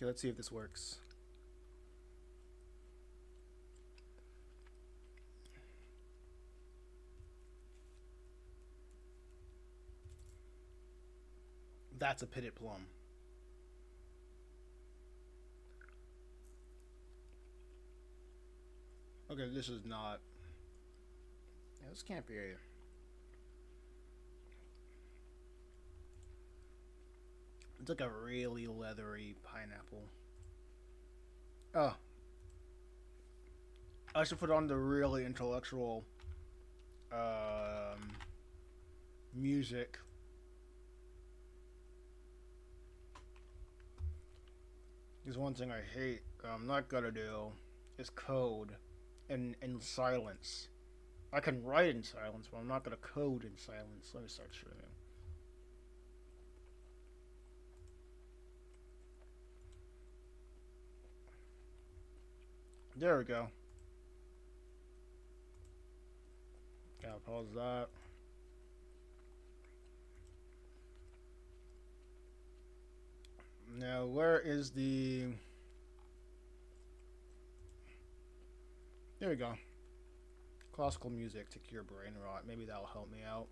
Okay, let's see if this works. That's a pitted plum. Okay, this is not. Yeah, this can't be. It's like a really leathery pineapple. Oh, I should put on the really intellectual music. Because one thing I hate, I'm not gonna do, is code in silence. I can write in silence, but I'm not gonna code in silence. Let me start streaming. There we go. Gotta pause that. Now, where is the... There we go. Classical music to cure brain rot. Maybe that'll help me out.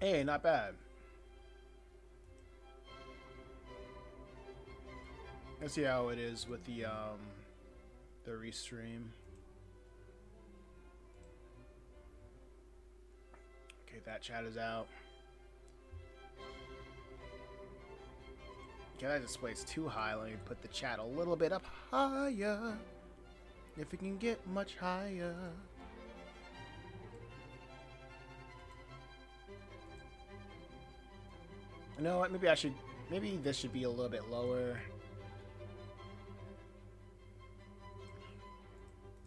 Hey, not bad. Let's see how it is with the restream. Okay, that chat is out. Okay, that display's too high. Let me put the chat a little bit up higher. If it can get much higher. You know what? Maybe this should be a little bit lower.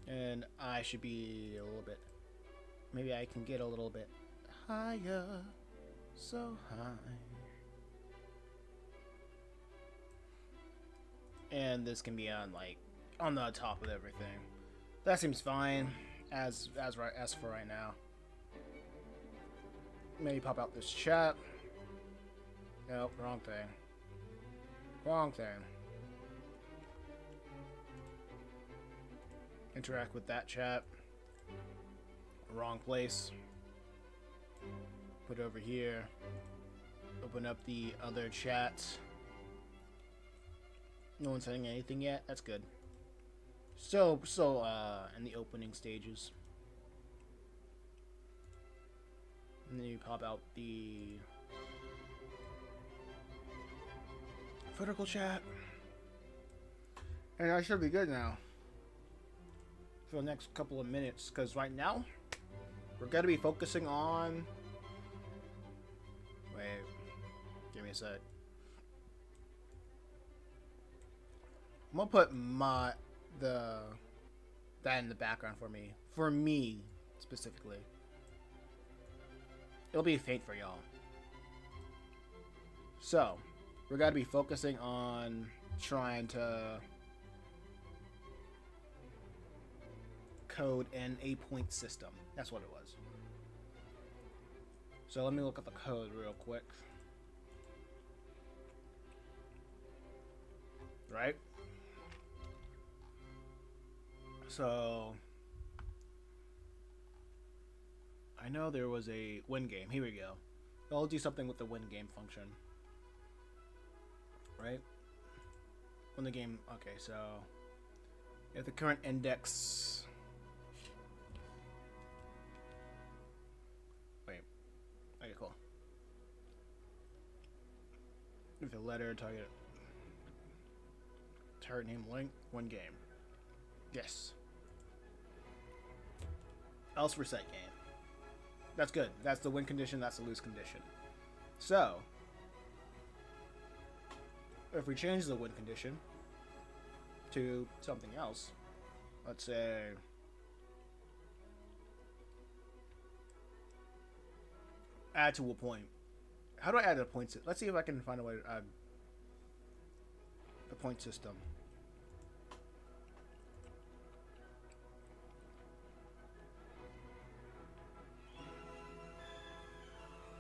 And I should be a little bit... Maybe I can get a little bit higher. So high. And this can be on, like, on the top of everything. That seems fine as for right now. Maybe pop out this chat. Nope, wrong thing. Wrong thing. Interact with that chat. Wrong place. Put it over here. Open up the other chat. No one's saying anything yet. That's good. So in the opening stages. And then you pop out the vertical chat. And I should be good now for the next couple of minutes, because right now we're gonna be focusing on... Wait, give me a sec. I'm gonna put that in the background for me specifically. It'll be faint for y'all. So we're gonna be focusing on trying to code in a point system. That's what it was. So let me look up the code real quick. Right? So I know there was a win game. Here we go. I'll do something with the win game function. Right? When the game... Okay, so if the current index... Wait. Okay, cool. If the letter, target name, link, win game. Yes. Else reset game. That's good. That's the win condition, that's the lose condition. So if we change the win condition to something else, let's say add to a point. How do I add a point system? Let's see if I can find a way to add the point system.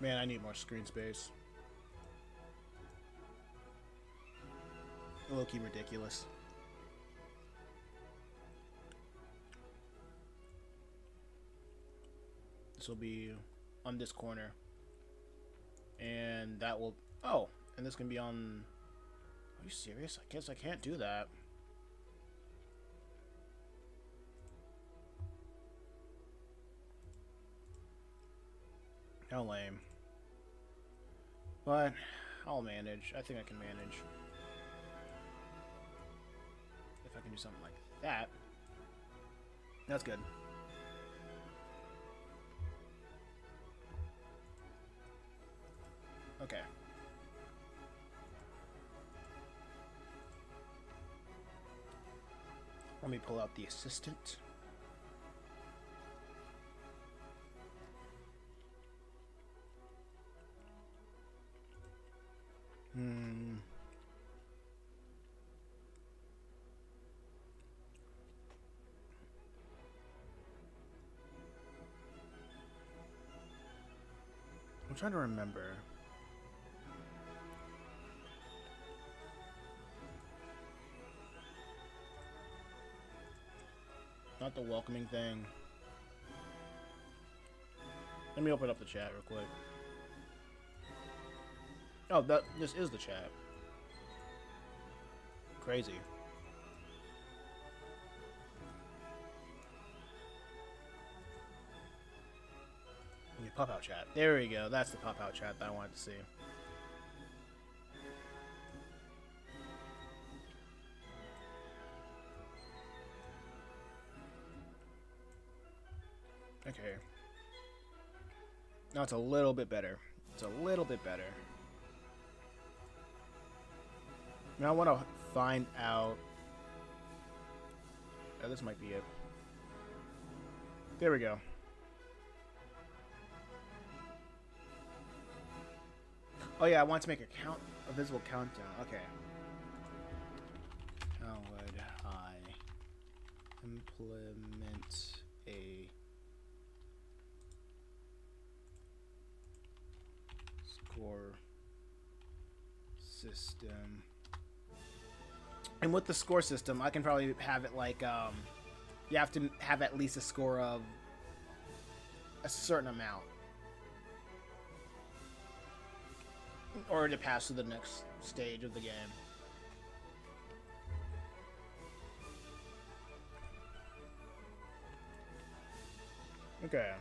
Man, I need more screen space. Low-key ridiculous. This will be on this corner. And that will... Oh! And this can be on... Are you serious? I guess I can't do that. How lame. But I'll manage. I think I can manage. If I can do something like that. That's good. Okay. Let me pull out the assistant. I'm trying to remember. Not the welcoming thing. Let me open up the chat real quick. Oh, this is the chat. Crazy. Pop-out chat. There we go. That's the pop-out chat that I wanted to see. Okay. Now it's a little bit better. It's a little bit better. Now I want to find out... Oh, this might be it. There we go. Oh yeah, I want to make a visible countdown. Okay. How would I implement a score system? And with the score system, I can probably have it like, you have to have at least a score of a certain amount. Or to pass to the next stage of the game. Okay.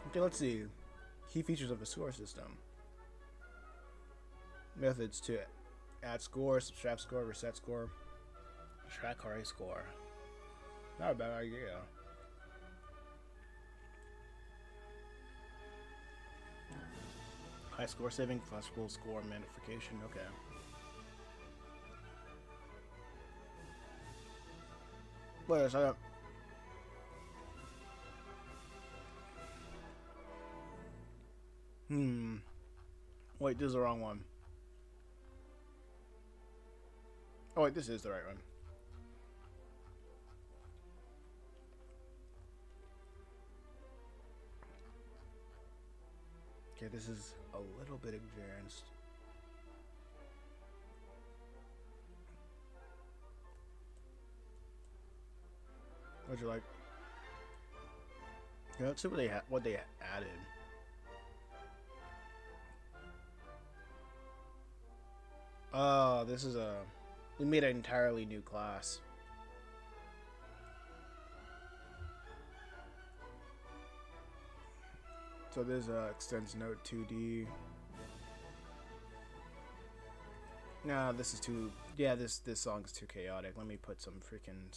Okay, let's see. Key features of a score system. Methods to add score, subtract score, reset score, track RA score. Not a bad idea. High score saving, flexible score magnification. Okay. Wait, so wait, this is the wrong one. Oh wait, this is the right one. Okay, this is a little bit advanced. What'd you like? Yeah, let's see what they added. Oh, this is we made an entirely new class. So there's extends node 2D. No, this is too... Yeah, this song is too chaotic. Let me put some freaking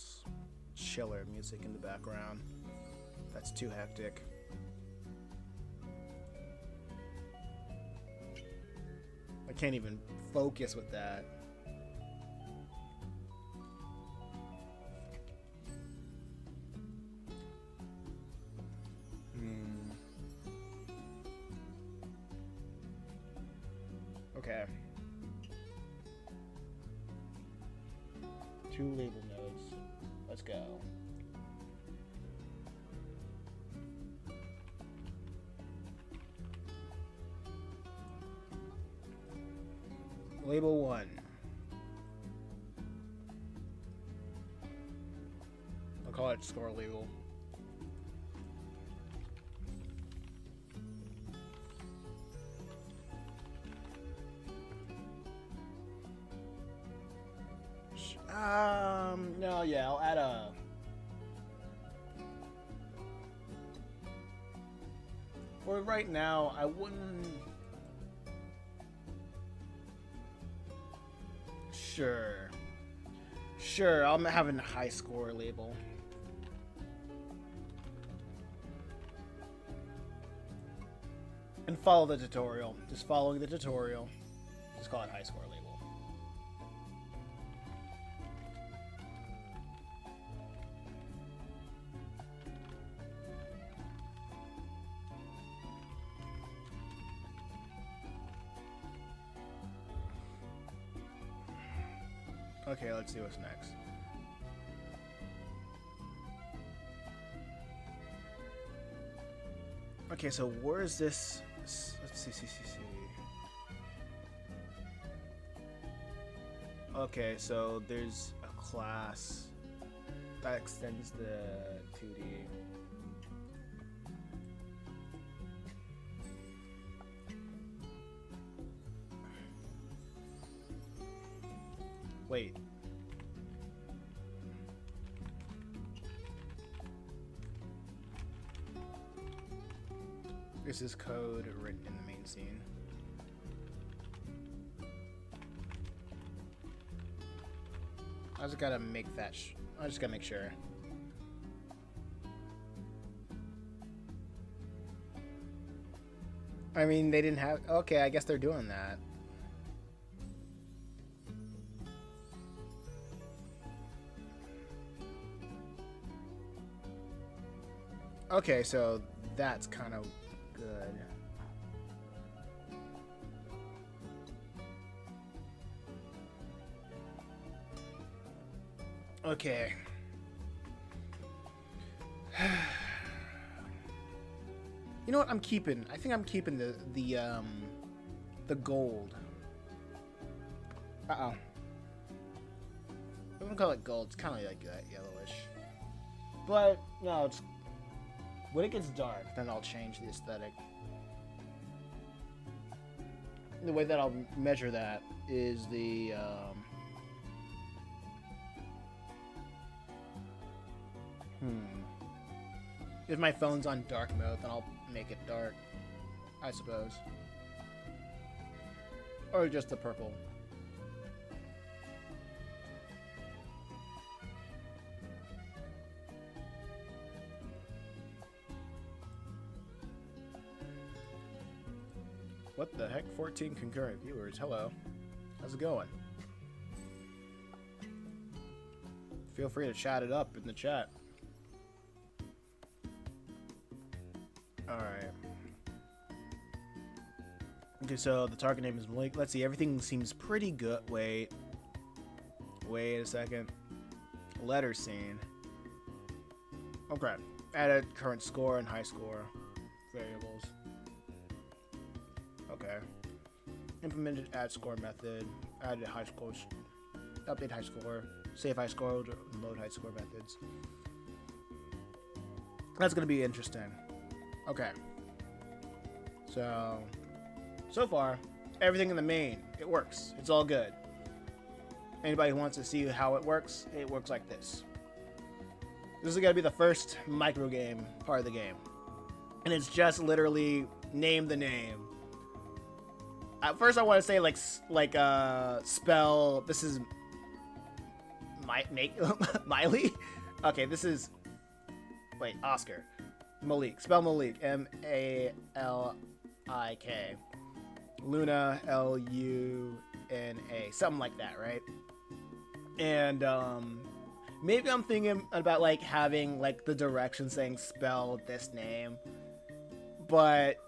chiller music in the background. That's too hectic. I can't even focus with that. Okay. 2 label nodes. Let's go. Label 1. I'll call it score label. No, yeah, I'll add a... For right now, I wouldn't... Sure. Sure, I'm having a high score label. And follow the tutorial. Just following the tutorial. Just call it high score label. Okay, let's see what's next. Okay, so where is this? Let's see. Okay, so there's a class that extends the 2D. Wait. This is code written in the main scene. I just gotta make that. I just gotta make sure. I mean, they didn't have. Okay, I guess they're doing that. Okay, so that's kind of good. Okay. You know what? I'm keeping. I think I'm keeping the gold. I wouldn't call it gold. It's kind of like that yellowish. But no, it's when it gets dark, then I'll change the aesthetic. The way that I'll measure that is the if my phone's on dark mode, then I'll make it dark, I suppose. Or just the purple. What the heck? 14 concurrent viewers. Hello. How's it going? Feel free to chat it up in the chat. Alright. Okay, so the target name is Malik. Let's see, everything seems pretty good. Wait a second. Letter scene. Okay. Added current score and high score variables. Okay. Implemented add score method. Added high score. Update high score. Save high score. Load high score methods. That's gonna be interesting. Okay. So far, everything in the main, it works. It's all good. Anybody who wants to see how it works like this. This is gonna be the first micro game part of the game. And it's just literally name the name. At first I want to say spell, this is Miley? Okay, this is, wait, Oscar. Malik, spell Malik, M-A-L-I-K. Luna, L-U-N-A, something like that, right? And maybe I'm thinking about like having like the direction saying spell this name, but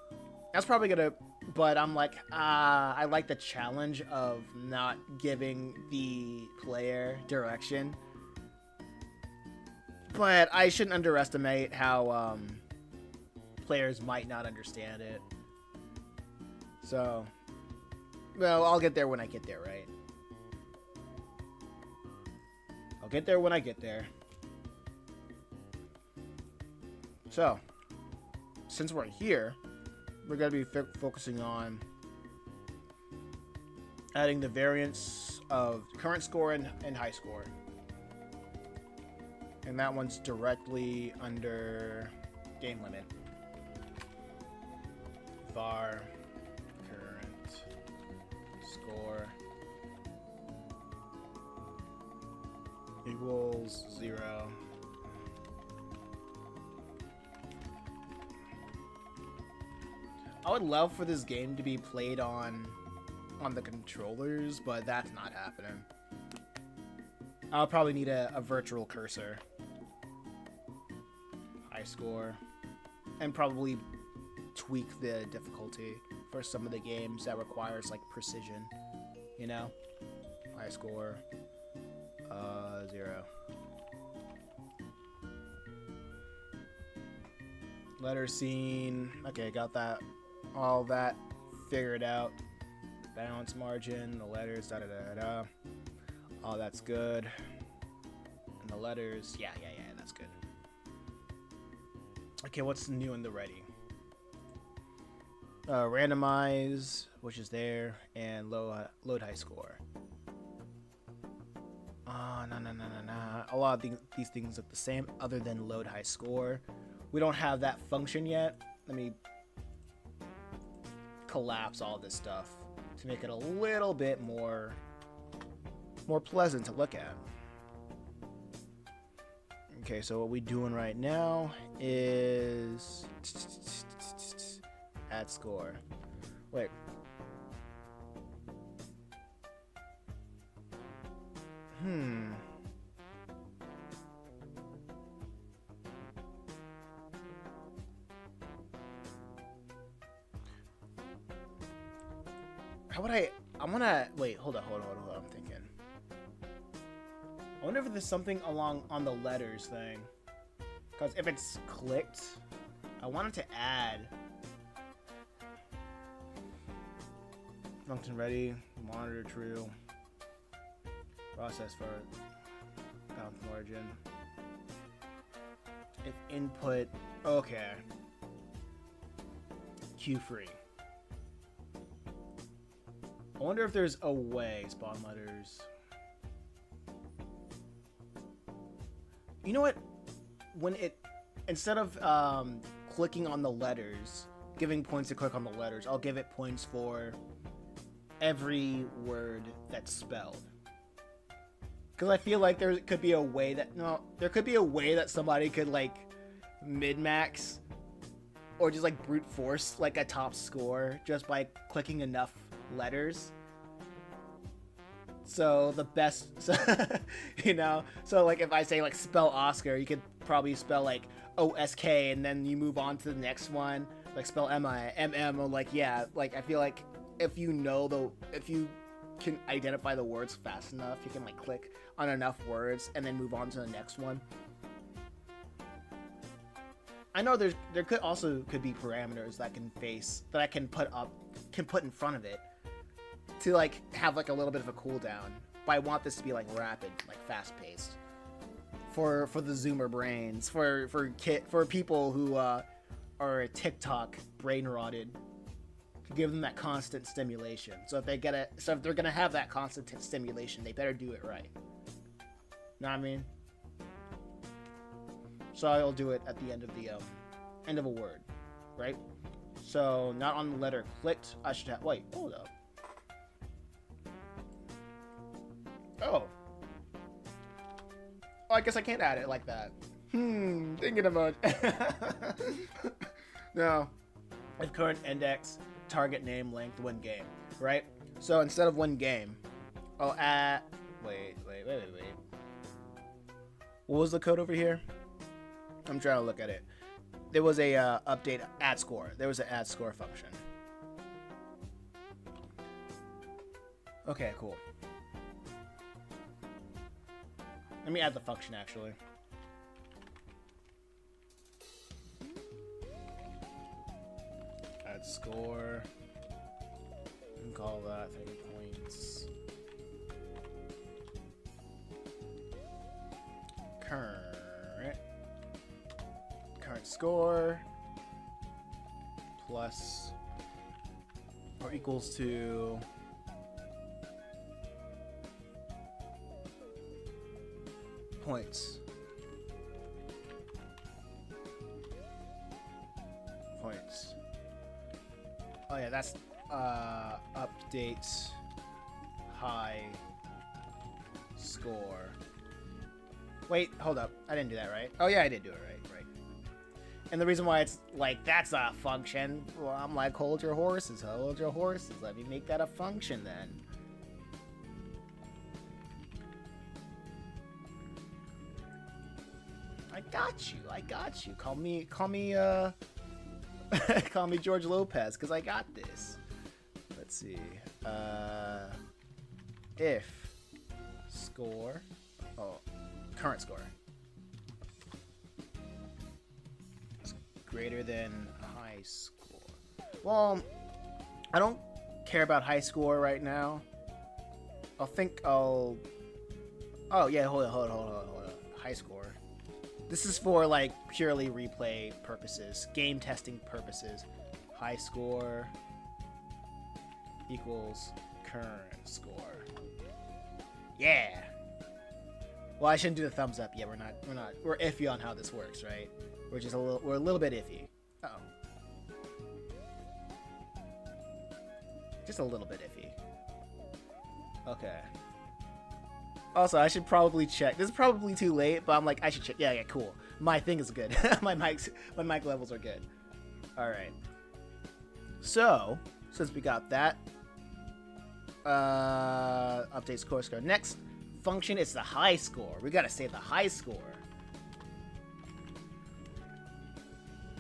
that's probably gonna. But I'm like, I like the challenge of not giving the player direction. But I shouldn't underestimate how players might not understand it. So, Well, I'll get there when I get there, right? I'll get there when I get there. So, since we're here, we're going to be focusing on adding the variance of current score and high score. And that one's directly under game limit. Var current score equals 0. I would love for this game to be played on the controllers, but that's not happening. I'll probably need a virtual cursor. High score. And probably tweak the difficulty for some of the games that requires like precision, you know? High score 0. Letter scene. Okay, got that. All that figured out. Balance margin, the letters, da da da da. Oh, that's good. And the letters, yeah, that's good. Okay, what's new in the ready? Randomize, which is there, and load high score. No. A lot of these things look the same, other than load high score. We don't have that function yet. Let me collapse all this stuff to make it a little bit more pleasant to look at. Okay, so what we're doing right now is add score. Wait. How would I want to wait, hold on. I'm thinking. I wonder if there's something on the letters thing. Because if it's clicked, I wanted to add function ready, monitor true, process for balance margin. If input, okay. Q free. I wonder if there's a way, spawn letters. You know what? When it, instead of clicking on the letters, giving points to click on the letters, I'll give it points for every word that's spelled. Because I feel like there could be a way that somebody could like min-max or just like brute force like a top score just by clicking enough letters. So the best, you know, so like if I say like spell Oscar, you could probably spell like O-S-K and then you move on to the next one, like spell M-I-M-M, or like, yeah, like I feel like if you can identify the words fast enough, you can like click on enough words and then move on to the next one. I know there could be parameters that I can put in front of it to like have like a little bit of a cooldown, but I want this to be like rapid, like fast paced for the Zoomer brains, for people who are TikTok brain rotted, to give them that constant stimulation. So if they're gonna have that constant stimulation, they better do it right. Know what I mean? So I'll do it at the end of a word, right? So not on the letter clicked. I should have. Wait, hold up. Oh, I guess I can't add it like that. Thinking about no. If current index, target name, length, win game, right? So instead of win game, I'll add. Wait. What was the code over here? I'm trying to look at it. There was a update add score. There was an add score function. Okay, cool. Let me add the function actually. Add score call that 30 points. Current score plus or equals to points. Oh yeah, that's update high score. Wait, hold up. I didn't do that right. Oh yeah, I did do it right. And the reason why it's like that's a function, well, I'm like, hold your horses. Let me make that a function then. I got you. Call me call me George Lopez, because I got this. Let's see. If score, current score is greater than high score. Well, I don't care about high score right now. Oh yeah, hold on. High score. This is for like purely replay purposes, game testing purposes. High score equals current score. Yeah. Well, I shouldn't do the thumbs up. Yeah, we're iffy on how this works, right? We're a little bit iffy. Uh-oh. Just a little bit iffy. Okay. Also, I should probably check. This is probably too late, but I'm like, I should check. Yeah, cool. My thing is good. my mic levels are good. All right. So, since we got that, update score. Next function is the high score. We gotta save the high score.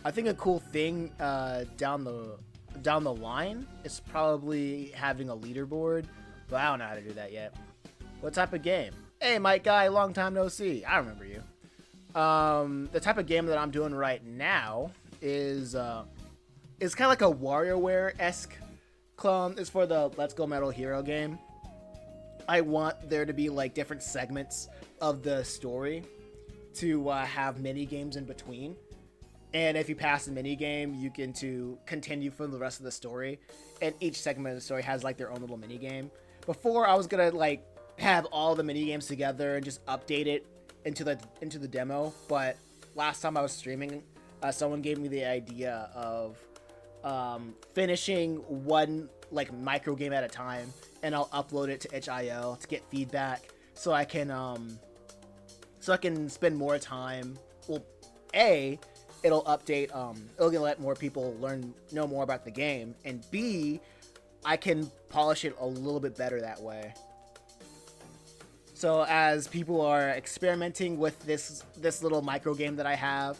I think a cool thing down the line is probably having a leaderboard, but I don't know how to do that yet. What type of game? Hey, Mike Guy, long time no see. I remember you. The type of game that I'm doing right now is kind of like a WarioWare-esque clone. It's for the Let's Go Metal Hero game. I want there to be like different segments of the story to have mini games in between. And if you pass the mini game, you can continue from the rest of the story. And each segment of the story has like their own little mini game. Before, I was gonna like have all the mini games together and just update it into the demo, but last time I was streaming, someone gave me the idea of finishing one like micro game at a time, and I'll upload it to itch.io to get feedback, so I can spend more time. Well, it'll update, it'll let more people know more about the game, and B, I can polish it a little bit better that way. So as people are experimenting with this little micro game that I have,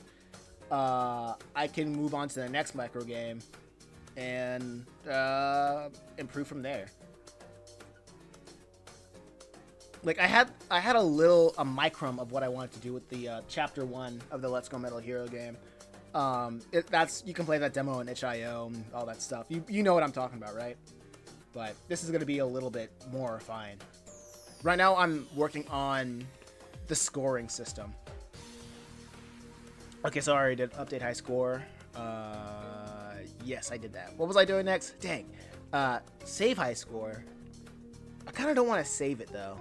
I can move on to the next micro game and improve from there. Like I had a micrum of what I wanted to do with the chapter 1 of the Let's Go Metal Hero game. You can play that demo in itch.io and all that stuff. You know what I'm talking about, right? But this is going to be a little bit more refined. Right now, I'm working on the scoring system. Okay, so I already did update high score. Yes, I did that. What was I doing next? Dang. Save high score. I kind of don't want to save it, though.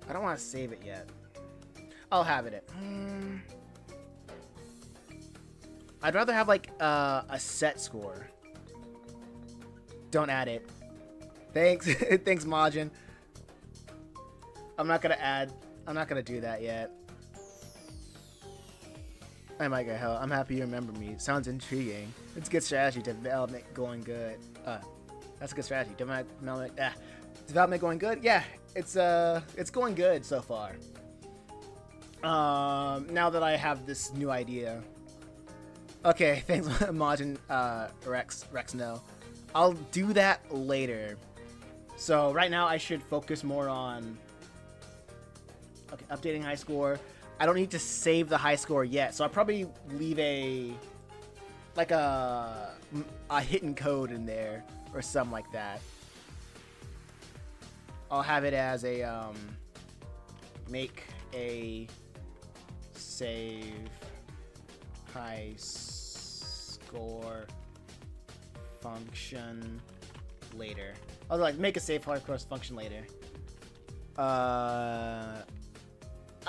I don't want to save it yet. I'll have it. I'd rather have, like, a set score. Don't add it. Thanks. Thanks, Majin. I'm not gonna do that yet. I might get hell. I'm happy you remember me. Sounds intriguing. It's good strategy. Development going good. That's a good strategy. Development going good? Yeah, it's going good so far. Now that I have this new idea. Okay, thanks, Majin, Rex, no. I'll do that later. So right now I should focus more on updating high score. I don't need to save the high score yet, so I'll probably leave a hidden code in there or something like that. I'll have it as a make a save high score function later. I was like, make a save high score function later. I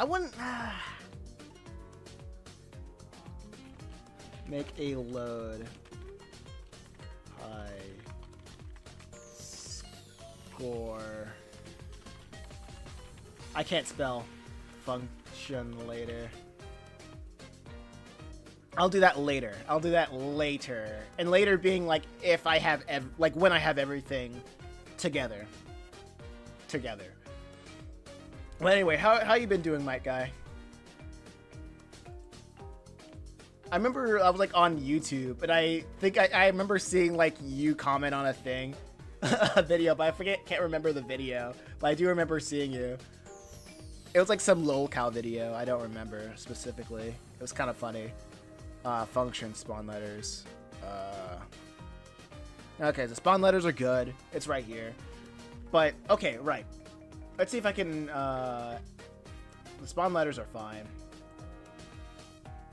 wouldn't make a load high score. I can't spell function later. I'll do that later. I'll do that later. And later being like if I have like when I have everything together. Well, anyway, how you been doing, Mike Guy? I remember I was like on YouTube, and I think I remember seeing like you comment on a thing, a video, but can't remember the video, but I do remember seeing you. It was like some lolcow video. I don't remember specifically. It was kind of funny. Function spawn letters. Okay, the spawn letters are good. It's right here. But okay, right. Let's see if I can. The spawn letters are fine.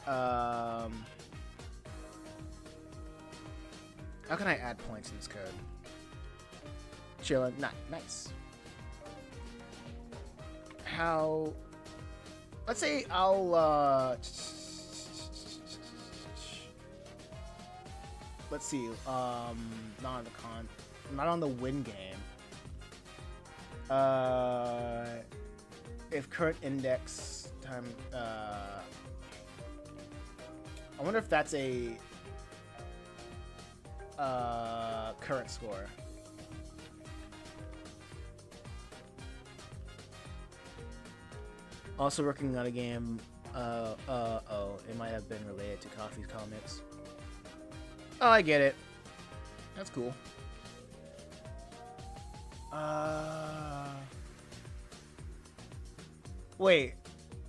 How can I add points in this code? Chillin'. Nice. How? Let's say I'll let's see. Not on the win game. If current index time. I wonder if that's a current score. Also working on a game. It might have been related to Coffee's comics. Oh, I get it. That's cool. Wait.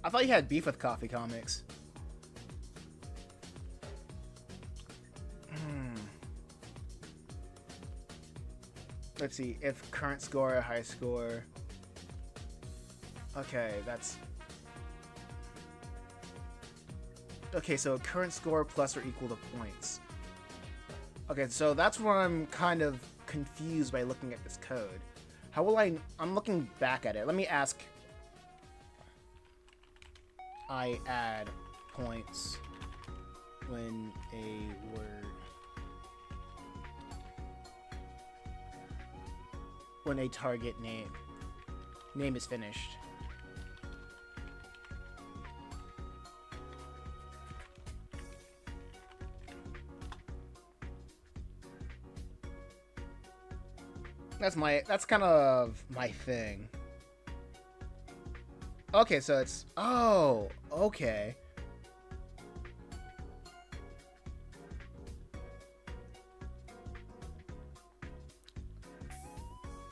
I thought you had beef with Coffee Comics. Let's see. If current score or high score. Okay, that's... Okay, so current score plus or equal to points. Okay, so that's where I'm kind of confused by looking at this code. How will I'm looking back at it. Let me ask. I add points when a word... when a target name is finished. That's kind of my thing. Okay, so it's, oh, okay.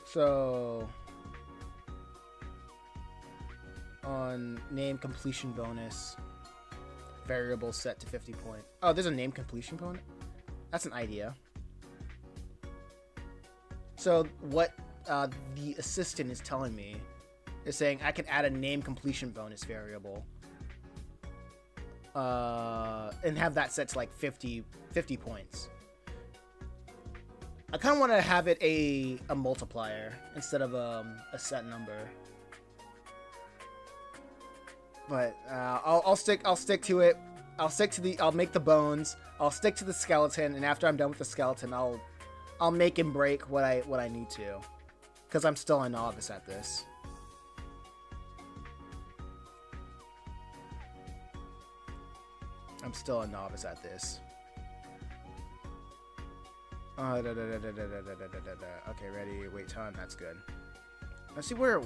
So on name completion bonus, variable set to 50 point. Oh, there's a name completion bonus? That's an idea. So what the assistant is telling me is saying I can add a name completion bonus variable and have that set to like 50 points. I kind of want to have it a multiplier instead of a set number. But I'll stick to it. I'll make the bones. I'll stick to the skeleton, and after I'm done with the skeleton, I'll make and break what I need to, because I'm still a novice at this. Okay, ready. Wait time. That's good. Let's see where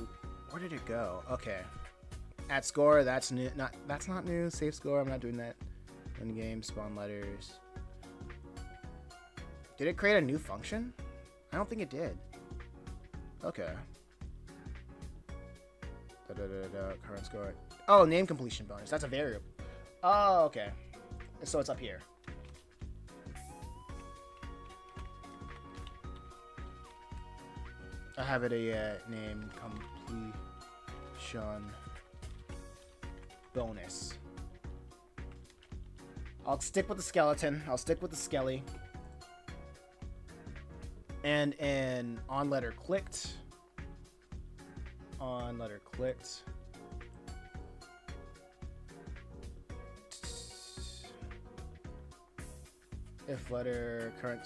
did it go? Okay. At score. That's new. That's not new. Save score. I'm not doing that. In game spawn letters. Did it create a new function? I don't think it did. Okay. Current score. Oh, name completion bonus. That's a variable. Oh, okay. So it's up here. I have it a name completion bonus. I'll stick with the skeleton. I'll stick with the skelly. And an on letter clicked. On letter clicked. If letter current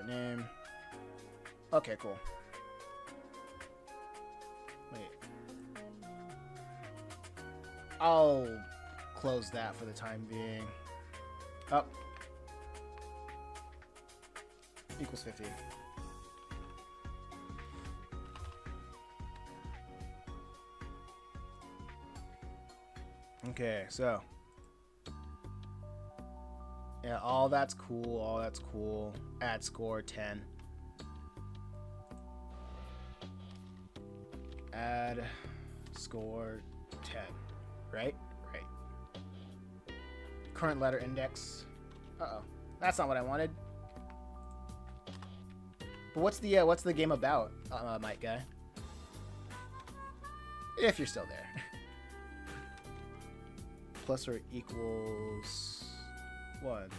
name. Okay, cool. Wait. I'll close that for the time being. Up. Equals 50. Okay, so. Yeah, all that's cool. All that's cool. Add score 10. Add score 10. Right? Right. Current letter index. Uh-oh. That's not what I wanted. But what's the game about, Mike guy? If you're still there. Plus or equals 1.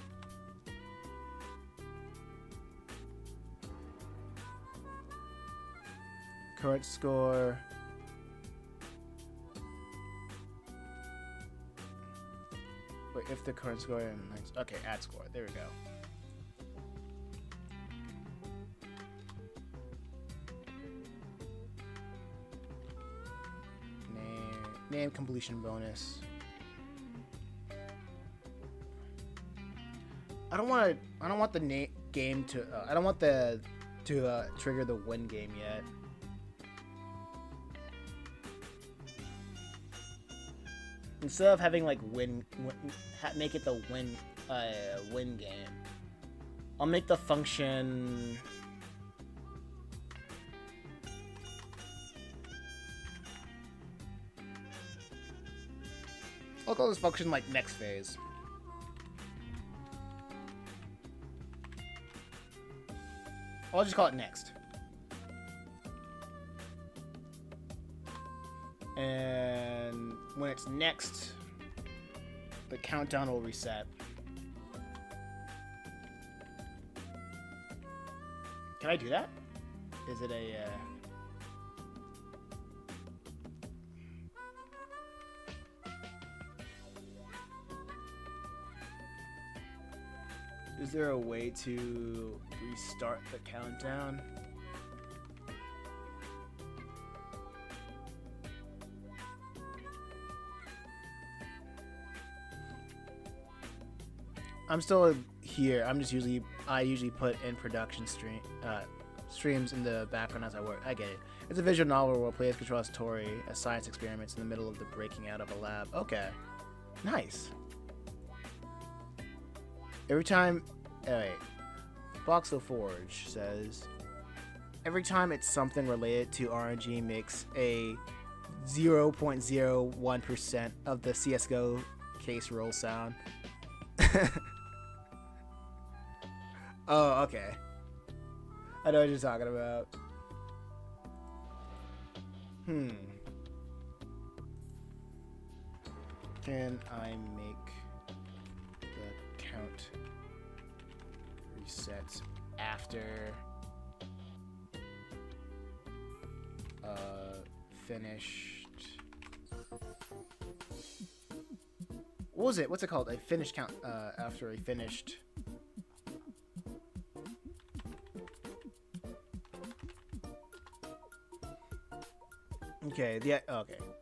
Current score. Wait, if the current score and okay, add score. There we go. Name completion bonus. I don't want the game to. I don't want to trigger the win game yet. Instead of having like make it the win game. I'll make the function. I'll call this function like next phase. I'll just call it next. And when it's next, the countdown will reset. Can I do that? Is it a... Is there a way to restart the countdown? I'm still here. I usually put in production streams in the background as I work. I get it. It's a visual novel where players control as Tori as science experiments in the middle of the breaking out of a lab. Okay, nice. Every time, wait, Box of Forge says, every time it's something related to RNG makes a 0.01% of the CSGO case roll sound. Oh, okay. I know what you're talking about. Can I make the count reset after finished? What was it? What's it called? A finished count after a finished. Okay, the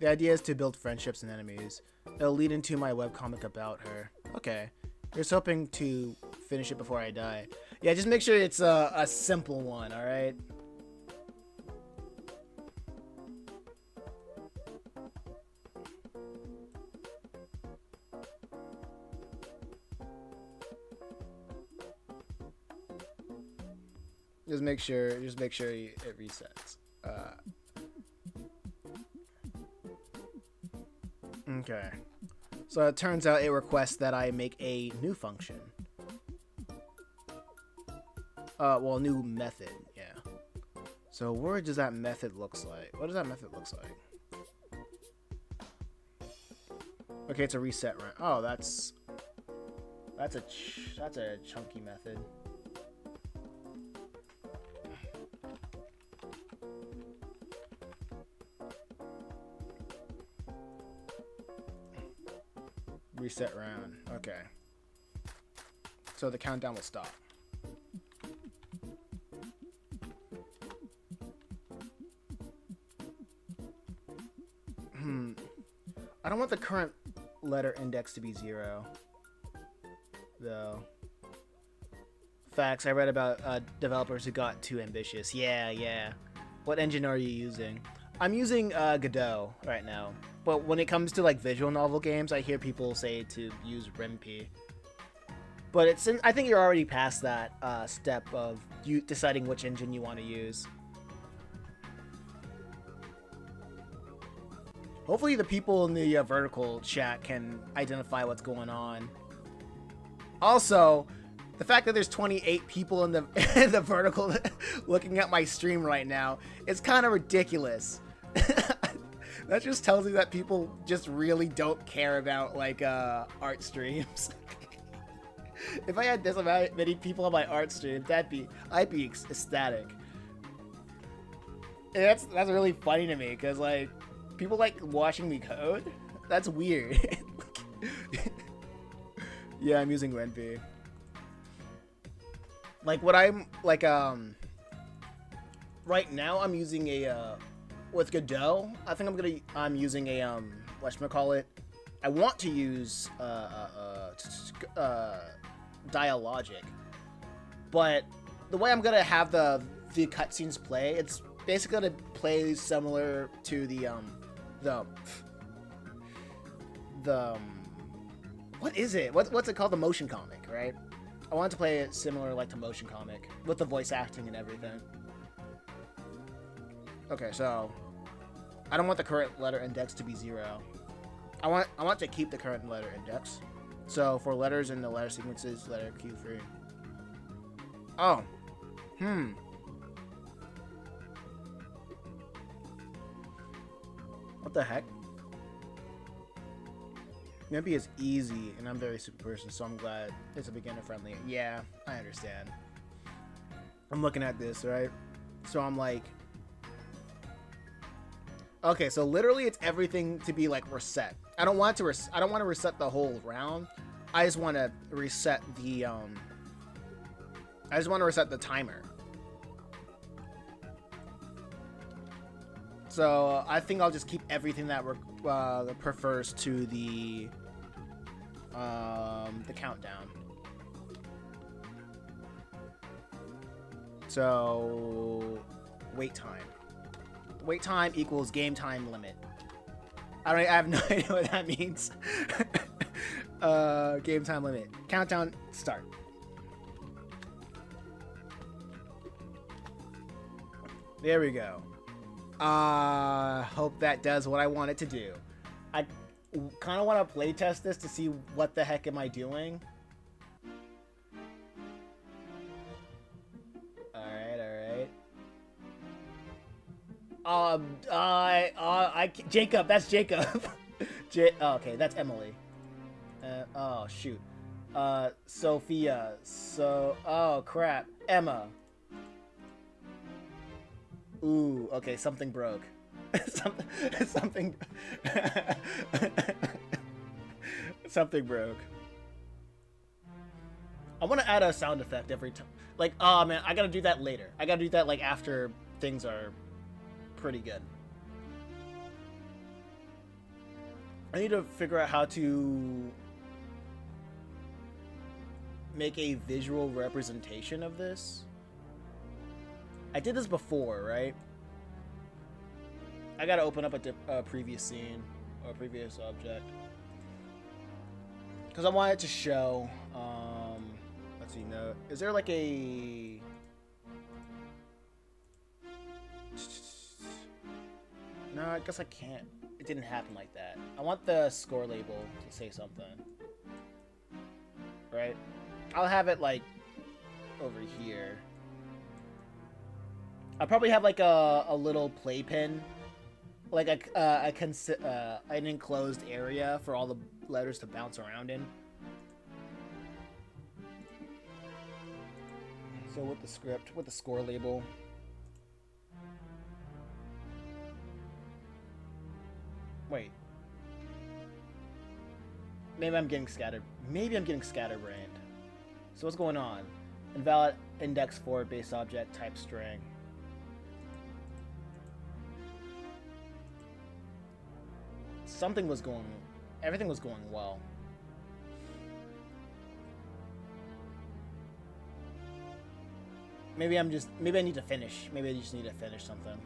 idea is to build friendships and enemies. It'll lead into my webcomic about her. Okay. Just hoping to finish it before I die. Yeah, just make sure it's a simple one, alright? Just make sure it resets. Okay. So it turns out it requests that I make a new function. Well, new method, yeah. So where does that method looks like? What does that method looks like? Okay, it's a reset run. Oh, that's a chunky method. Reset round. Okay. So the countdown will stop. I don't want the current letter index to be 0. Though. Facts, I read about developers who got too ambitious. Yeah. What engine are you using? I'm using Godot right now. But when it comes to like visual novel games, I hear people say to use RimP. But I think you're already past that step of you deciding which engine you want to use. Hopefully the people in the vertical chat can identify what's going on. Also, the fact that there's 28 people in the in the vertical looking at my stream right now is kind of ridiculous. That just tells me that people just really don't care about like art streams. If I had this many people on my art stream, I'd be ecstatic. And that's really funny to me because like people like watching me code. That's weird. Yeah, I'm using RenP. Like what I'm like right now I'm using a with Godot. I think I'm using a whatchamacallit. I want to use Dialogic, but the way I'm gonna have the cutscenes play, it's basically gonna play similar to the what is it? What's it called? The motion comic, right? I want to play it similar like to motion comic with the voice acting and everything. Okay, so I don't want the current letter index to be 0. I want to keep the current letter index. So for letters in the letter sequences, letter Q free. Oh. What the heck? Maybe it's easy, and I'm very super person, so I'm glad it's a beginner friendly. Yeah, I understand. I'm looking at this, right? So I'm like, okay, so literally it's everything to be like reset. I don't want to reset the whole round. I just want to reset the timer. So I think I'll just keep everything that prefers to the countdown. So wait time. Wait time equals game time limit. I have no idea what that means. Game time limit. Countdown start. There we go. Hope that does what I want it to do. I kind of want to play test this to see what the heck am I doing. All right. Jacob, that's Jacob. Okay, that's Emily. Oh shoot. Sophia. Oh crap. Emma. Ooh, okay, something broke. something something broke. I want to add a sound effect every time. Like, oh man, I gotta do that later. I gotta do that like after things are pretty good. I need to figure out how to make a visual representation of this. I did this before, right? I gotta open up a previous scene or a previous object because I want it to show. Let's see. No, is there like a? No, I guess I can't. It didn't happen like that. I want the score label to say something, right? I'll have it like over here. I probably have like a little playpen, like an enclosed area for all the letters to bounce around in. So with the script, with the score label. Wait. Maybe I'm getting scattered. Maybe I'm getting scatterbrained. So what's going on? Invalid index for base object type string. Something was going... Everything was going well. Maybe I need to finish. Maybe I just need to finish something.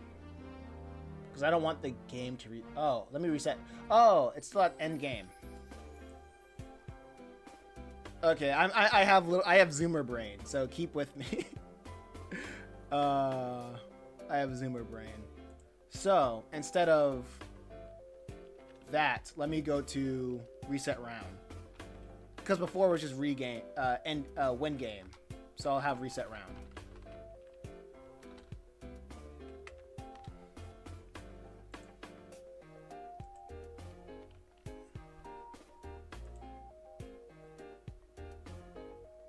Because I don't want the game to oh, let me reset. Oh, it's still at end game. Okay, I have Zoomer brain, so keep with me. I have Zoomer brain. So instead of that, let me go to reset round. Because before it was just win game. So I'll have reset round.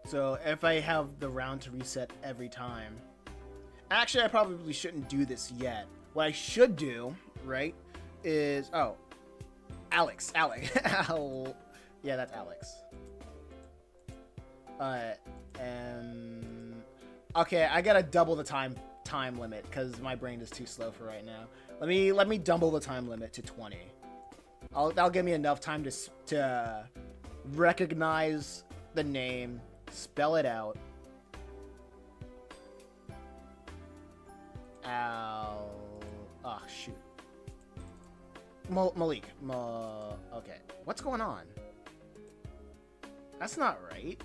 So if I have the round to reset every time... Actually, I probably shouldn't do this yet. What I should do, right, is... Oh. Alex. Yeah, that's Alex. Okay, I gotta double the time limit, because my brain is too slow for right now. Let me double the time limit to 20. That'll give me enough time to recognize the name... Spell it out. Oh, shoot. Malik. Okay. What's going on? That's not right.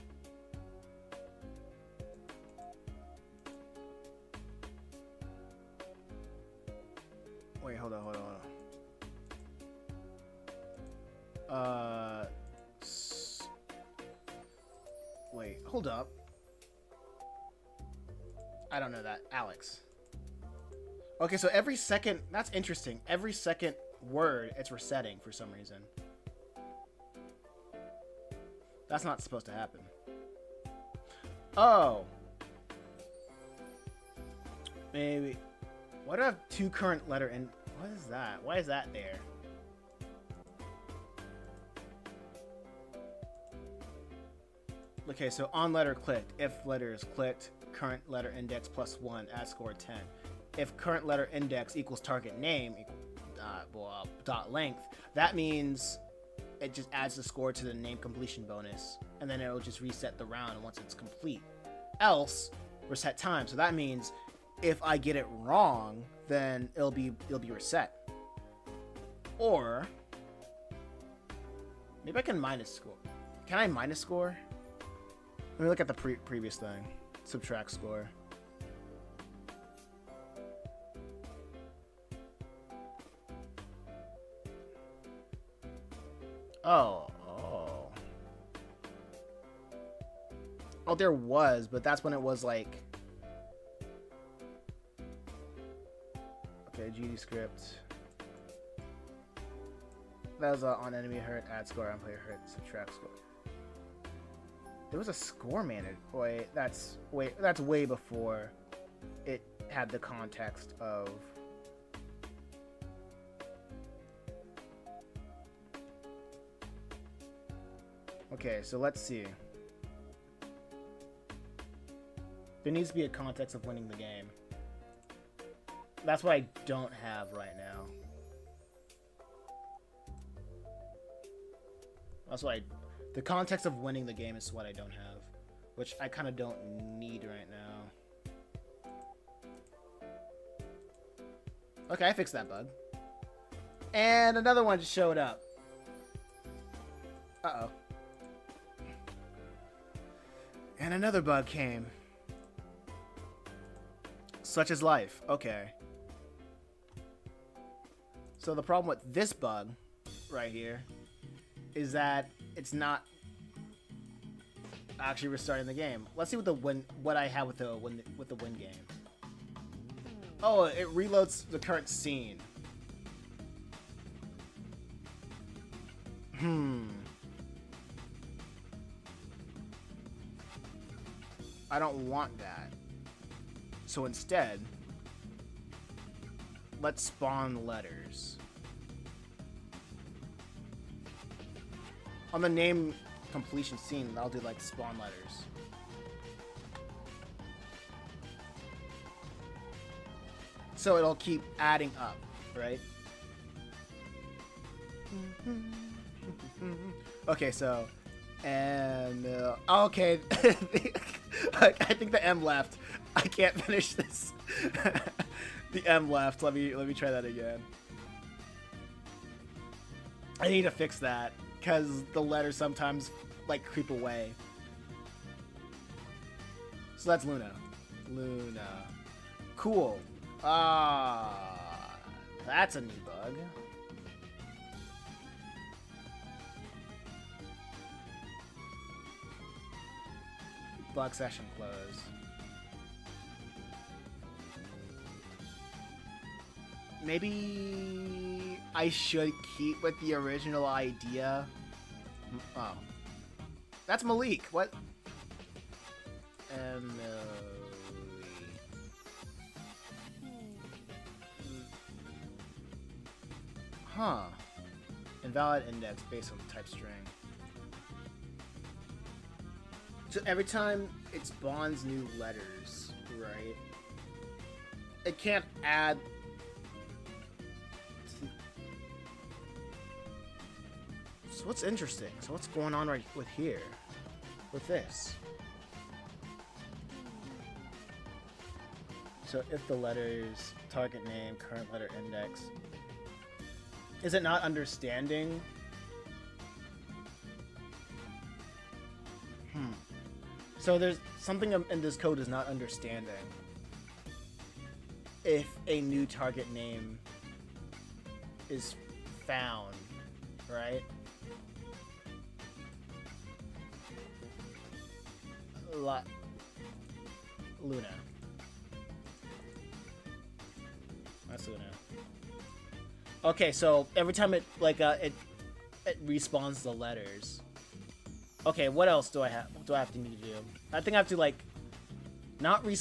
Wait, hold on. Wait, hold up. I don't know that. Alex. Okay, so every second... That's interesting. Every second word, it's resetting for some reason. That's not supposed to happen. Oh. Maybe... Why do I have two current letter and... What is that? Why is that there? Okay, so on letter clicked. If letter is clicked, current letter index plus 1, add score 10. If current letter index equals target name, dot length, that means it just adds the score to the name completion bonus, and then it'll just reset the round once it's complete. Else, reset time. So that means if I get it wrong, then it'll be reset. Or maybe I can minus score. Can I minus score? Let me look at the previous thing. Subtract score. Oh. Oh, there was, but that's when it was like... Okay, GD script. That was on enemy hurt, add score, on player hurt, subtract score. There was a score manager. Wait, that's way before it had the context of... Okay, so let's see. There needs to be a context of winning the game. That's what I don't have right now. That's what the context of winning the game is what I don't have, which I kind of don't need right now. Okay, I fixed that bug. And another one just showed up. Uh-oh. And another bug came. Such is life. Okay. So the problem with this bug right here is that it's not actually restarting the game. Let's see what I have with the win game. Oh, it reloads the current scene. I don't want that. So instead, let's spawn letters. On the name completion scene, I'll do like spawn letters. So it'll keep adding up, right? Okay, so, and, okay, I think the M left. I can't finish this. The M left. Let me try that again. I need to fix that, because the letters sometimes, like, creep away. So that's Luna. Luna. Cool. That's a new bug. Bug session close. Maybe I should keep with the original idea. Oh. That's Malik. What? Huh. Invalid index based on the type string. So every time it spawns new letters, right? It can't add. So what's interesting? So what's going on right with here? With this? So if the letters, target name, current letter index. Is it not understanding? So there's something in this code is not understanding if a new target name is found, right? Luna. That's Luna. Okay, so every time it it respawns the letters. Okay, what else do I have to need to do? I think I have to like not I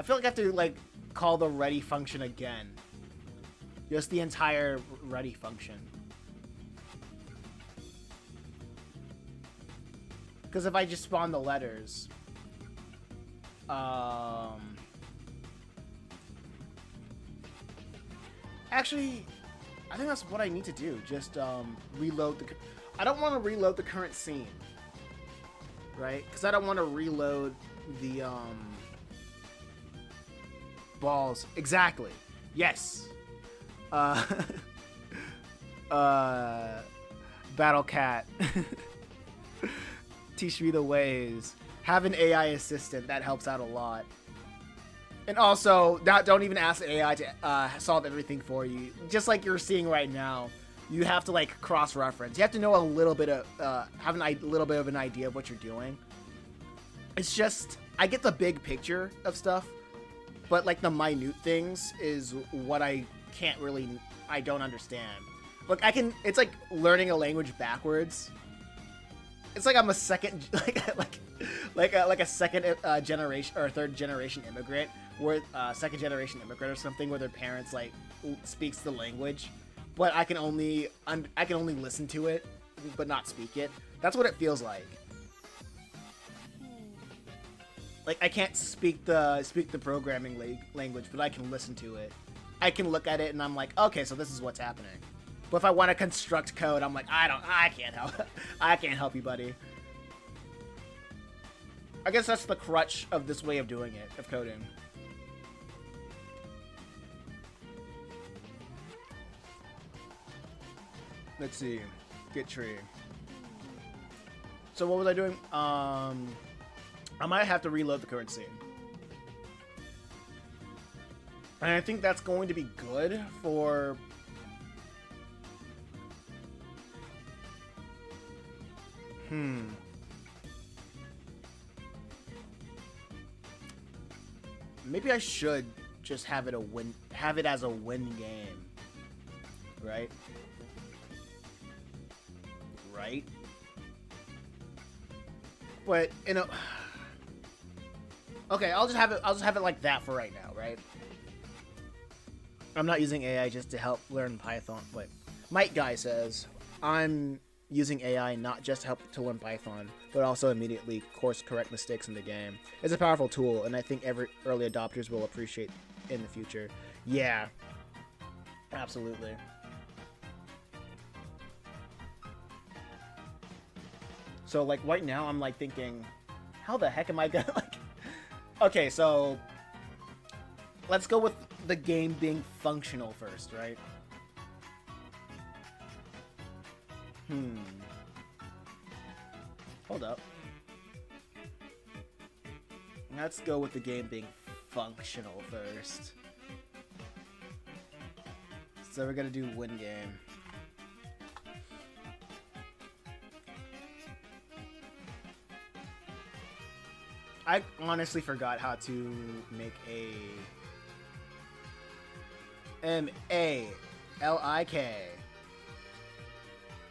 feel like I have to like call the ready function again. Just the entire ready function. Because if I just spawn the letters, actually, I think that's what I need to do. Just reload the. I don't want to reload the current scene, right? Because I don't want to reload the balls. Exactly. Yes. Battle Cat. Teach me the ways. Have an AI assistant. That helps out a lot. And also, don't even ask the AI to solve everything for you. Just like you're seeing right now, you have to like cross-reference. You have to know a little bit of, have a little bit of an idea of what you're doing. It's just, I get the big picture of stuff, but like the minute things is what I don't understand. Look, it's like learning a language backwards. It's like I'm a second, like a second generation or third generation immigrant, where second generation immigrant or something, where their parents like speaks the language, but I can only listen to it, but not speak it. That's what it feels like. Like I can't speak the programming language, but I can listen to it. I can look at it and I'm like, okay, so this is what's happening. But if I want to construct code, I'm like, I can't help. I can't help you, buddy. I guess that's the crutch of this way of doing it, of coding. Let's see. Get tree. So what was I doing? I might have to reload the current scene. And I think that's going to be good for... Maybe I should just have it as a win game, right? Right? But okay, I'll just have it like that for right now, right? I'm not using AI just to help learn Python. Wait, Mike Guy says I'm using AI not just to help to learn Python, but also immediately course correct mistakes in the game. It's a powerful tool, and I think every early adopters will appreciate in the future. Yeah, absolutely. So like right now, I'm like thinking, how the heck am I gonna like? Okay, so let's go with the game being functional first, right? Hold up. Let's go with the game being functional first. So we're gonna do win game. I honestly forgot how to make a M-A-L-I-K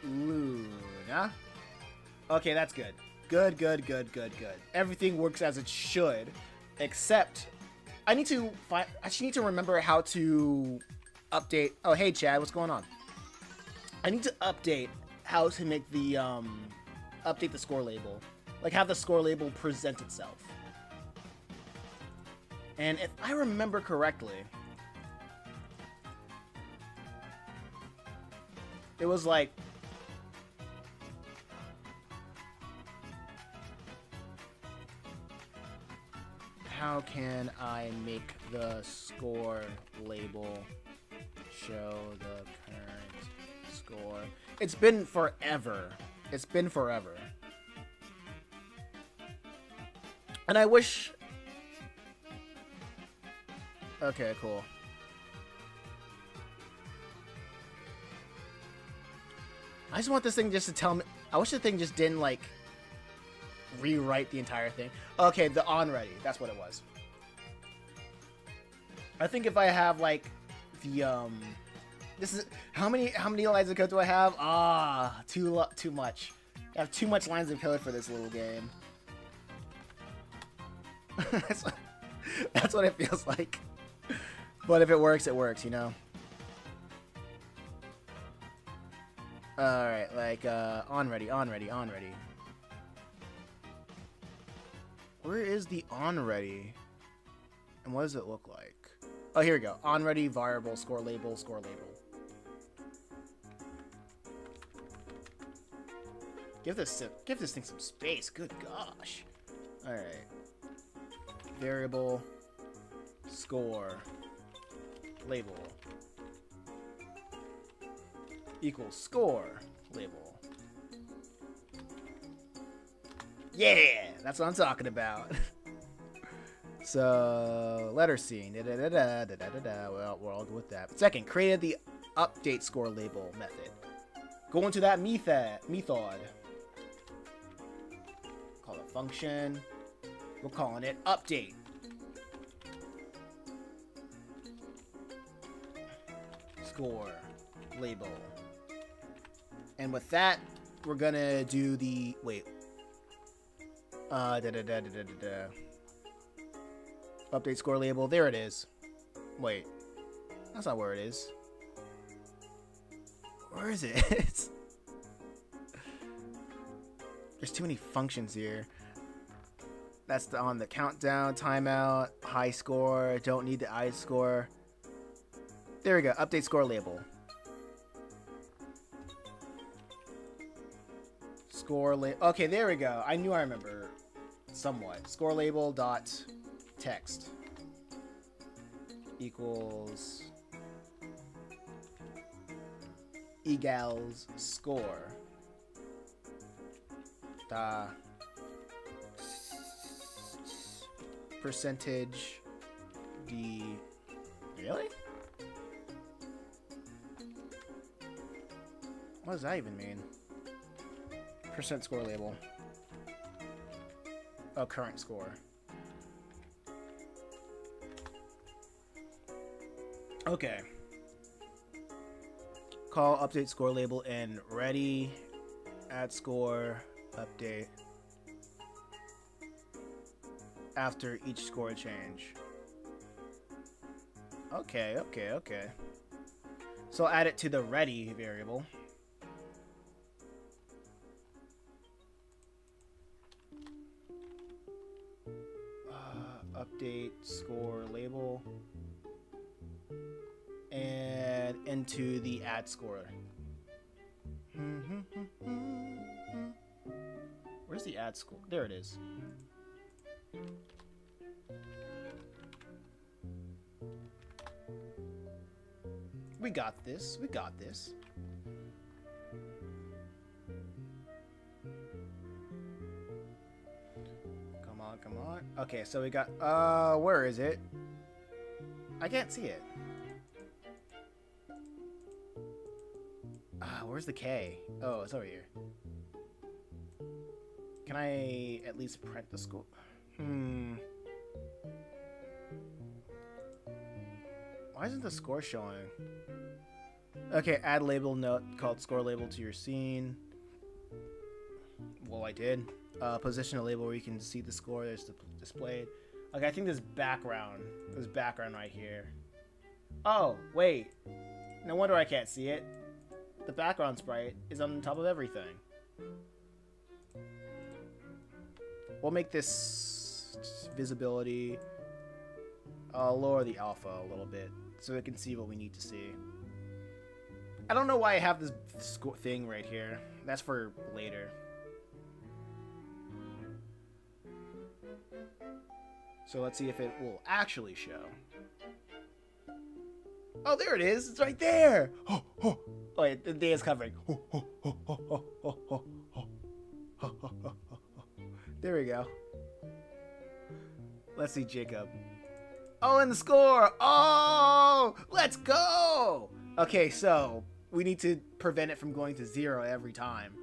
Luna. Okay, that's good. Good. Everything works as it should, except I actually need to remember how to update. Oh, hey Chad, what's going on? I need to update how to make the update the score label. Like have the score label present itself. And if I remember correctly, it was like how can I make the score label show the current score? It's been forever. And I wish... Okay, cool. I just want this thing just to tell me... I wish the thing just didn't, like, rewrite the entire thing. Okay, the on ready. That's what it was. I think if I have, like, the, This is... How many lines of code do I have? Too much. I have too much lines of code for this little game. That's what it feels like. But if it works, it works, you know? Alright, like, on ready. Where is the on ready? And what does it look like? Oh, here we go. On ready, variable, score label. Give this thing some space. Good gosh. Alright. Variable, score, label, equals score, label. Yeah! That's what I'm talking about. So, letter C. Well, we're all good with that. Second, created the update score label method. Go into that method. Call it function. We're calling it update. Score label. And with that, we're gonna do the wait. Update score label. There it is. Wait. That's not where it is. Where is it? There's too many functions here. That's on the countdown, timeout, high score, don't need the I score. There we go, update score label. Okay, there we go. I knew I remember somewhat. Score label dot text equals egals score. Percentage D. Really? What does that even mean? Percent score label. Oh, current score. Okay. Call update score label in ready. Add score update after each score change. Okay, okay, okay. So add it to the ready variable. Update score label and into the add score. Where's the add score? There it is. We got this. We got this. Come on, come on. Okay, so we got where is it? I can't see it. Where's the K? Oh, it's over here. Can I at least print the score? Why isn't the score showing? Okay, add label note called score label to your scene. Well, I did. Position a label where you can see the score that's displayed. Okay, I think there's background. There's background right here. Oh, wait. No wonder I can't see it. The background sprite is on top of everything. We'll make this visibility. I'll lower the alpha a little bit so it can see what we need to see. I don't know why I have this thing right here. That's for later. So let's see if it will actually show. Oh, there it is. It's right there. Oh, wait, the day is covering. There we go. Let's see Jacob. Oh, and the score. Oh, let's go. Okay, so we need to prevent it from going to 0 every time.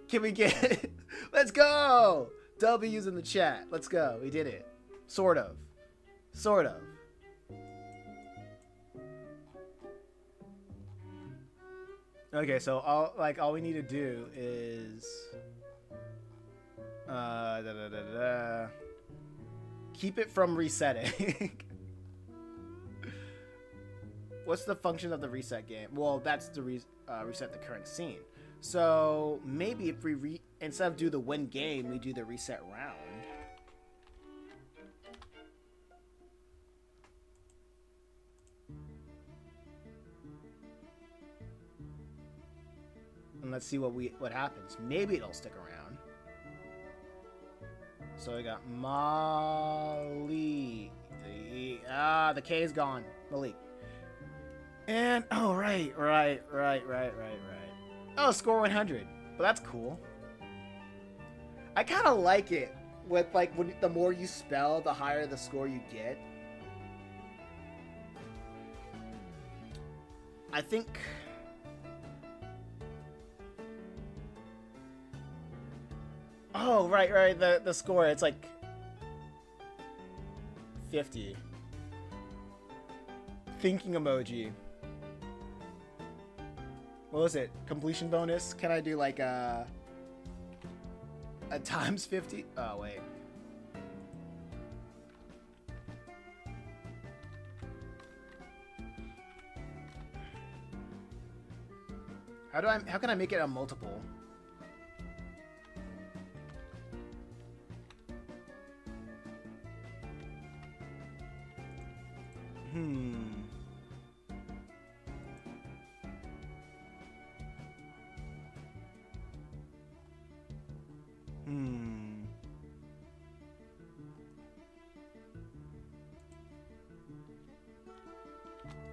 Can we get it? Let's go. W's in the chat. Let's go. We did it. Sort of. Sort of. Okay, so all we need to do is keep it from resetting. What's the function of the reset game? Well, that's to reset the current scene. So maybe if we instead of do the win game, we do the reset round. And let's see what happens. Maybe it'll stick around. So we got Malik. The K is gone. Malik. And oh right. Oh, score 100. But that's cool. I kind of like it with like when the more you spell, the higher the score you get. I think. Oh, right. The score, it's like 50. Thinking emoji. What was it? Completion bonus? Can I do like a times 50? Oh, wait. How can I make it a multiple?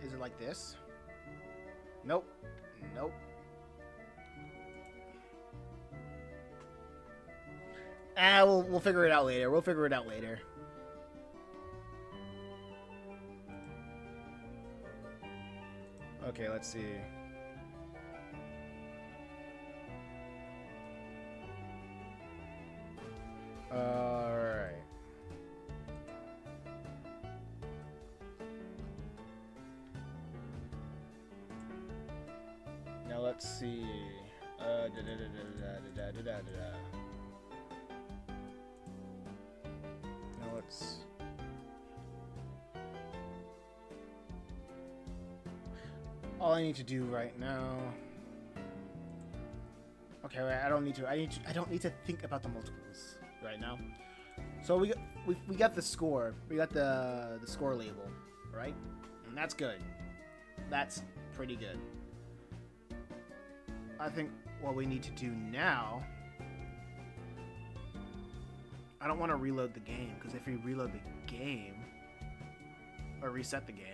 Is it like this? Nope. Nope. We'll figure it out later. Okay, let's see. Alright. let's see. Now let's. All I need to do right now. Okay, wait, I don't need to. I don't need to think about the multiples right now. So we got the score. We got the score label, right? And that's good. That's pretty good. I think what we need to do now. I don't want to reload the game because if we reload the game or reset the game.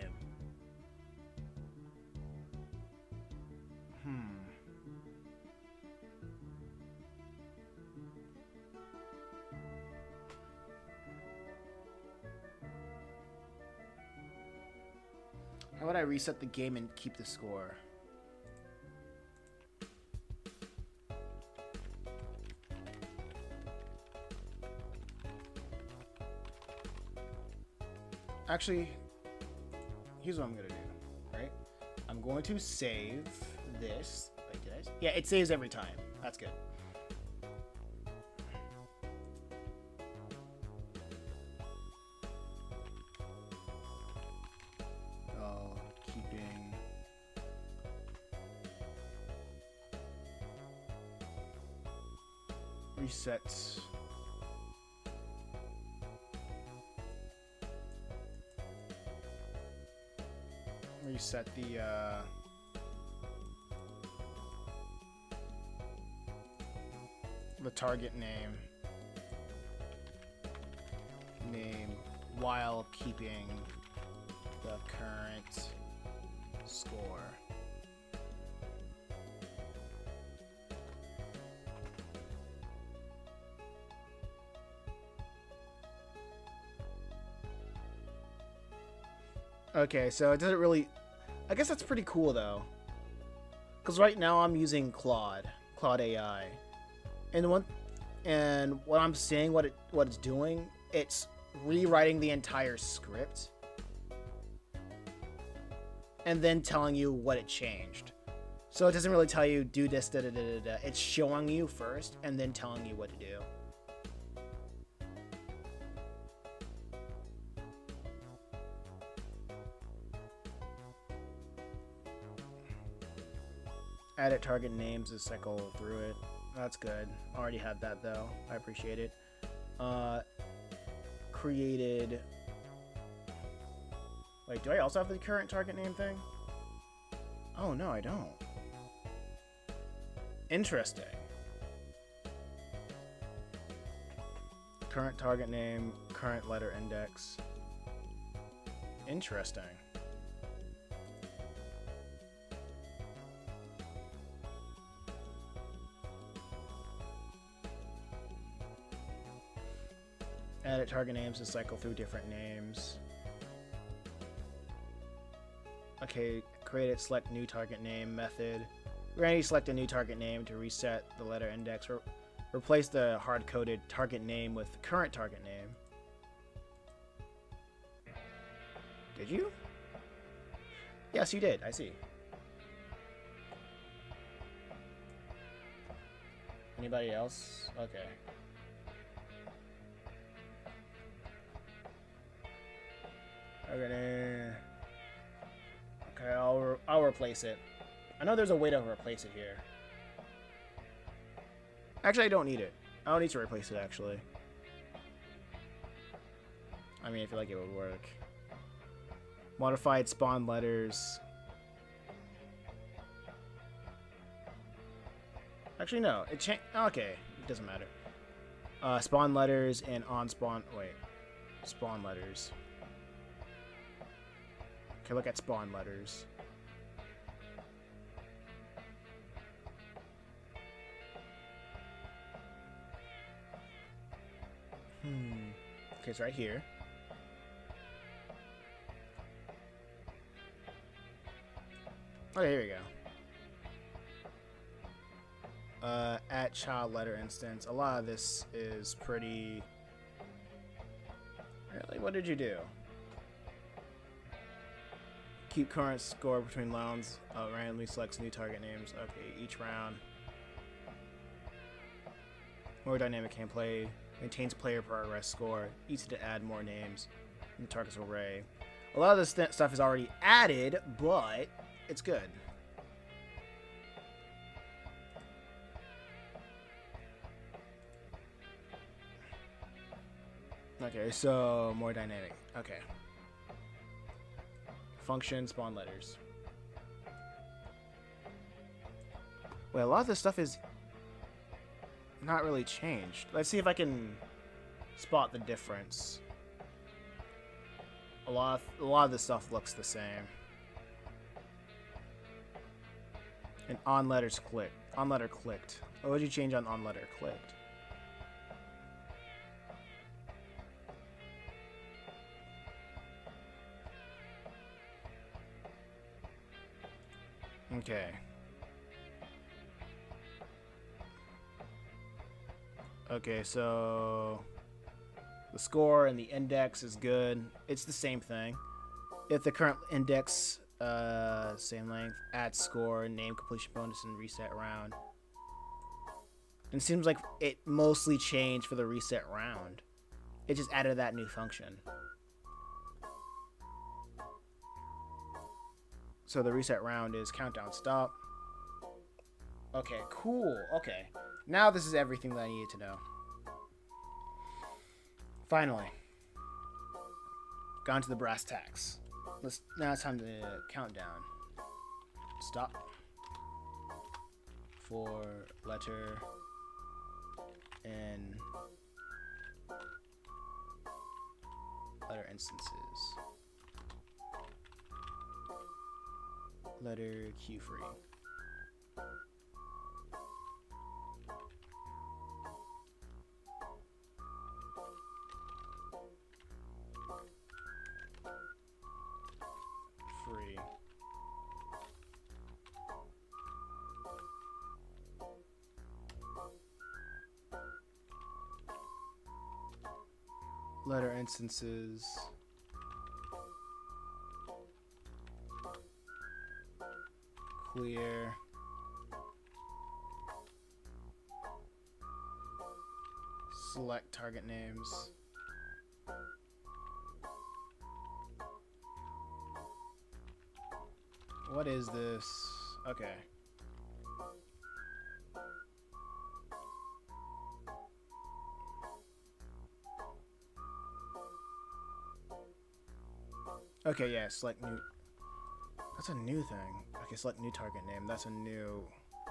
How would I reset the game and keep the score? Actually, here's what I'm gonna do, right? I'm going to save this. Wait, did I? Yeah, it saves every time. That's good. Keeping. Resets. Reset the target name while keeping the current score. Okay, so it doesn't really. I guess that's pretty cool though, because right now I'm using Claude AI, and what I'm saying, what it's doing, it's rewriting the entire script, and then telling you what it changed. So it doesn't really tell you do this, da da da da da. It's showing you first, and then telling you what to do. Edit target names to cycle through it. That's good. Already had that though. I appreciate it. Created. Wait, do I also have the current target name thing? Oh no, I don't. Interesting. Current target name, current letter index. Interesting. Edit target names to cycle through different names. Okay, create it, select new target name method. We're going to select a new target name to reset the letter index. Replace the hard-coded target name with the current target name. Did you? Yes, you did. I see. Anybody else? Okay. Okay, I'll replace it. I know there's a way to replace it here. Actually, I don't need it. I don't need to replace it, actually. I mean, I feel like it would work. Modified spawn letters. Actually, no. It changed. Okay, it doesn't matter. Spawn letters and on spawn. Wait. Spawn letters. Okay, look at spawn letters. Okay, it's right here. Okay, here we go. At child letter instance. A lot of this is pretty... Really? What did you do? Keep current score between rounds. Randomly selects new target names. Okay, each round. More dynamic gameplay. Maintains player progress score. Easy to add more names in the target's array. A lot of this stuff is already added, but it's good. Okay, so more dynamic. Okay. Function, spawn letters. Wait, a lot of this stuff is not really changed. Let's see if I can spot the difference. A lot of this stuff looks the same. And on letters clicked. On letter clicked. What would you change on letter clicked? Okay. Okay, so the score and the index is good. It's the same thing. If the current index, same length, add score, name completion bonus, and reset round. And it seems like it mostly changed for the reset round. It just added that new function. So the reset round is countdown stop. Okay, cool. Okay. Now this is everything that I needed to know. Finally. Gone to the brass tacks. Now it's time to count down. Stop. For letter and letter instances. Letter Q free. Free. Letter instances. Clear. Select target names. What is this? Okay. Okay, yeah, select new. That's a new thing. Okay, select new target name. That's a new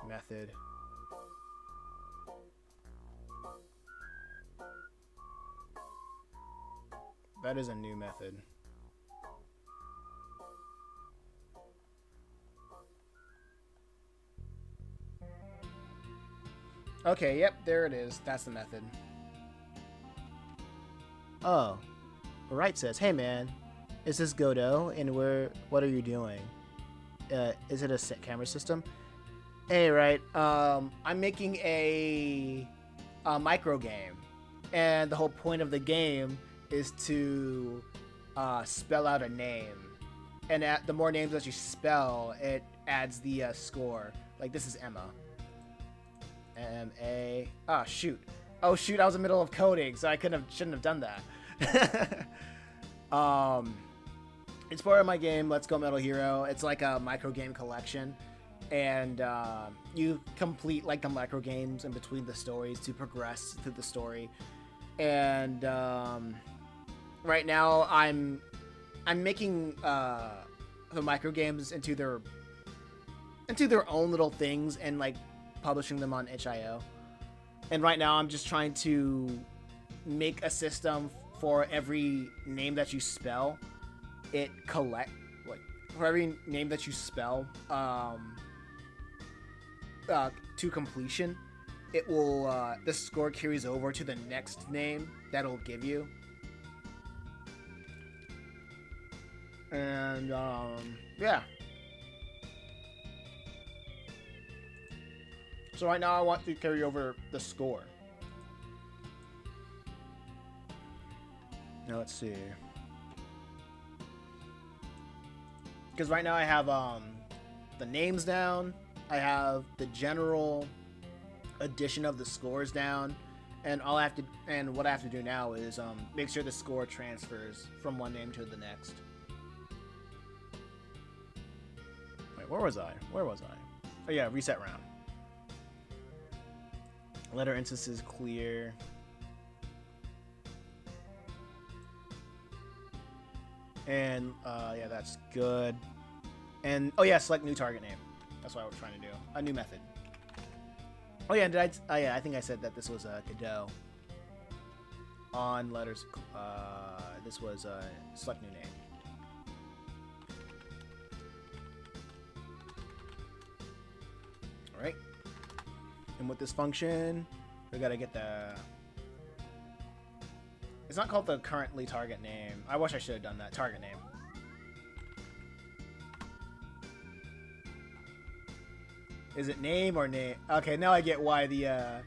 method. That is a new method. Okay, yep, there it is. That's the method. Oh. Right says, hey man, is this Godot? And what are you doing? Is it a camera system? Hey, right, I'm making a micro game. And the whole point of the game is to spell out a name. And the more names that you spell, it adds the score. Like, this is Emma. M-A... Oh, shoot. Oh, shoot, I was in the middle of coding, so I shouldn't have done that. It's part of my game, Let's Go Metal Hero. It's like a micro game collection. And you complete, like, the micro games in between the stories to progress through the story. And right now, I'm making the micro games into their own little things and, like, publishing them on itch.io. And right now I'm just trying to make a system for every name that you spell, it for every name that you spell to completion, it will the score carries over to the next name that'll give you. And yeah. So right now I want to carry over the score. Now let's see. Because right now I have the names down, I have the general addition of the scores down, and what I have to do now is make sure the score transfers from one name to the next. Wait, where was I? Oh yeah, reset round. Letter instances clear. And yeah, that's good. And oh yeah, select new target name. That's what I was trying to do. A new method. Oh yeah, I think I said that this was a Godot. On letters, this was select new name. All right. And with this function, we gotta get the. It's not called the currently target name. I wish I should have done that. Target name. Is it name or name? Okay, now I get why the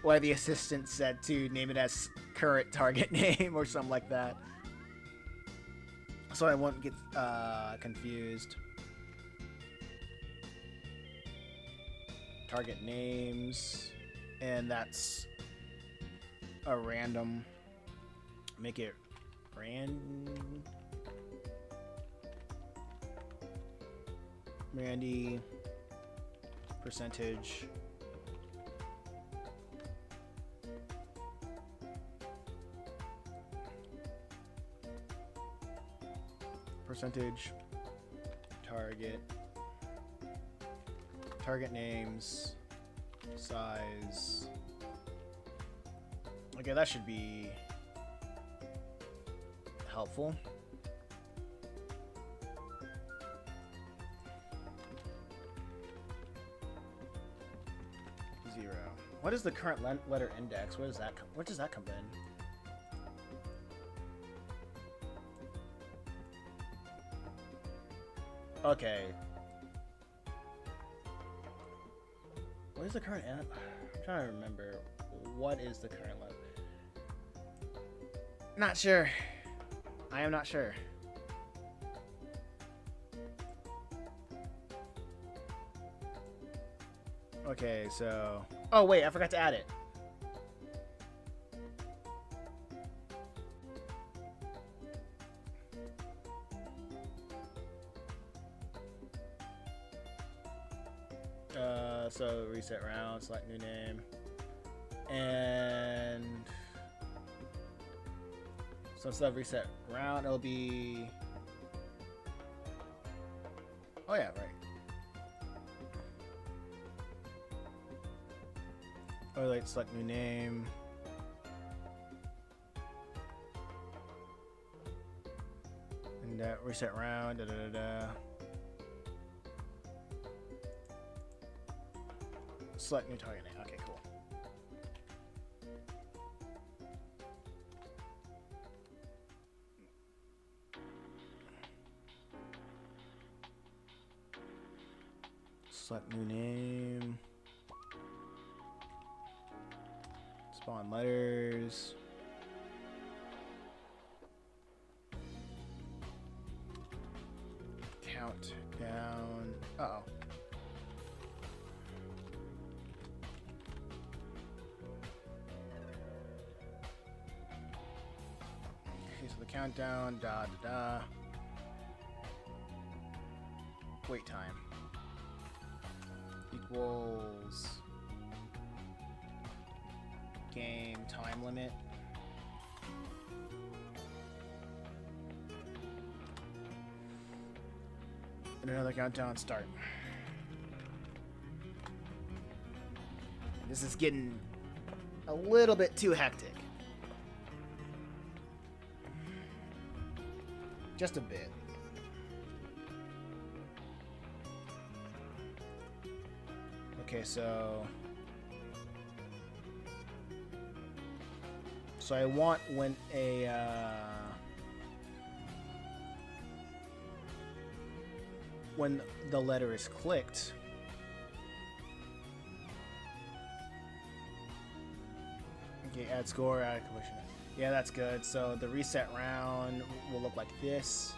assistant said to name it as current target name or something like that. So I won't get confused. Target names, and that's a random. Make it Randy percentage target names size. Okay, that should be helpful. Zero. What is the current letter index? Where does that come in? Okay. What is the current? I'm trying to remember. What is the current letter? Not sure. I am not sure. Okay, so... Oh, wait, I forgot to add it. So reset round, select new name. And... So instead of reset round, it'll be... Oh yeah, right. Oh, wait, select new name. And reset round, Select new target name. Okay, cool. Select new name. Spawn letters. Count down. Uh-oh. Okay, so the countdown, wait time equals game time limit. And another countdown start. This is getting a little bit too hectic. Just a bit. Okay, so I want when the letter is clicked, okay, add score, add collision. Yeah, that's good. So the reset round will look like this.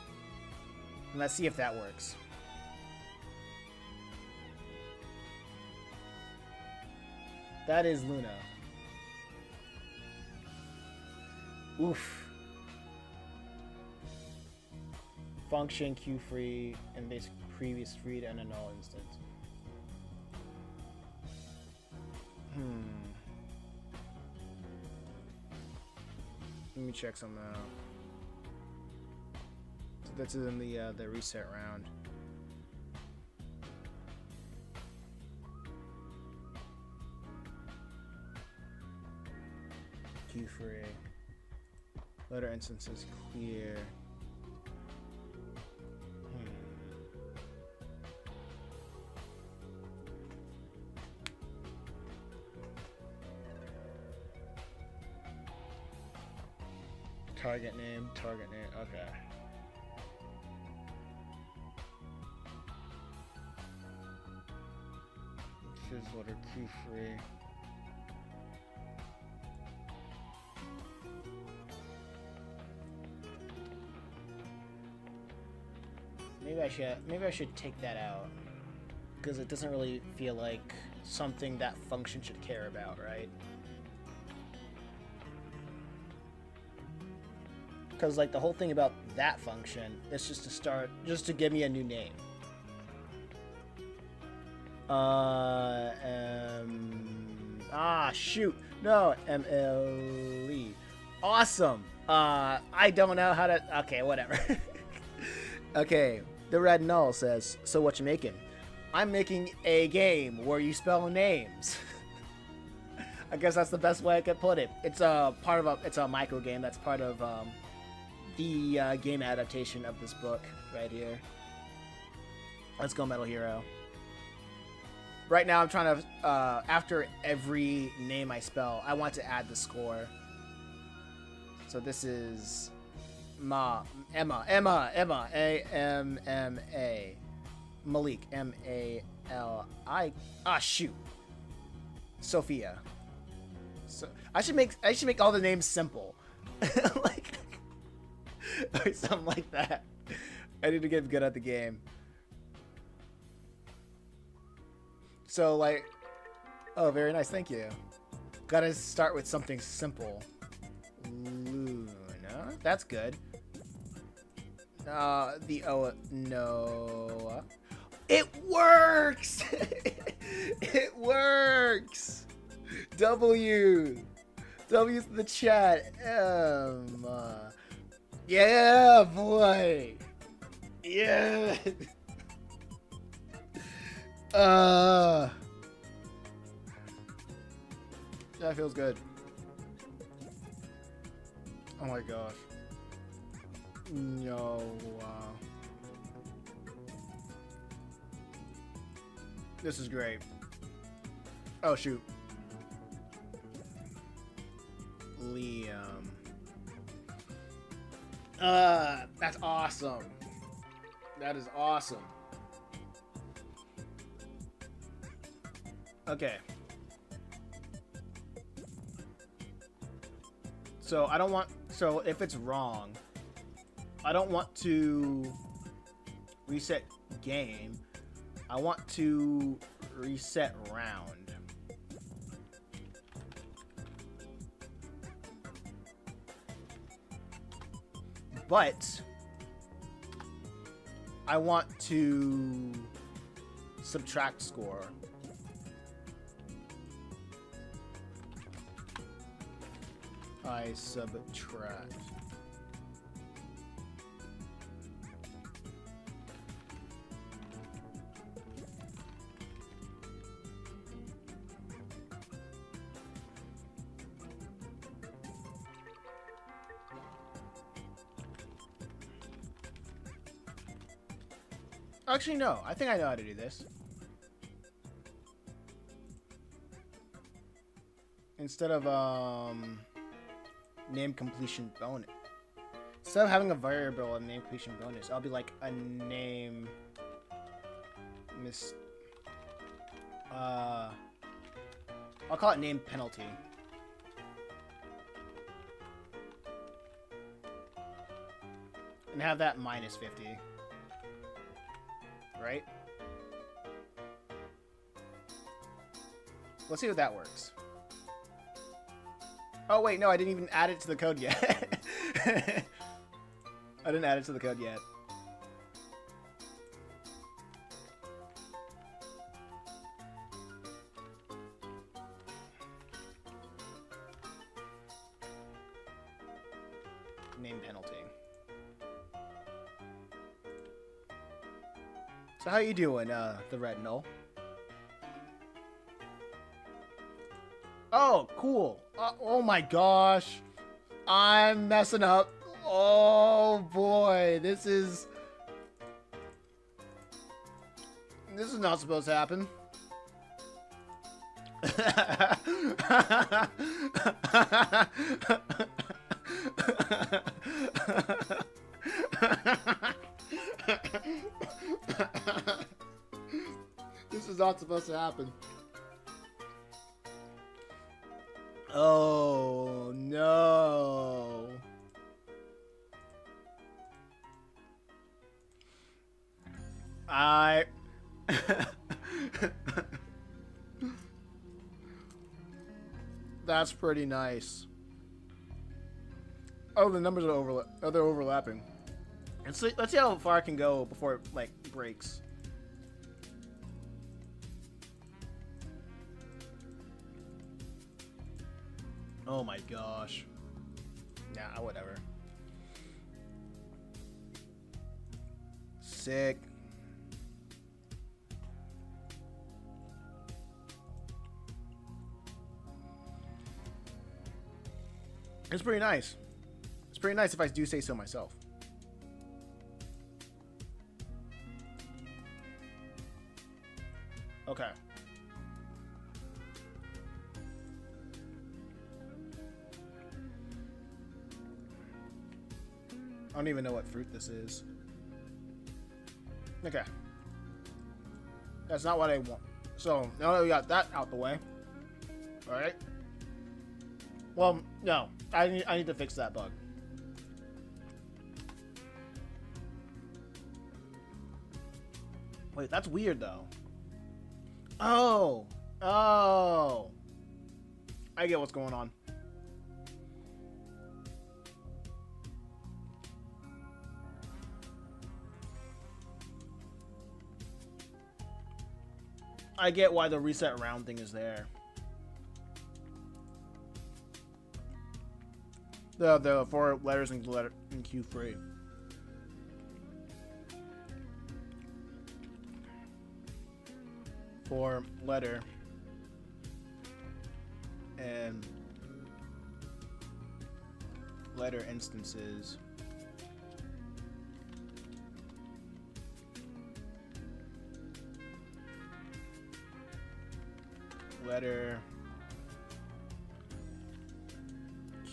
And let's see if that works. That is Luna. Oof. Function, queue free, and basic previous read and a null instance. Let me check something out. So that's in the reset round. Queue free. Loader instances clear. Target name, okay. Fizzler queue free. Maybe I should take that out, because it doesn't really feel like something that function should care about, right? Because like the whole thing about that function is just to give me a new name. Shoot, no, MLE. Awesome. I don't know how to. Okay, whatever. Okay, the red null says, so what you making? I'm making a game where you spell names. I guess that's the best way I could put it. It's a micro game that's part of the game adaptation of this book right here. Let's go, Metal Hero. Right now I'm trying to, after every name I spell, I want to add the score. So this is Emma, A-M-M-A. Malik, M-A-L-I. Shoot. Sophia. So I should make all the names simple. Like, or something like that. I need to get good at the game. So like, oh, very nice, thank you. Gotta start with something simple. Luna, that's good. No. It works! It works! W's in the chat. Yeah, boy. Yeah. That feels good. Oh my gosh. No. This is great. Oh shoot. Liam. That's awesome. That is awesome. Okay. So I don't want, so if it's wrong, I don't want to reset game. I want to reset round. But I want to subtract score. I subtract. Actually, no. I think I know how to do this. Instead of name completion bonus. Instead of having a variable of name completion bonus, I'll be like a name I'll call it name penalty. And have that minus 50. right? Let's see if that works. Oh wait, no, I didn't even add it to the code yet. I didn't add it to the code yet. Name penalty. So how you doing, the retinal? Oh, cool. Oh my gosh. I'm messing up. Oh boy, this is not supposed to happen. This is not supposed to happen. Oh no. That's pretty nice. Oh, the numbers are they're overlapping. And so let's see how far I can go before it like breaks. Oh my gosh. Nah, whatever. Sick. It's pretty nice. It's pretty nice if I do say so myself. Okay. I don't even know what fruit this is. Okay. That's not what I want. So, now that we got that out the way. Alright. Well, no. I need to fix that bug. Wait, that's weird though. Oh. Oh. I get what's going on. I get why the reset round thing is there. The 4 letters in Q3. For letter and letter instances. Letter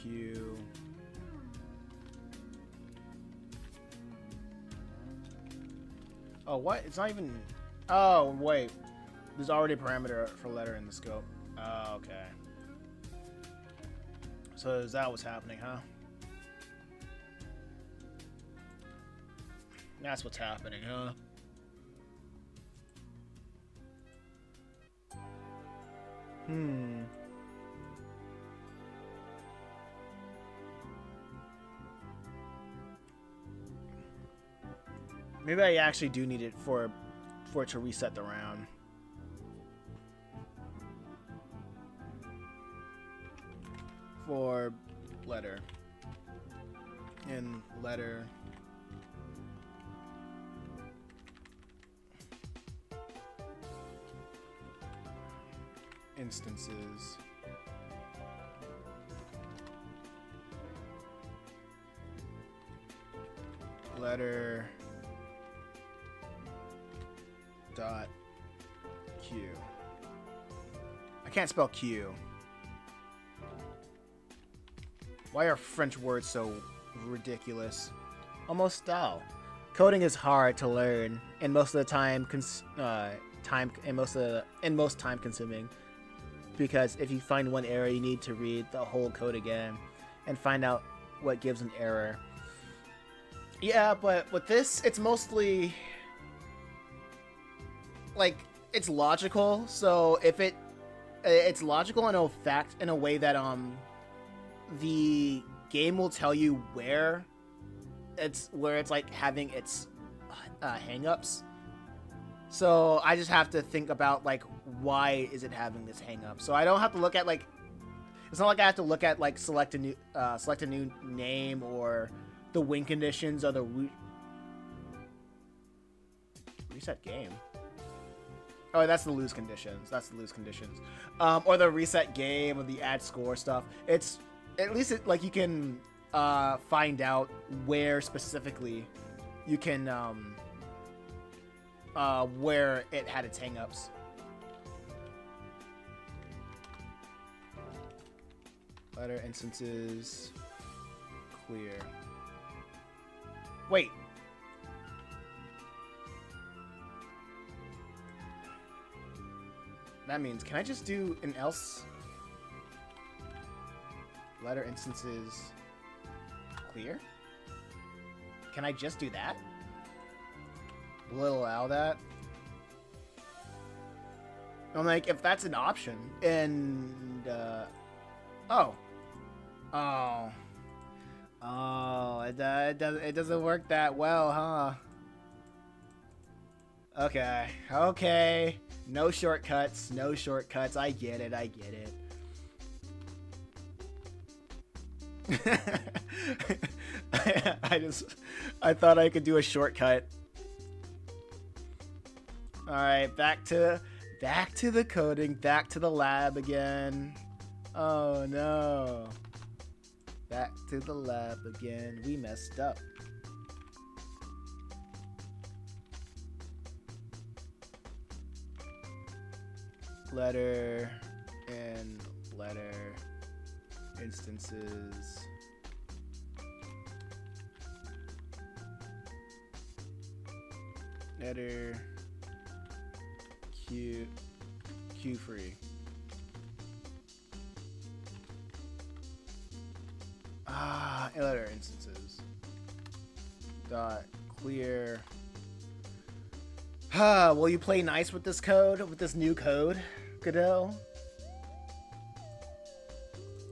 Q Oh, what? It's not even... Oh, wait. There's already a parameter for letter in the scope. Oh, okay. So is that what's happening, huh? That's what's happening, huh? Maybe I actually do need it for it to reset the round. For letter. In letter. Instances. Letter dot Q. I can't spell Q. Why are French words so ridiculous? Almost style. Coding is hard to learn, and most of the time, most time consuming. Because if you find one error, you need to read the whole code again and find out what gives an error. Yeah, but with this, it's mostly like it's logical. So if it's logical in a fact in a way that the game will tell you where it's like having its hangups. So I just have to think about like why is it having this hang up. So I don't have to look at like, it's not like I have to look at like select a new name or the win conditions or the reset game. Oh, that's the lose conditions. That's the lose conditions. Or the reset game or the add score stuff. It's at least like you can find out where specifically you can where it had its hangups. Letter instances clear. Wait. That means, can I just do an else? Letter instances clear? Can I just do that? Will it allow that? I'm like, if that's an option, and oh, it doesn't work that well, huh? Okay. No shortcuts. I get it. I thought I could do a shortcut. All right, back to the coding, back to the lab again. Oh no. Back to the lab again. We messed up. Letter and letter instances. Letter Q free. Letter instances. Dot clear. Will you play nice with this code? With this new code, Godot?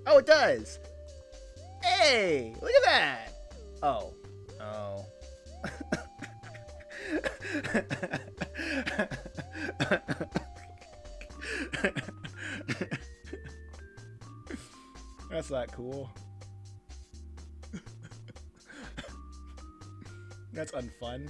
Oh, it does! Hey! Look at that! Oh. That's not cool. That's unfun.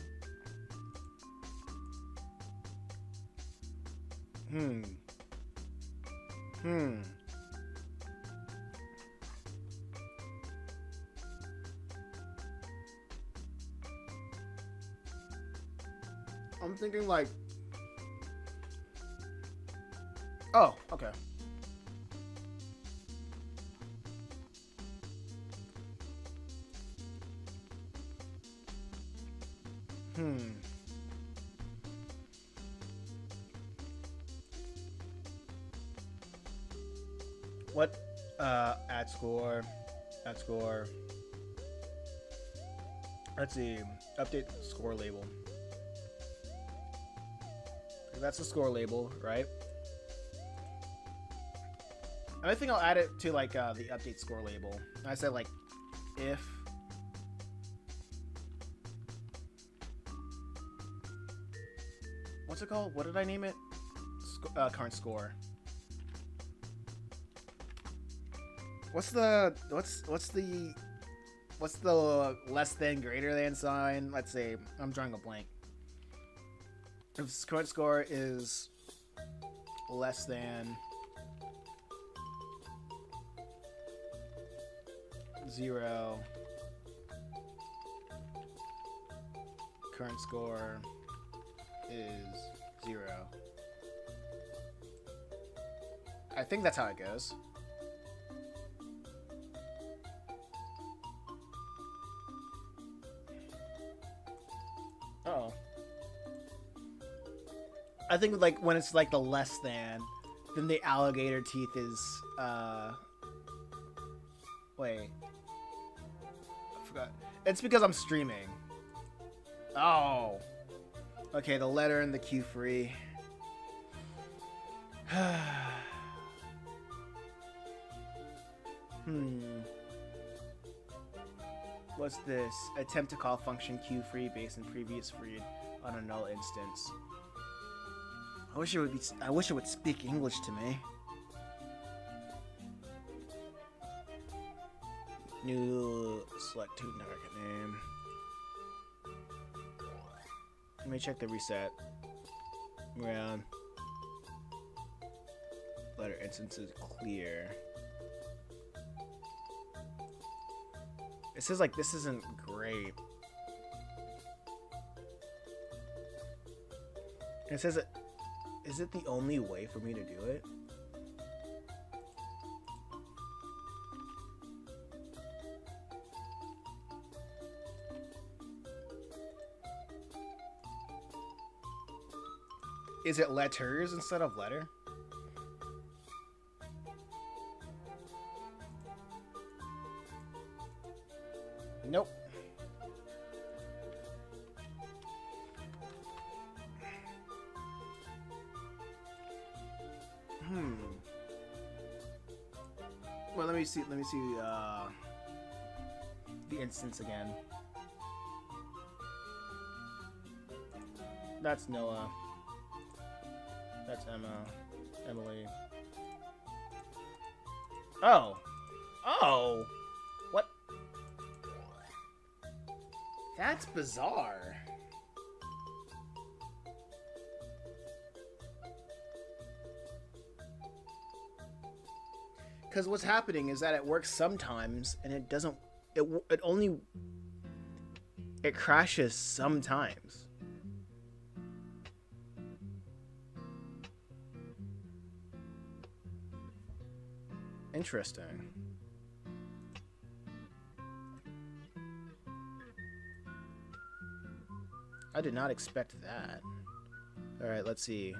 I'm thinking like, oh, okay. What? Add score. Let's see. Update score label. That's the score label, right? And I think I'll add it to like the update score label. I said like if what's it called? What did I name it? Current score. What's the less than greater than sign? Let's say I'm drawing a blank. If current score is less than 0, current score is 0. I think that's how it goes. Uh-oh. I think like when it's like the less than, then the alligator teeth is wait. I forgot. It's because I'm streaming. Oh. Okay, the letter and the Q free. What's this? Attempt to call function queue free based on previous read on a null instance. I wish it would speak English to me. New select to target name. Let me check the reset. Around. Letter instances clear. It says like this isn't great. It says it. Is it the only way for me to do it? Is it letters instead of letter? Nope. Well, let me see the instance again. That's Noah. That's Emma. Emily. Oh. Oh. What? That's bizarre. Because what's happening is that it works sometimes, and it doesn't. It crashes sometimes. Interesting. I did not expect that. All right, let's see.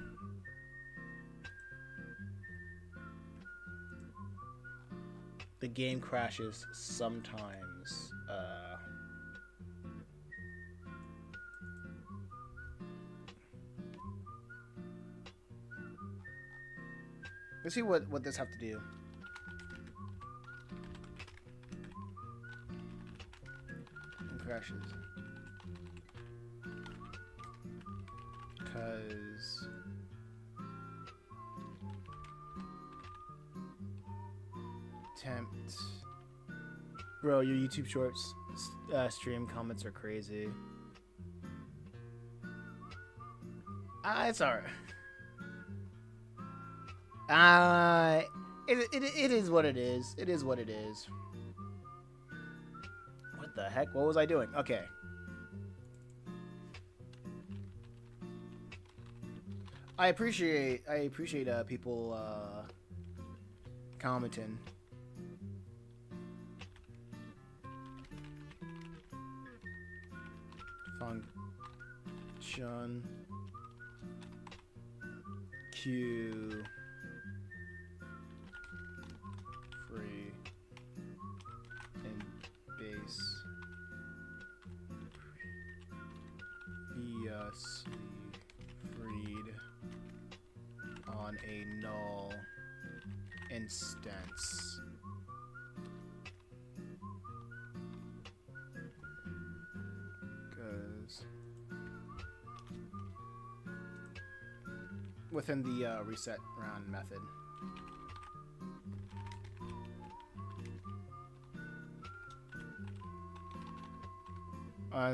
The game crashes sometimes. Let's see what this have to do. It crashes. Because attempt. Bro, your YouTube Shorts stream comments are crazy. It's alright. It is what it is. It is what it is. What the heck? What was I doing? Okay. I appreciate people commenting. Function Q free and base previously freed on a null instance. Because within the reset round method.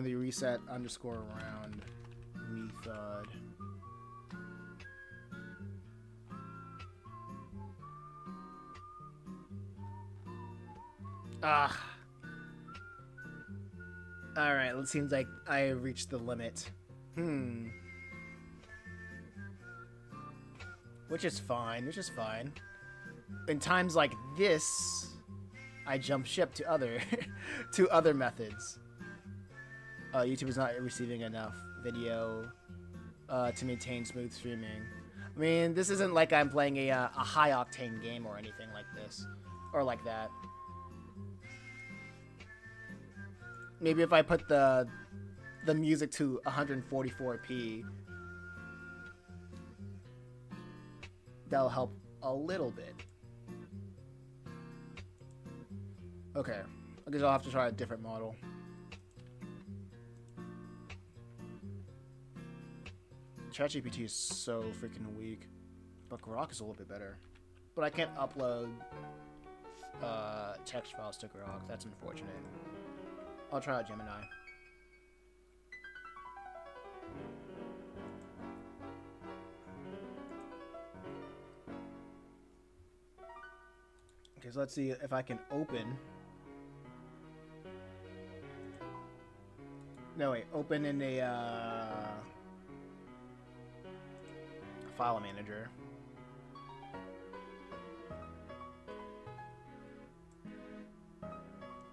The reset underscore round method. Alright, it seems like I reached the limit. Which is fine, In times like this, I jump ship to other to other methods. YouTube is not receiving enough video to maintain smooth streaming. I mean, this isn't like I'm playing a high-octane game or anything like this. Or like that. Maybe if I put the music to 144p, That'll help a little bit. Okay. I guess I'll have to try a different model. ChatGPT is so freaking weak. But Grok is a little bit better. But I can't upload text files to Grok. That's unfortunate. I'll try out Gemini. Okay, so let's see if I can open. No, wait. Open in a file manager.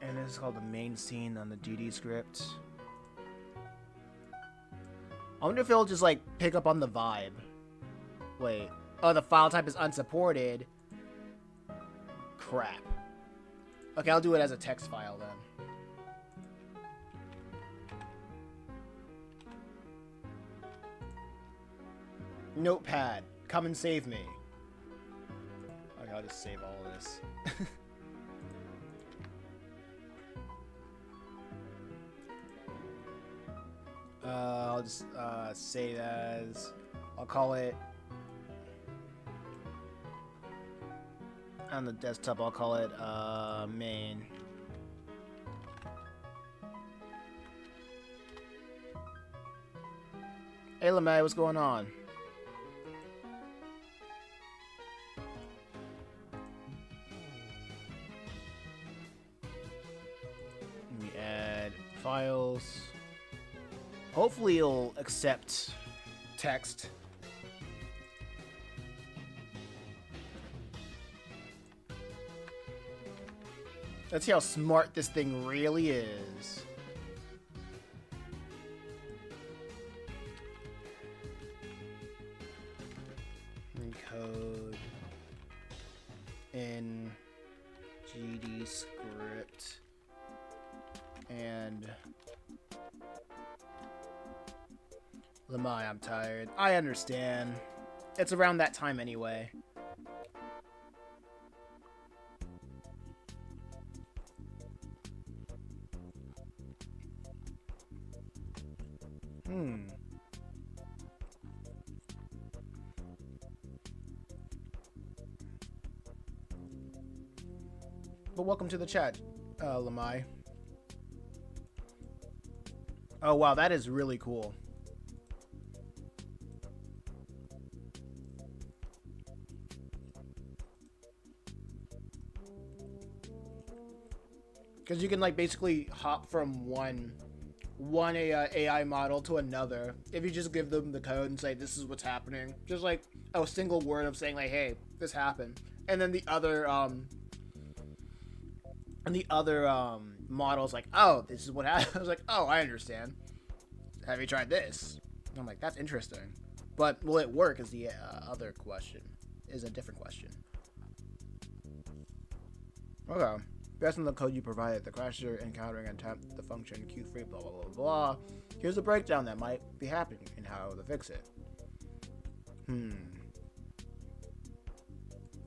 And this is called the main scene on the DD script. I wonder if it'll just like pick up on the vibe. Wait. Oh, the file type is unsupported. Crap. Okay, I'll do it as a text file then. Notepad, come and save me. Okay, I'll just save all of this. I'll just save as, I'll call it, on the desktop I'll call it main. Hey Lemay, what's going on? Let me add files. Hopefully it'll accept text. Let's see how smart this thing really is. Code in GD script and Lemay, I'm tired. I understand. It's around that time anyway. But welcome to the chat, Lemay. Oh wow, that is really cool. Because you can like basically hop from one AI model to another if you just give them the code and say this is what's happening. Just like a single word of saying like, hey, this happened, and then the other model's like, oh, this is what happened. I was like, oh, I understand. Have you tried this? And I'm like, that's interesting. But will it work is the other question. Is a different question. Okay. Based on the code you provided, the crash you're encountering attempt the function Q3 blah blah blah blah. Here's a breakdown that might be happening and how to fix it.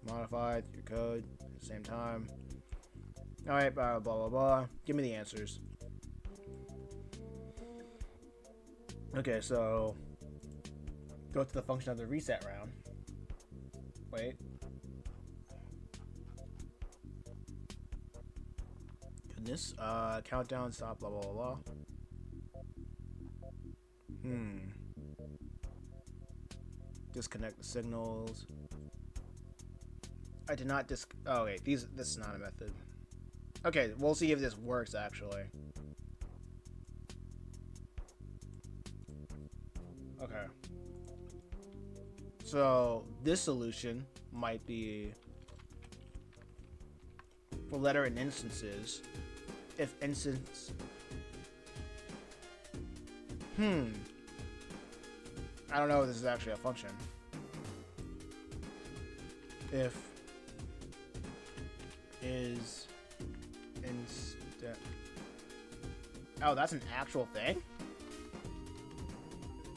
Modified your code at the same time. Alright, blah blah blah blah. Give me the answers. Okay, so go to the function of the reset round. Wait. Goodness. Countdown, stop, blah blah blah. Disconnect the signals. I did not oh wait, this is not a method. Okay, we'll see if this works actually. Okay. So this solution might be for letter and instances. If instance I don't know if this is actually a function. If is instead. Oh, that's an actual thing?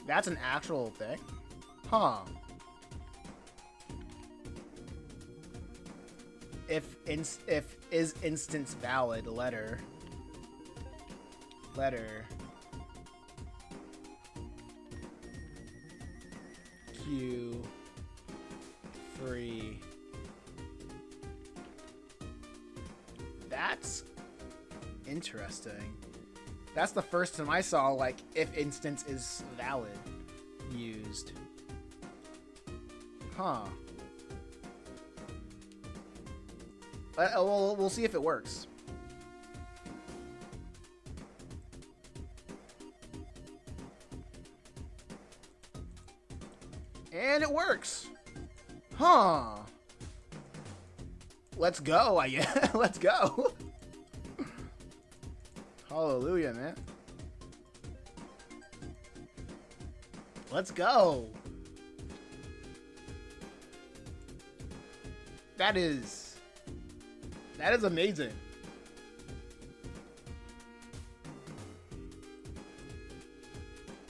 That's an actual thing? Huh. if is instance valid letter Q 3. That's interesting. That's the first time I saw like if instance is valid used. Huh. We'll see if it works. And it works. Huh. Let's go, I guess. Let's go. Hallelujah, man. Let's go. That is amazing.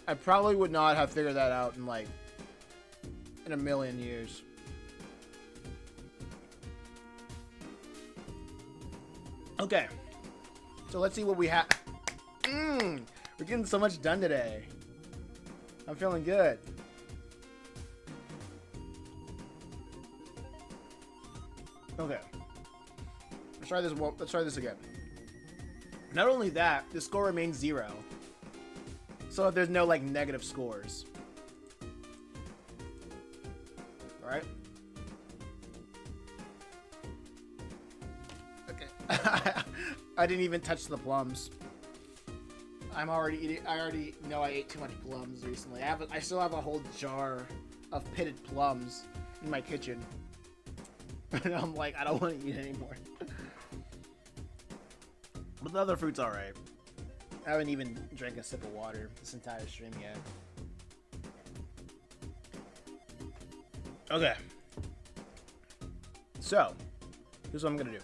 I probably would not have figured that out in like in a million years. Okay, so let's see what we have. We're getting so much done today. I'm feeling good. Okay, let's try this. Let's try this again. Not only that, the score remains 0. So if there's no like negative scores. All right. Okay. I didn't even touch the plums. I'm already eating. I already know I ate too much plums recently. I still have a whole jar of pitted plums in my kitchen. And I'm like, I don't want to eat anymore. But the other fruit's alright. I haven't even drank a sip of water this entire stream yet. Okay. So, here's what I'm gonna do.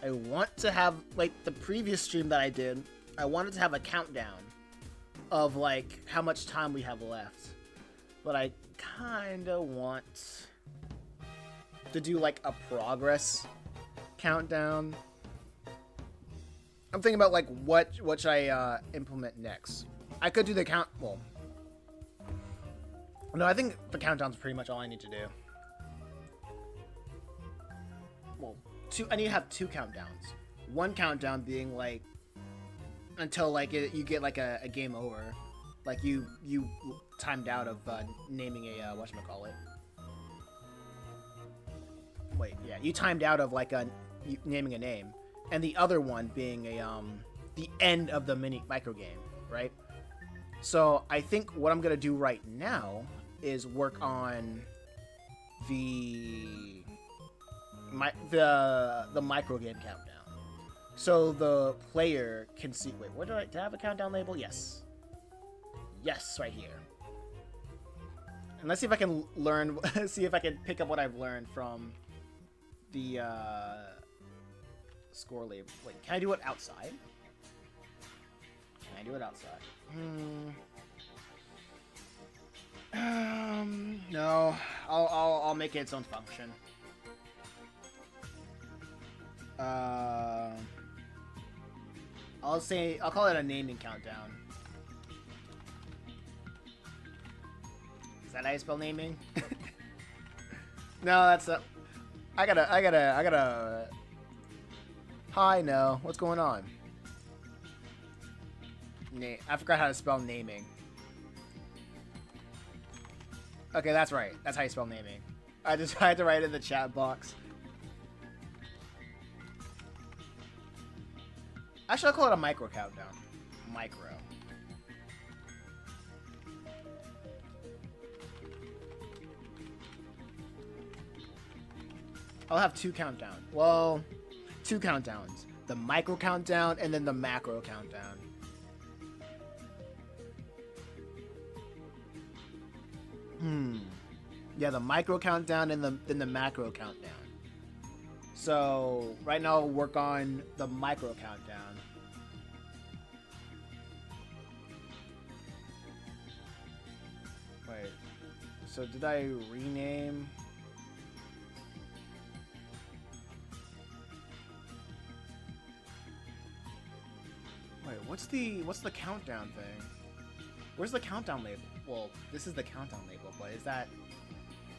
I want to have, like, the previous stream that I did, I wanted to have a countdown of, like, how much time we have left. But I kinda want to do, like, a progress countdown. I'm thinking about, like, what should I implement next. I could do the count, well, no, I think the countdown's pretty much all I need to do. Well, I need to have 2 countdowns. One countdown being, like, until, like, you get, like, a game over. Like, you timed out of naming a, whatchamacallit. Wait, yeah, you timed out of, like, naming a name. And the other one being the end of the micro game, right? So I think what I'm gonna do right now is work on the micro game countdown, so the player can see. Wait, what did I have a countdown label? Yes, right here. And let's see if I can learn. See if I can pick up what I've learned from the score label. Wait, can I do it outside? Can I do it outside? No. I'll make it its own function. I'll call it a naming countdown. Is that how you spell naming? No, that's I gotta. Hi, no. What's going on? I forgot how to spell naming. Okay, that's right. That's how you spell naming. I had to write it in the chat box. Actually, I'll call it a micro countdown. Micro. I'll have 2 countdowns. Well, 2 countdowns. The micro countdown and then the macro countdown. Yeah, the micro countdown and then the macro countdown. So right now I'll work on the micro countdown. So did I rename? Wait, what's the countdown thing? Where's the countdown label? Well, this is the countdown label, but is that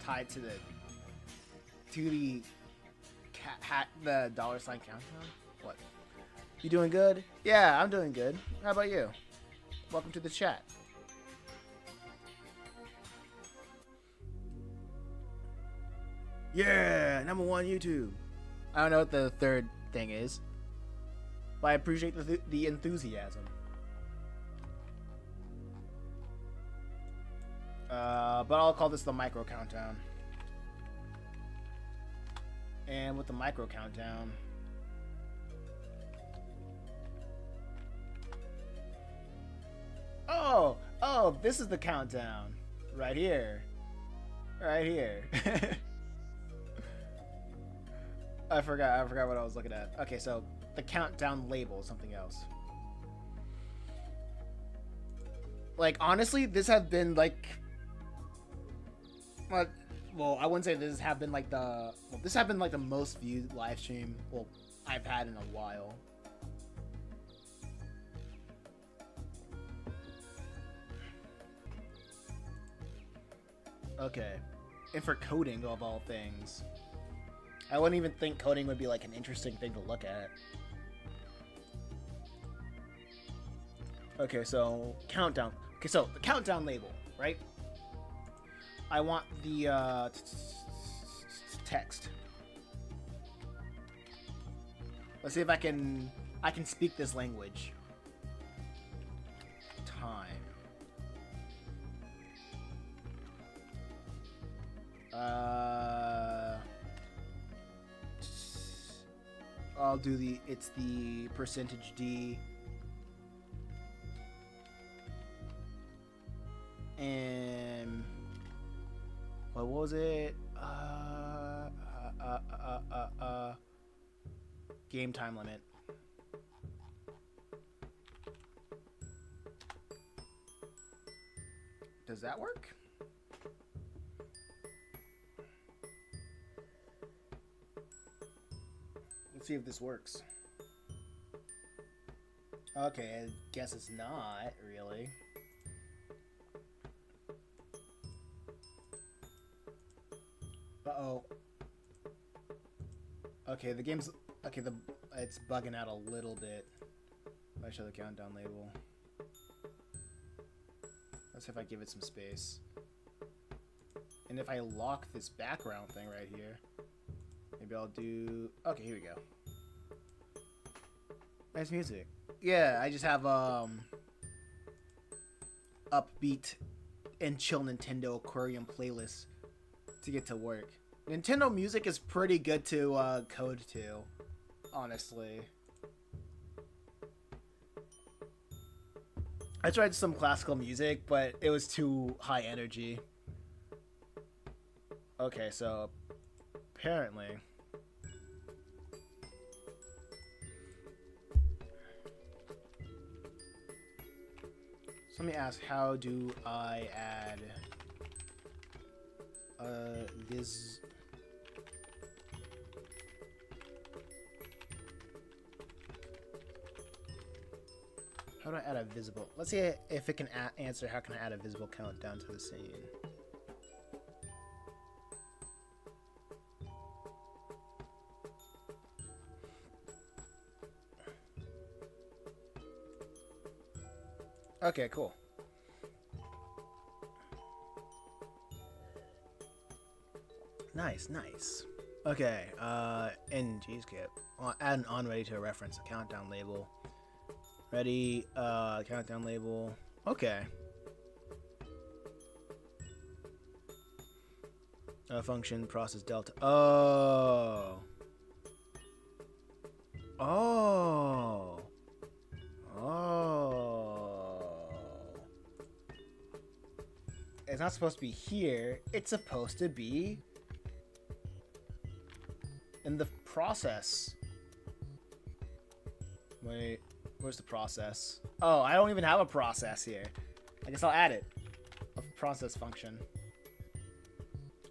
tied to the the dollar sign countdown? What? You doing good? Yeah, I'm doing good. How about you? Welcome to the chat. Yeah, #1 YouTube. I don't know what the third thing is, but I appreciate the enthusiasm. But I'll call this the micro countdown. And with the micro countdown, oh, this is the countdown, right here, right here. I forgot what I was looking at. Okay, so the countdown label is something else. Like, honestly, this have been like, well, I wouldn't say this have been like this have been like the most viewed live stream I've had in a while. Okay, and for coding of all things, I wouldn't even think coding would be like an interesting thing to look at. Okay, so countdown. Okay, so the countdown label, right? I want the text. Let's see if I can speak this language. Time. I'll do it's the %D. And what was it? Game time limit. Does that work? Let's see if this works. Okay, I guess it's not really. Uh-oh. Okay, the game's... Okay, it's bugging out a little bit. If I show the countdown label. Let's see if I give it some space. And if I lock this background thing right here, maybe I'll do... Okay, here we go. Nice music. Yeah, I just have, upbeat and chill Nintendo aquarium playlist to get to work. Nintendo music is pretty good to code to, honestly. I tried some classical music, but it was too high energy. Okay, so apparently so let me ask, how do I add this? How do I add a visible? Let's see if it can answer how can I add a visible countdown to the scene. Okay, cool. Nice, nice. Okay, NG skip. Add an on ready to a reference, a countdown label. Ready, countdown label. Okay. Function process delta. Oh. Oh. Oh. It's not supposed to be here. It's supposed to be in the process. Wait, where's the process? Oh, I don't even have a process here. I guess I'll add it. A process function.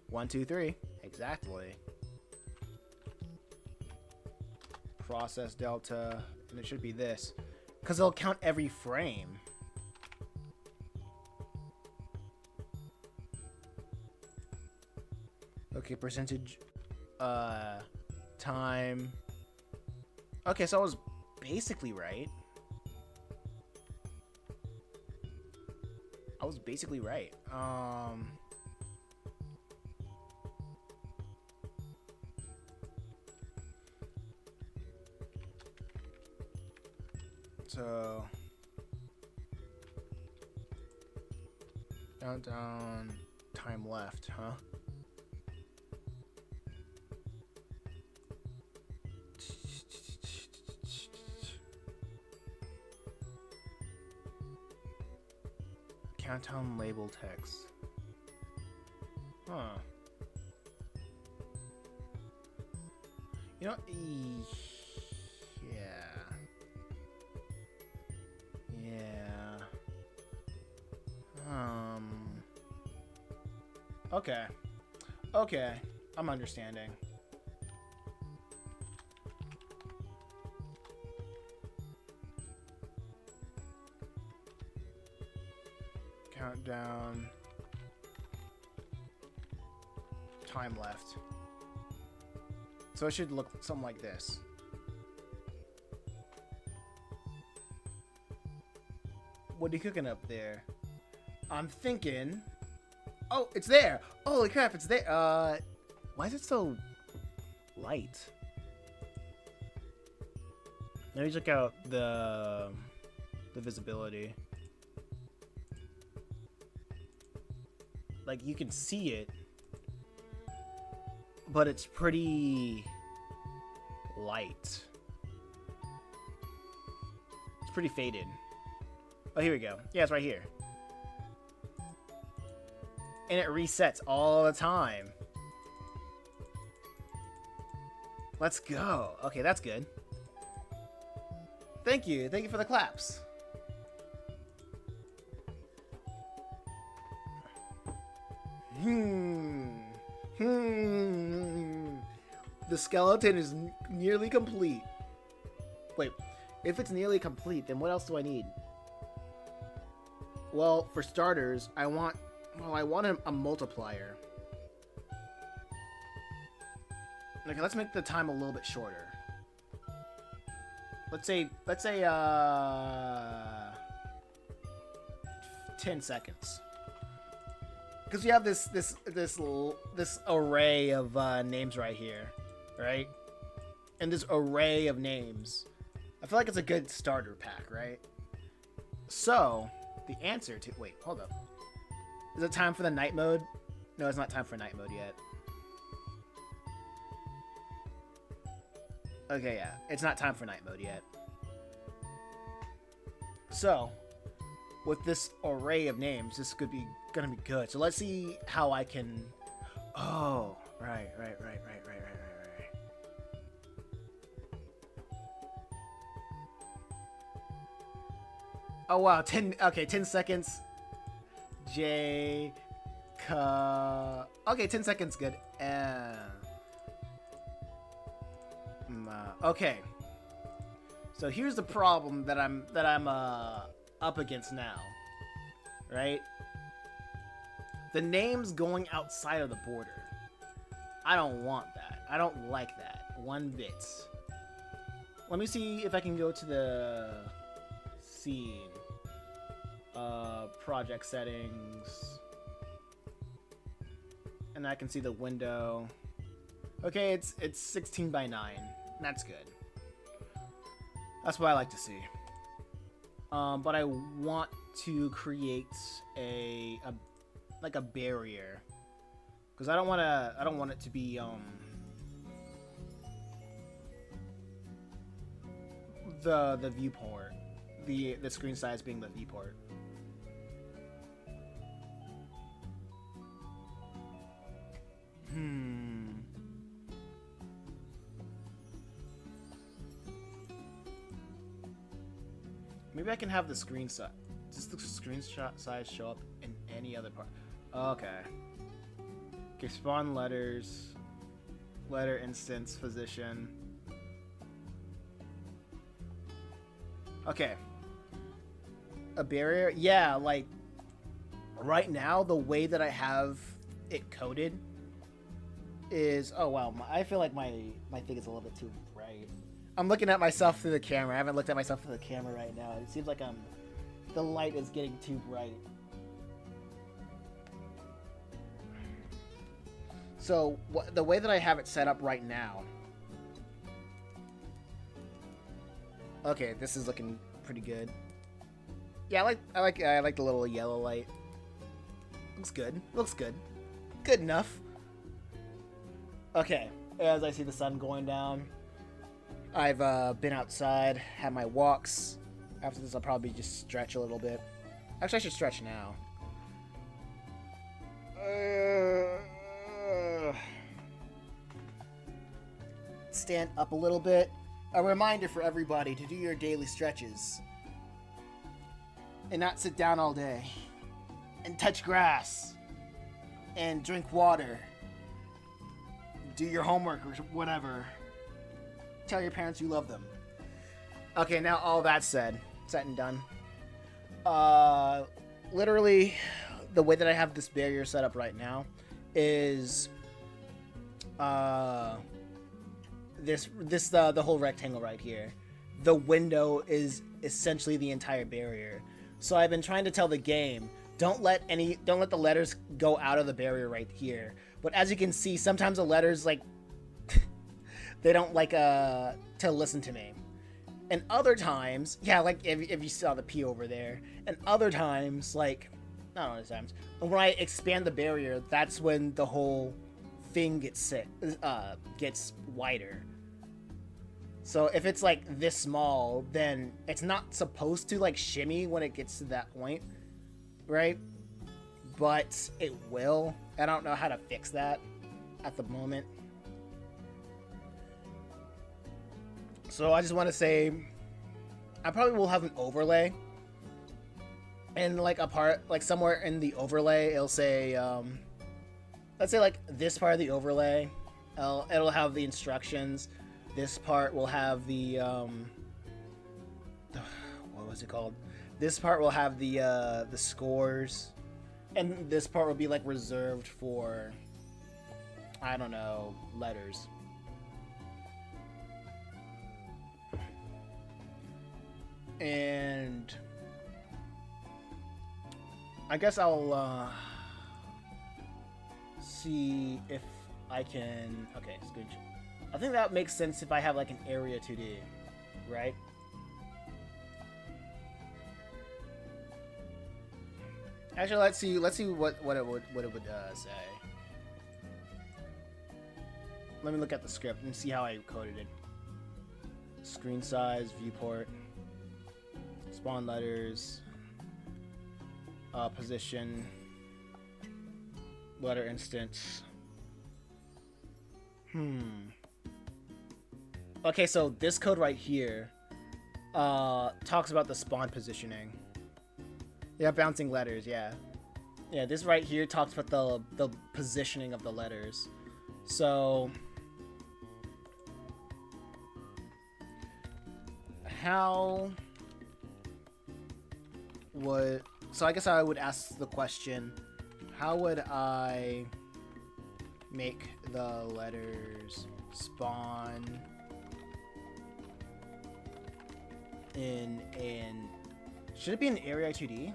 1, 2, 3. Exactly. Process delta, and it should be this, because it'll count every frame. Okay, percentage, time. Okay, so I was basically right. I was basically right. So countdown, time left, huh? Countdown label text. Huh. You know, yeah. Okay. Okay. I'm understanding. Countdown. Time left. So it should look something like this. What are you cooking up there? I'm thinking... Oh, it's there! Holy crap, it's there! Why is it so light? Let me check out the visibility. Like, you can see it, but it's pretty light. It's pretty faded. Oh, here we go. Yeah, it's right here. And it resets all the time. Let's go. Okay, that's good. Thank you. Thank you for the claps. The skeleton is nearly complete. Wait, if it's nearly complete, then what else do I need? Well, for starters, I want a multiplier. Okay, let's make the time a little bit shorter. Let's say 10 seconds. Because we have this array of names right here, right? And this array of names, I feel like it's a good starter pack, right? So the answer to hold up. Is it time for the night mode? No, it's not time for night mode yet. Okay, yeah, it's not time for night mode yet. So, with this array of names, this could be gonna be good. So let's see how I can. Oh, right. Oh wow, 10. Okay, 10 seconds. Okay, 10 seconds, good. Okay. So here's the problem that I'm up against now, right? The names going outside of the border. I don't want that. I don't like that one bit. Let me see if I can go to the scene. Project settings. And I can see the window. Okay, it's 16 by 9. That's good. That's what I like to see. But I want to create a barrier, because I don't want it to be the viewport, the screen size being the viewport. Maybe I can have the screen size. Does the screenshot size show up in any other part? Okay. Okay, spawn letters, letter instance position. Okay. A barrier? Yeah, like right now the way that I have it coded is, oh wow, I feel like my thing is a little bit too bright. I'm looking at myself through the camera. I haven't looked at myself through the camera right now. It seems like the light is getting too bright. So the way that I have it set up right now. Okay, this is looking pretty good. Yeah, I like the little yellow light. Looks good. Looks good. Good enough. Okay, as I see the sun going down, I've been outside, had my walks. After this, I'll probably just stretch a little bit. Actually, I should stretch now. Stand up a little bit. A reminder for everybody to do your daily stretches. And not sit down all day. And touch grass. And drink water. Do your homework or whatever. Tell your parents you love them. Okay, now all that said and done. Literally, the way that I have this barrier set up right now is the whole rectangle right here. The window is essentially the entire barrier. So I've been trying to tell the game, don't let the letters go out of the barrier right here. But as you can see, sometimes the letters like they don't like to listen to me. And other times, yeah, like if you saw the P over there, and other times, like not all the times, when I expand the barrier, that's when the whole thing gets wider. So if it's like this small, then it's not supposed to like shimmy when it gets to that point, right? But it will. I don't know how to fix that at the moment. So I just want to say, I probably will have an overlay, and like a part, like somewhere in the overlay, it'll say, let's say like this part of the overlay, it'll have the instructions. This part will have the what was it called? This part will have the scores, and this part will be like reserved for, I don't know, letters. And I guess I'll see if I can. Okay, screenshot. I think that makes sense if I have like an area 2D, right? Actually, let's see what it would say. Let me look at the script and see how I coded it. Screen size, viewport, spawn letters, position, letter instance. Okay, so this code right here talks about the spawn positioning. Yeah, bouncing letters, yeah. Yeah, this right here talks about the positioning of the letters. So so I guess I would ask the question, how would I make the letters spawn in should it be an area 2D?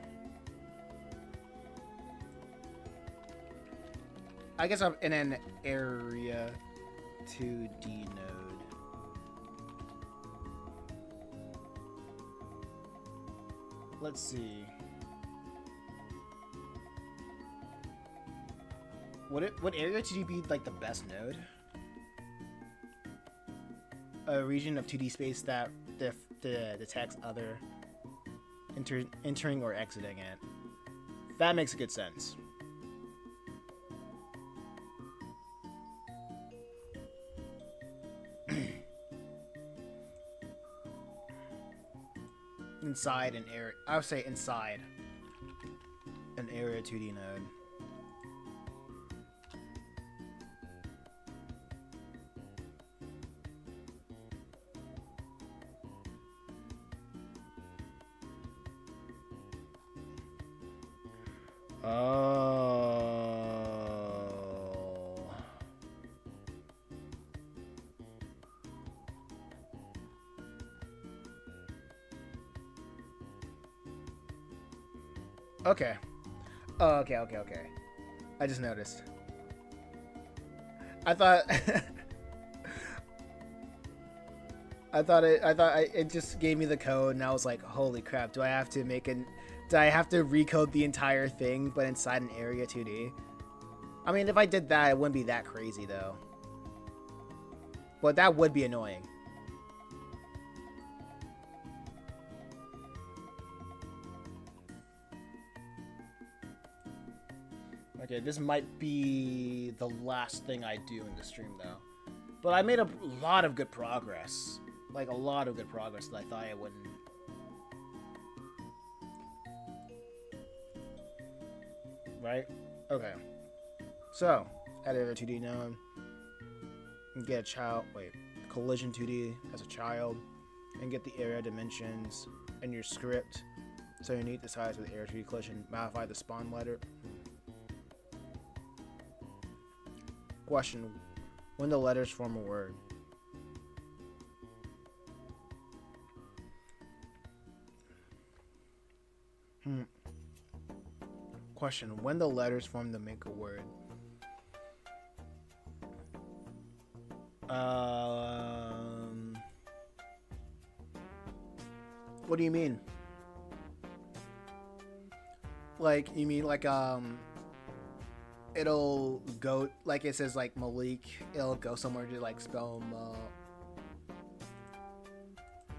I guess I'm in an area 2D node. Let's see. Would area 2D be like the best node? A region of 2D space that detects other entering or exiting it. That makes good sense. Inside an area, I would say inside an area 2D node. Oh. Okay. Oh, okay, okay, okay. I just noticed. I thought it just gave me the code and I was like, holy crap, do I have to recode the entire thing but inside an area 2D? I mean, if I did that, it wouldn't be that crazy though. But that would be annoying. Okay, this might be the last thing I do in the stream though. But I made a lot of good progress. Like, a lot of good progress that I thought I wouldn't. Right? Okay. So, add area 2D node. Get a child. Wait. Collision 2D as a child. And get the area dimensions in your script. So you need the size of the area 2D collision. Modify the spawn letter. Question. When the letters form a word. Question. When the letters form to make a word. What do you mean? Like, you mean like, it'll go, like it says like Malik, it'll go somewhere to like spell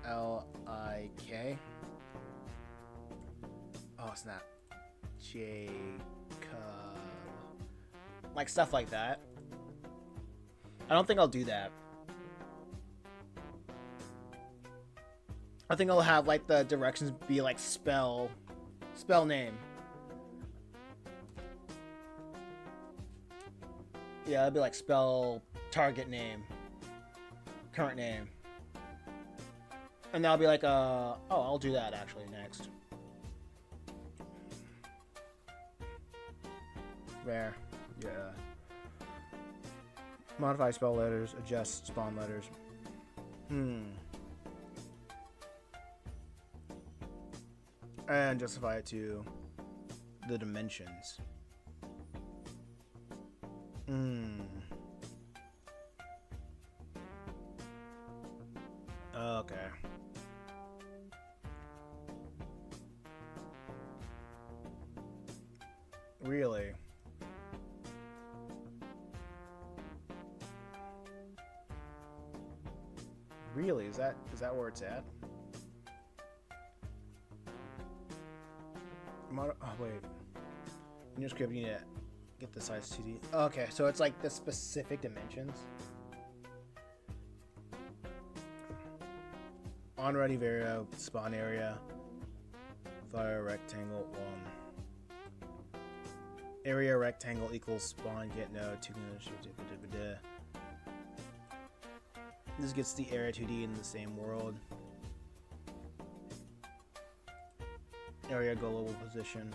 L-I-K. Oh snap. Jacob. Like stuff like that. I don't think I'll do that. I think I'll have like the directions be like spell name. Yeah, it'd be like spell target name, current name. And that'll be like, oh, I'll do that actually next. There. Yeah. Modify spell letters, adjust spawn letters. And justify it to the dimensions. Okay. Really? Really? Is that where it's at? Oh wait. In your script, you need to get the size 2D. Okay, so it's like the specific dimensions. On ready vario spawn area. Fire rectangle 1. Area rectangle equals spawn get node 2. This gets the area 2D in the same world. Area global position.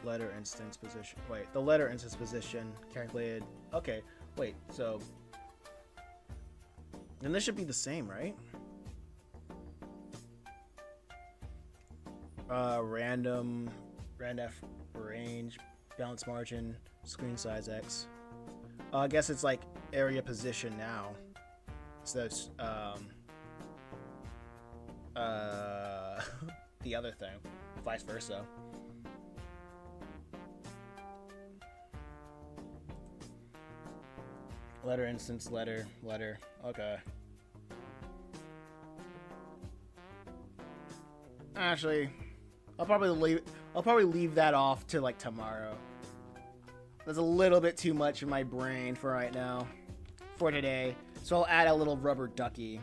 Letter instance position. Wait, the letter instance position calculated. Okay, wait, so then this should be the same, right? Random range, balance margin, screen size X. I guess it's like area position now. So it's the other thing, vice versa. Letter instance, letter. Okay. Actually, I'll probably leave that off to like tomorrow. That's a little bit too much in my brain for right now, for today. So I'll add a little rubber ducky.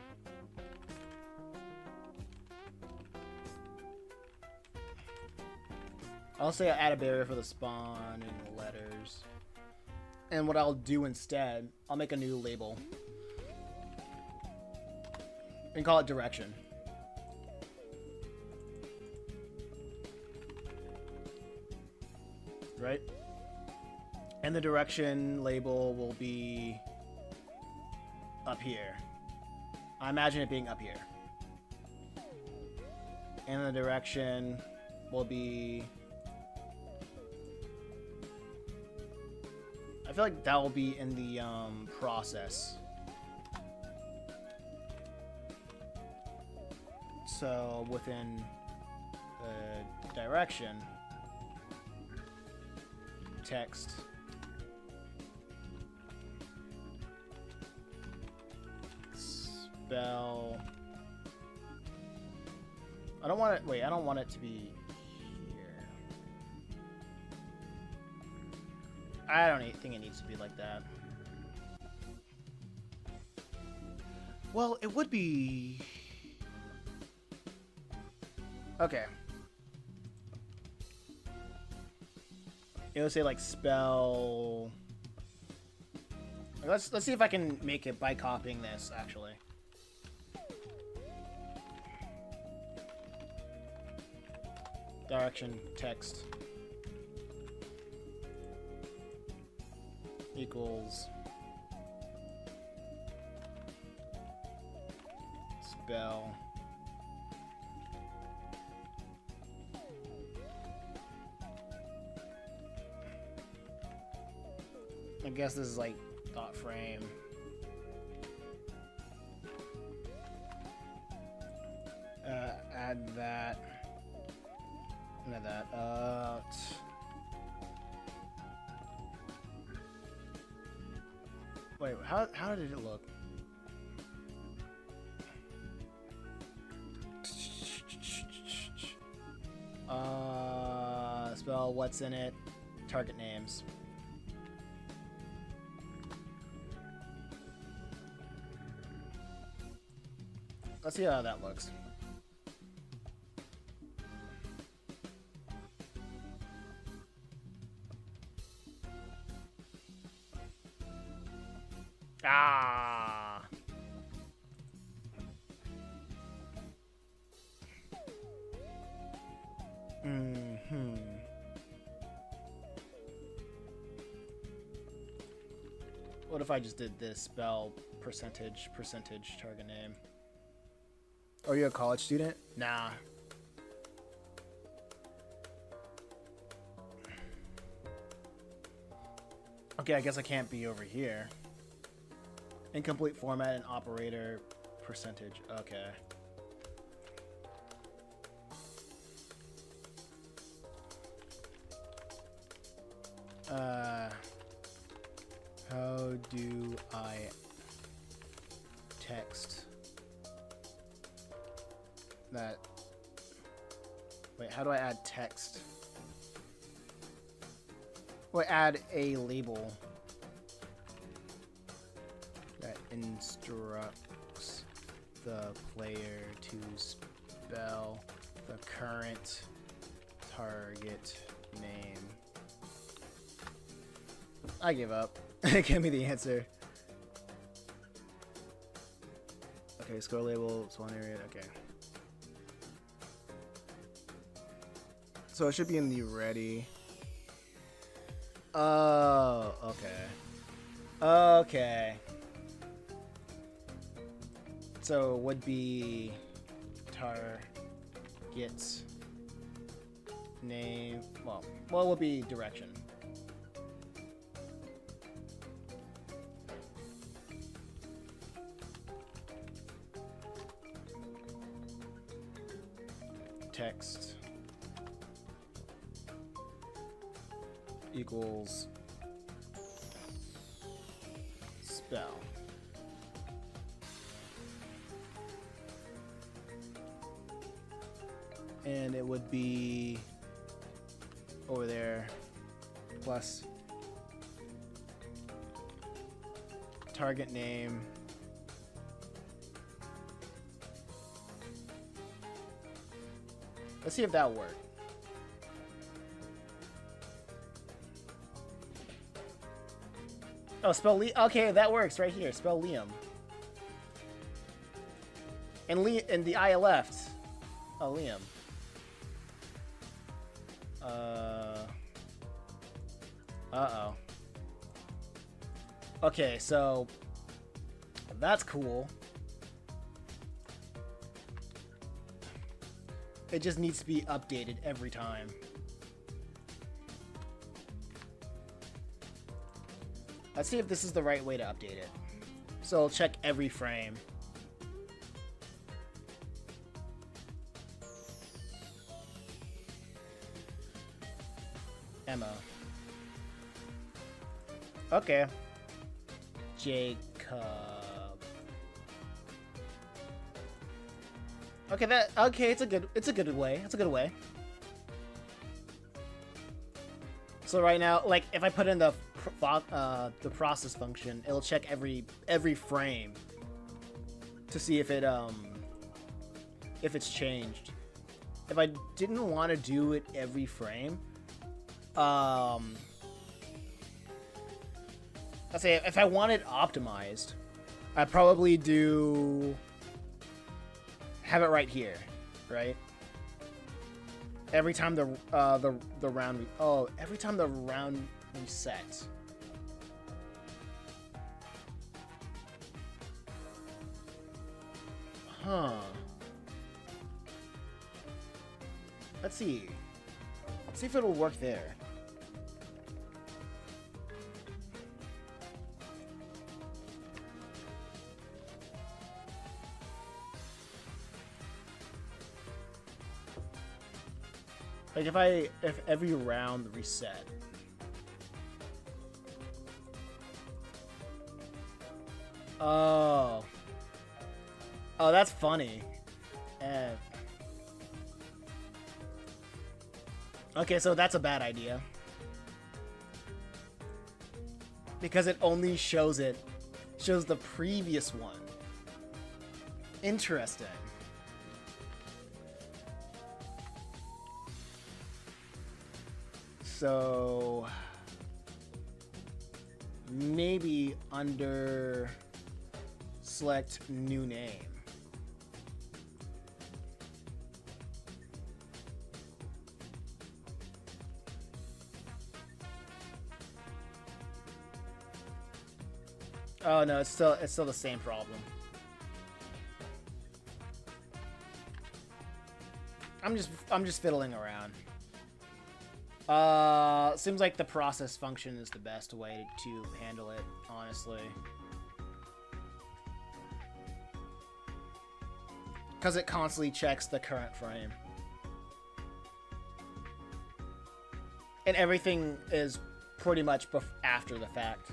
I'll say I'll add a barrier for the spawn and letters. And what I'll do instead, I'll make a new label. And call it direction. right? And the direction label will be up here. I imagine it being up here. And the direction will be... I feel like that will be in the process. So within the direction, text, spell. I don't want it. Wait, I don't want it to be here. I don't think it needs to be like that. Well, it would be. Okay. It would say like spell. Let's see if I can make it by copying this actually. Direction text equals spell I guess this is like dot frame. Add that. Add that. Wait, how did it look? Spell what's in it. Target names. Let's see how that looks. Ah. What if I just did this spell percentage target name? Are you a college student? Nah. Okay, I guess I can't be over here. Incomplete format and operator percentage. Okay. How do I text that? Wait, how do I add text? Wait, add a label that instructs the player to spell the current target name. I give up. Give me the answer. Okay, score label, spawn area, okay. So it should be in the ready. Oh, okay. Okay. So it would be target name. Well, what would be direction? Text equals spell. And it would be over there plus target name Let's see if that worked. Oh, spell Liam. Okay, that works right here. Spell Liam. And the I left. Oh, Liam. Uh-oh. Okay, so that's cool. It just needs to be updated every time. Let's see if this is the right way to update it. So I'll check every frame. Emma. Okay. Jacob. Okay, it's a good way. It's a good way. So right now, like if I put in the process function, it'll check every frame to see if it's changed. If I didn't want to do it every frame, let's say if I want it optimized, I'd probably have it right here, right? Every time the round every time the round resets. Huh. Let's see. Let's see if it'll work there. Like if every round reset. Oh. Oh, that's funny. Okay, so that's a bad idea. Because it only shows the previous one. Interesting. So maybe under select new name. Oh no, it's still the same problem. I'm just fiddling around. Seems like the process function is the best way to handle it, honestly. Because it constantly checks the current frame. And everything is pretty much after the fact.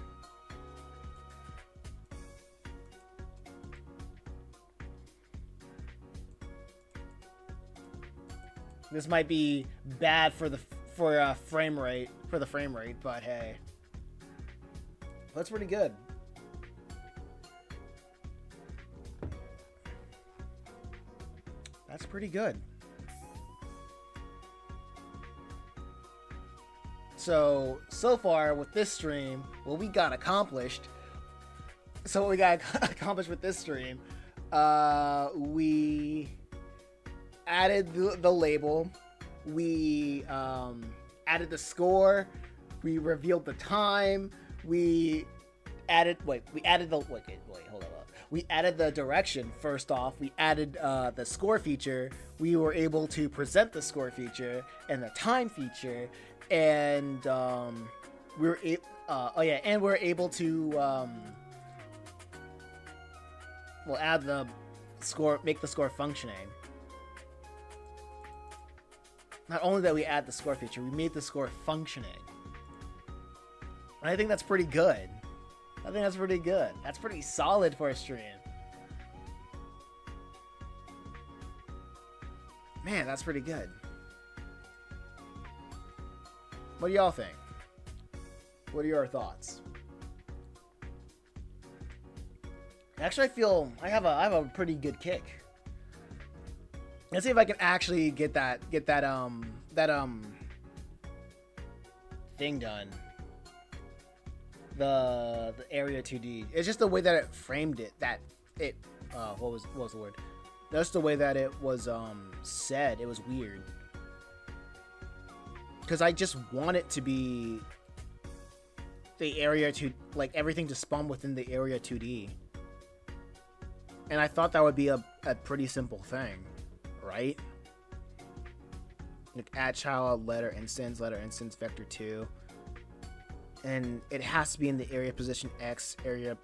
This might be bad for the frame rate, but hey, that's pretty good. That's pretty good. So far with this stream, what we got accomplished. So what we got accomplished with this stream, we added the label. We added the score. We revealed the time. We added We added the direction first off. We added the score feature. We were able to present the score feature and the time feature, and we were able to add the score, make the score functioning. Not only that we add the score feature, we made the score functioning. And I think that's pretty good. That's pretty solid for a stream. Man, that's pretty good. What do y'all think? What are your thoughts? Actually, I feel I have a pretty good kick. Let's see if I can actually get that thing done. The area 2D. It's just the way that it framed it. What was the word? That's the way that it was said. It was weird. Because I just want it to be the area to, like, everything to spawn within the area 2D. And I thought that would be a pretty simple thing, right? Like, add child, letter instance, vector 2. And it has to be in the area position X, area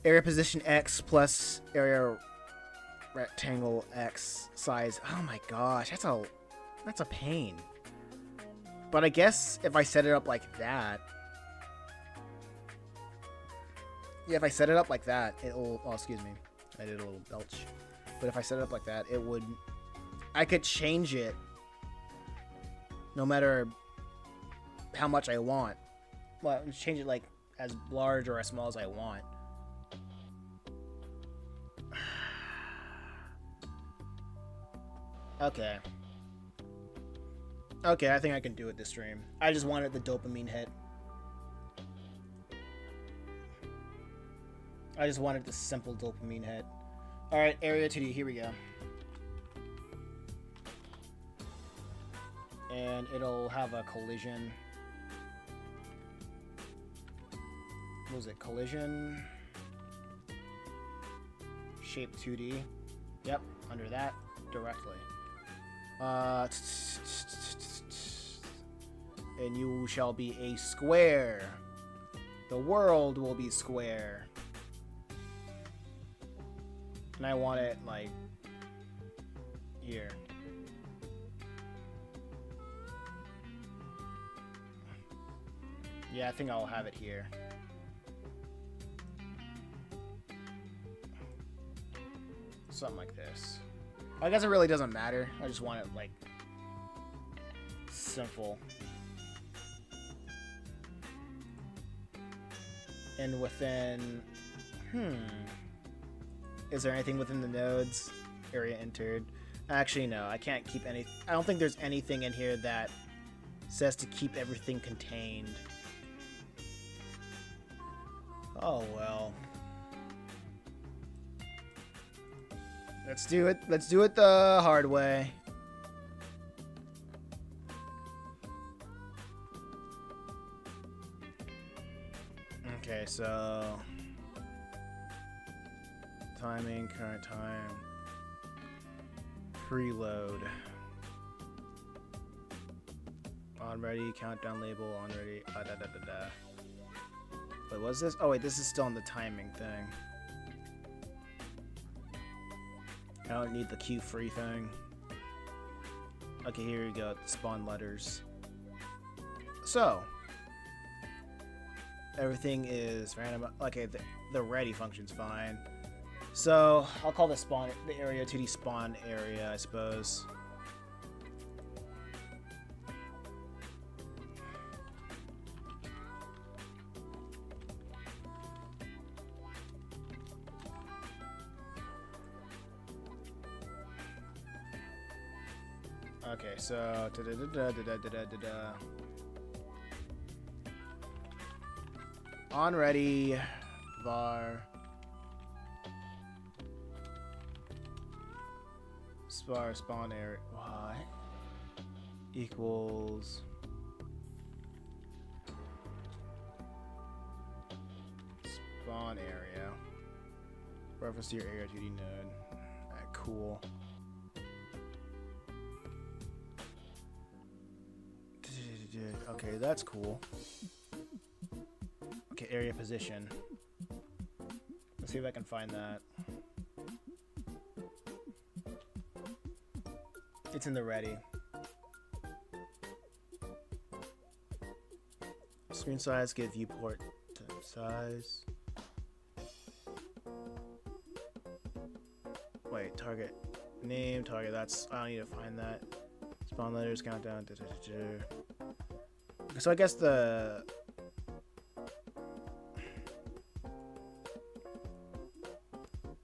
position X plus area rectangle X size. Oh my gosh, that's a pain. But I guess if I set it up like that, yeah, if I set it up like that, it'll, oh, excuse me, I did a little belch. But if I set it up like that, it would, I could change it no matter how much I want. Well, change it like as large or as small as I want. Okay. Okay, I think I can do it this stream. I just wanted the dopamine hit. I just wanted the simple dopamine hit. Alright, area 2D, here we go. And it'll have a collision. What was it? Collision. Shape 2D. Yep, under that directly. And you shall be a square. The world will be square. And I want it like here. Yeah, I think I'll have it here. Something like this. I guess it really doesn't matter. I just want it like simple. And within, is there anything within the nodes? Area entered. Actually, no, I can't keep any. I don't think there's anything in here that says to keep everything contained. Oh well. Let's do it. Let's do it the hard way. Okay, so timing, current time, preload, on ready, countdown label, on ready, Wait, what's this? Oh wait, this is still on the timing thing. I don't need the queue free thing. Okay, here we go. Spawn letters. So everything is random. Okay, the ready function's fine. So I'll call the spawn, the area 2D spawn area, I suppose. Okay, so on ready var spawn area what equals spawn area reference to your area 2D node. Alright, cool. Okay, that's cool. Okay, area position. Let's see if I can find that. It's in the ready. Screen size, get viewport size. Wait, target name, target. That's, I don't need to find that. Spawn letters, countdown. So I guess the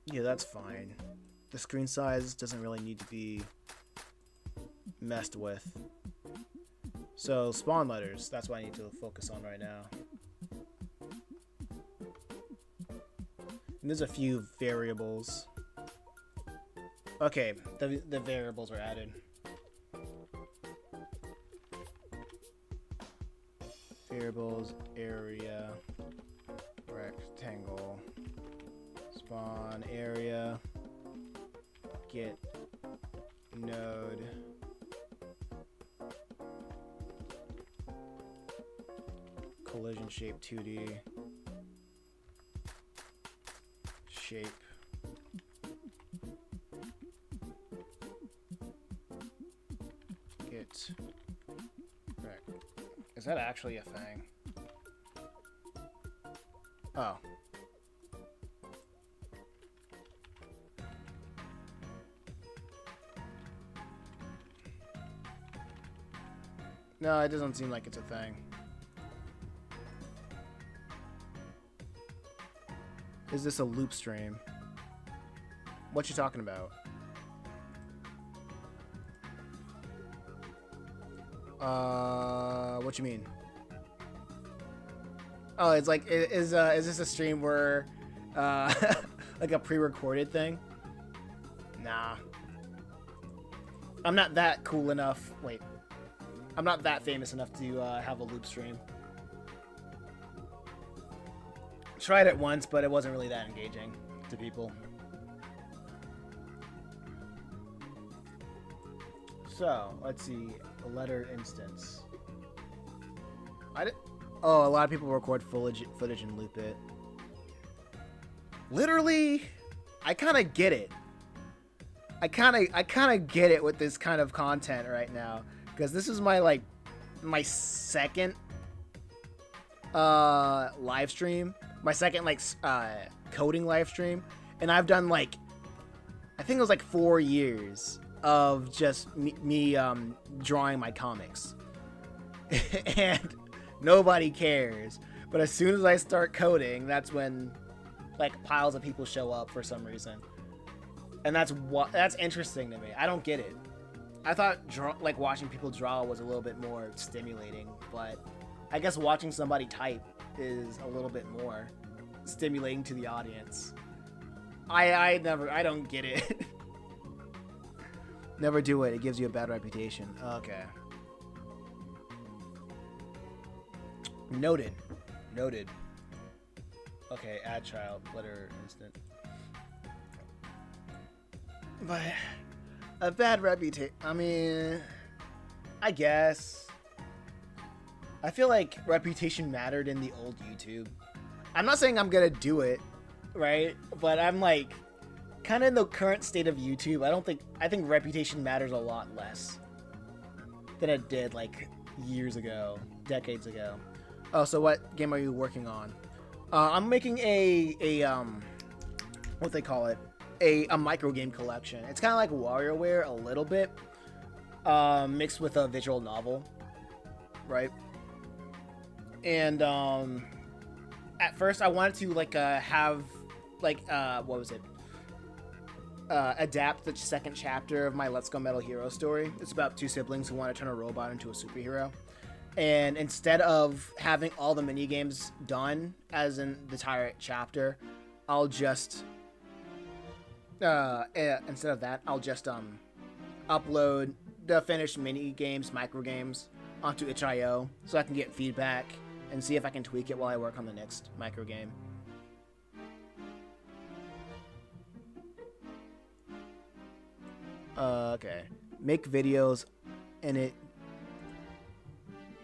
yeah, that's fine. The screen size doesn't really need to be messed with. So spawn letters, that's what I need to focus on right now. And there's a few variables. Okay, the variables are added. variables area rectangle spawn area get node collision shape 2D shape get right. Is that actually a thing? Oh. No, it doesn't seem like it's a thing. Is this a loop stream? What you talking about? What you mean? Oh, it's like, is this a stream where, like a pre-recorded thing? Nah. I'm not that cool enough. Wait. I'm not that famous enough to have a loop stream. Tried it once, but it wasn't really that engaging to people. So, let's see. A letter instance. Oh, a lot of people record footage and loop it. Literally, I kind of get it. I kind of get it with this kind of content right now, because this is my second live stream, my second coding live stream, and I've done I think it was 4 years of just me drawing my comics, and nobody cares. But as soon as I start coding, that's when piles of people show up for some reason, and that's interesting to me. I don't get it. I thought watching people draw was a little bit more stimulating, but I guess watching somebody type is a little bit more stimulating to the audience. I don't get it. Never do it. It gives you a bad reputation. Okay. Noted. Okay, add child, letter instant. But a bad reputation. I mean, I guess. I feel like reputation mattered in the old YouTube. I'm not saying I'm gonna do it, right? But I'm kind of in the current state of YouTube. I think reputation matters a lot less than it did years ago, decades ago. Oh, so what game are you working on? I'm making a what they call it, a micro game collection. It's kind of like WarioWare a little bit, mixed with a visual novel, right? And at first I wanted to have what was it? Adapt the second chapter of my Let's Go Metal Hero story. It's about two siblings who want to turn a robot into a superhero. And instead of having all the mini games done as in the entire chapter, I'll just instead of that, I'll just upload the finished mini games, micro games onto itch.io so I can get feedback and see if I can tweak it while I work on the next micro game. Okay. Make videos and it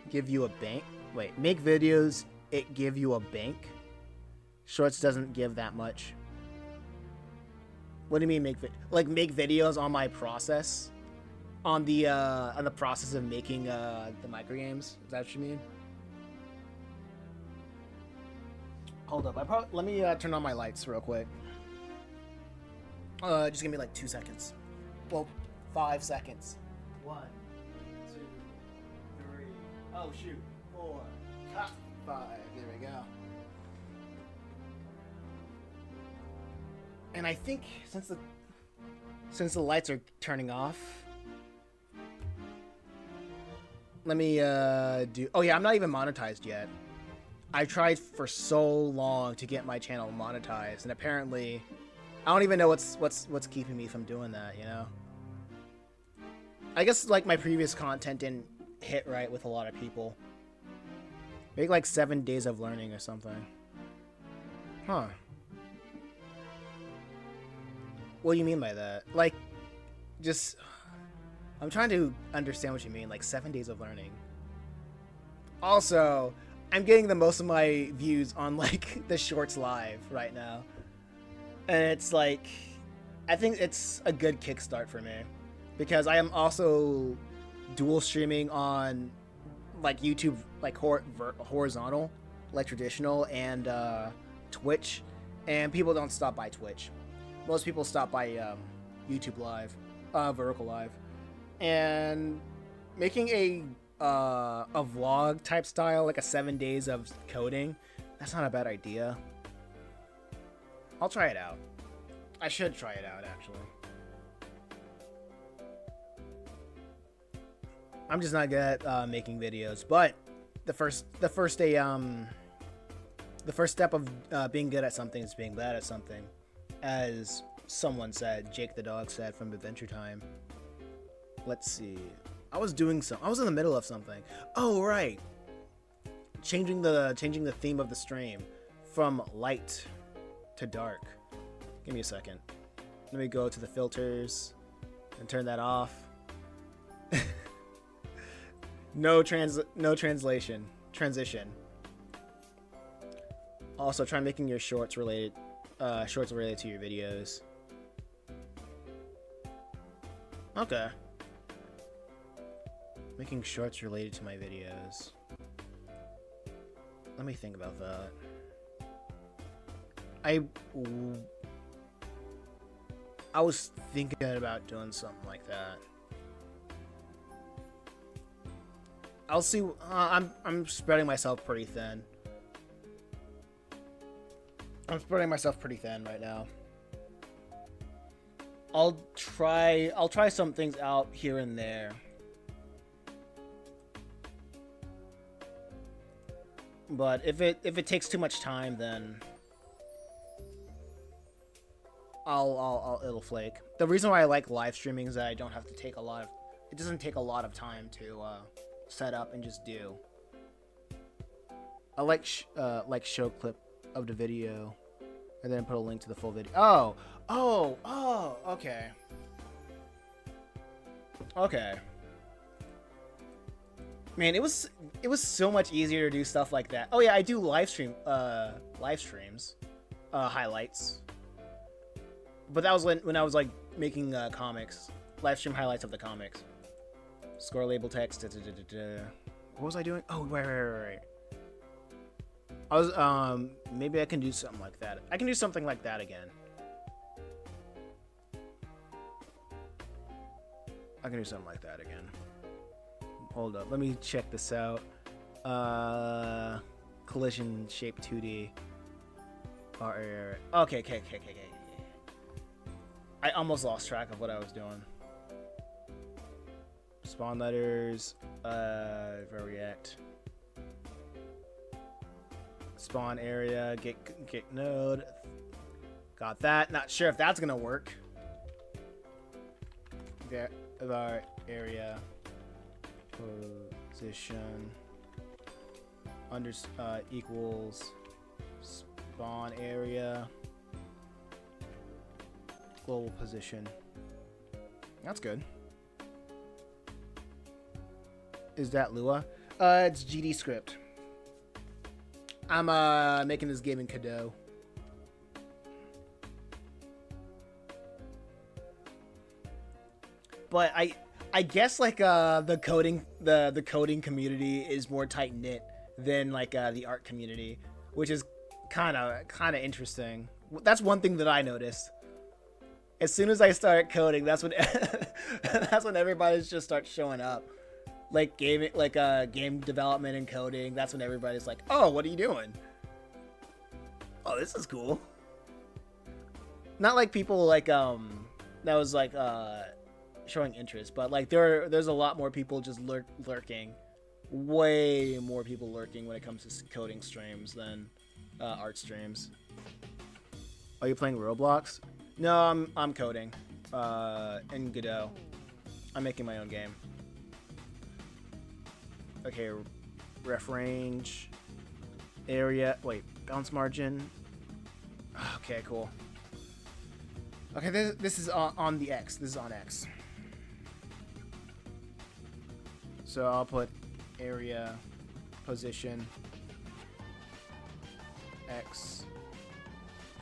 give you a bank. Wait, make videos, it give you a bank? Shorts doesn't give that much. What do you mean make make videos on my process? On the process of making the micro games? Is that what you mean? Hold up, let me turn on my lights real quick. Just give me 2 seconds. Well, 5 seconds. 1, 2, 3. Oh shoot. 4. 5. There we go. And I think since the lights are turning off, let me do. Oh yeah, I'm not even monetized yet. I tried for so long to get my channel monetized, and apparently, I don't even know what's keeping me from doing that. You know. I guess my previous content didn't hit right with a lot of people. Make like 7 days of learning or something. Huh. What do you mean by that? Like, just... I'm trying to understand what you mean, like 7 days of learning. Also, I'm getting the most of my views on like the shorts live right now. And it's like, I think it's a good kickstart for me. Because I am also dual streaming on like YouTube, like horizontal, like traditional, and Twitch. And people don't stop by Twitch. Most people stop by YouTube Live, vertical live. And making a vlog type style, like a 7 days of coding, that's not a bad idea. I'll try it out. I should try it out, actually. I'm just not good at making videos, but the first step of being good at something is being bad at something, as someone said. Jake the dog said from Adventure Time. Let's see. I was in the middle of something. Oh right. Changing the theme of the stream from light to dark. Give me a second. Let me go to the filters and turn that off. No transition. Also, try making your shorts related to your videos. Okay. Making shorts related to my videos. Let me think about that. I was thinking about doing something like that. I'll see. I'm spreading myself pretty thin. I'm spreading myself pretty thin right now. I'll try some things out here and there. But if it takes too much time, then it'll flake. The reason why I like live streaming is that I don't have to take it doesn't take a lot of time to set up and just do. I like show clip of the video and then put a link to the full video. Oh, okay. Man, it was so much easier to do stuff like that. Oh yeah, I do live streams, highlights. But that was when I was like making comics, live stream highlights of the comics. Score label text. What was I doing? Oh, right. I was maybe I can do something like that. I can do something like that again. Hold up, let me check this out. Collision shape 2D. Okay. I almost lost track of what I was doing. Spawn letters, react. Spawn area, get node. Got that. Not sure if that's gonna work. Var area position equals spawn area global position. That's good. Is that Lua? It's GD script. I'm making this game in Godot. But I guess like the coding community is more tight knit than like the art community, which is kind of interesting. That's one thing that I noticed. As soon as I start coding, that's when everybody just starts showing up. Like game development and coding, that's when everybody's like, "Oh, what are you doing? Oh, this is cool." Not like people like that was like showing interest, but like there's a lot more people just lurking. Way more people lurking when it comes to coding streams than art streams. Are you playing Roblox? No, I'm coding in Godot. I'm making my own game. Okay, ref range. area. Wait, bounce margin. Okay, cool. Okay, this is on the X. This is on X. So I'll put area, position, X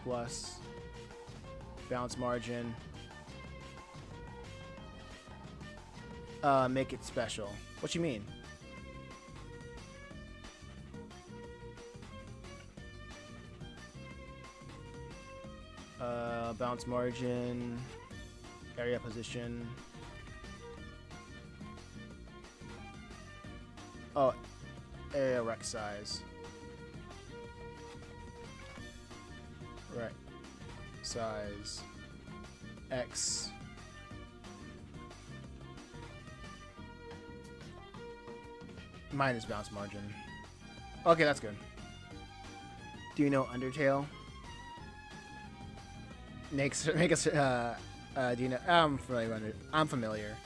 plus bounce margin. Make it special. What you mean? Bounce margin, area position. Oh, area rect size. Rect size X. Minus bounce margin. Okay, that's good. Do you know Undertale? Make us. Do you know? I'm familiar.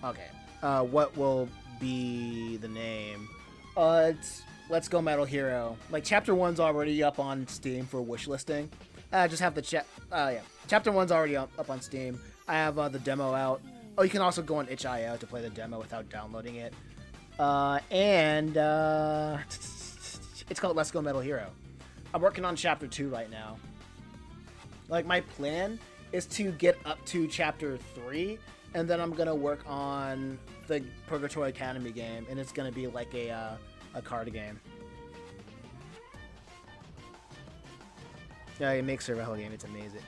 Okay. What will be the name? It's Let's Go Metal Hero. Like Chapter 1's already up on Steam for wish listing. Just have the Chapter 1's already up on Steam. I have the demo out. Oh, you can also go on itch.io to play the demo without downloading it. It's called Let's Go Metal Hero. I'm working on Chapter 2 right now. Like, my plan is to get up to Chapter 3, and then I'm gonna work on the Purgatory Academy game, and it's gonna be like a card game. Yeah, it makes survival game. It's amazing.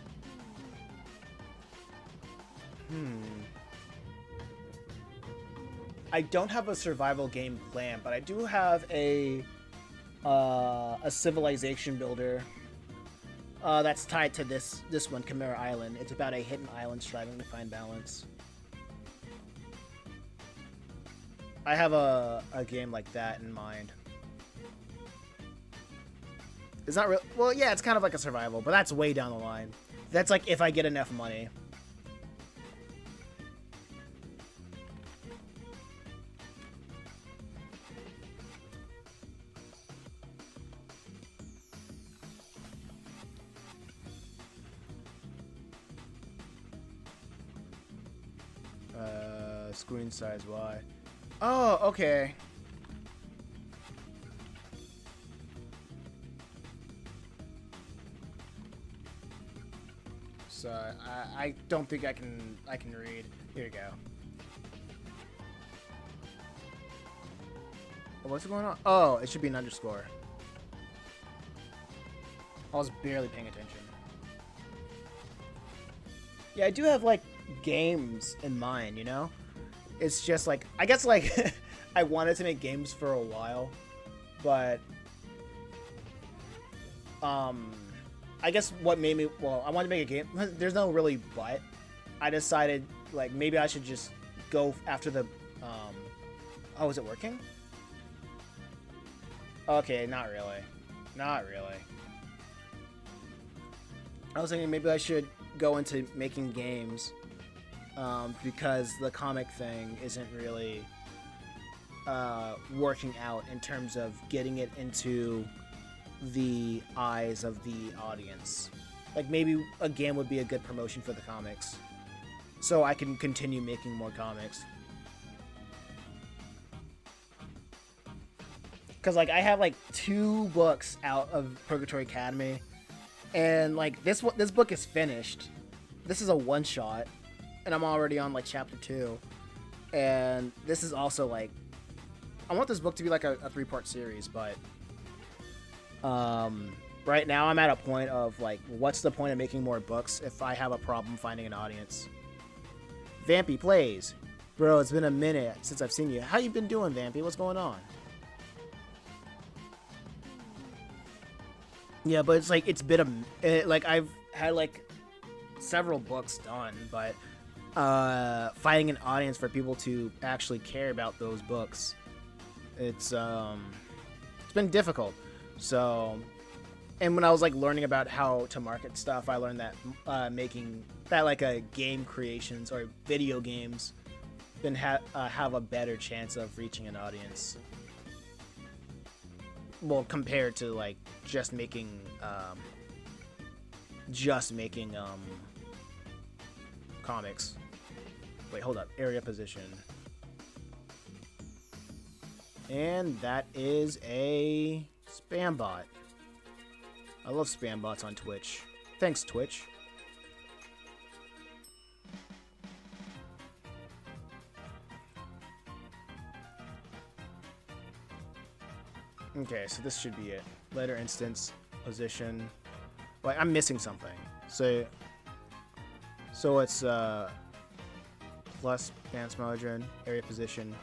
I don't have a survival game plan, but I do have a civilization builder that's tied to this one, Chimera Island. It's about a hidden island striving to find balance. I have a game like that in mind. It's not real. Well, yeah, it's kind of like a survival, but that's way down the line. That's like if I get enough money. Screen size Y. Oh, okay. So I don't think I can read. Here you go. Oh, what's going on? Oh, it should be an underscore. I was barely paying attention. Yeah, I do have like games in mind, you know? It's just like, I guess like I wanted to make games for a while, but I guess what made me, well, I wanted to make a game. There's no really but. I decided like maybe I should just go after the oh, is it working? Okay, not really. Not really. I was thinking maybe I should go into making games because the comic thing isn't really working out in terms of getting it into the eyes of the audience. Like maybe a game would be a good promotion for the comics, so I can continue making more comics. Because like I have like 2 books out of Purgatory Academy, and like this book is finished. This is a one-shot, and I'm already on like chapter 2. And this is also like, I want this book to be like a 3-part series, but right now I'm at a point of like, what's the point of making more books if I have a problem finding an audience? Vampy plays. Bro, it's been a minute since I've seen you. How you been doing, Vampy? What's going on? Yeah, but it's like, it's been like I've had like several books done, but finding an audience for people to actually care about those books, it's been difficult. So, and when I was like learning about how to market stuff, I learned that making that like a game creations or video games then have a better chance of reaching an audience. well, compared to like just making comics. Wait, hold up. Area position. And that is a spam bot. I love spam bots on Twitch. Thanks, Twitch. Okay, so this should be it. Letter instance, position. Like, I'm missing something. So it's plus advanced margin, area position.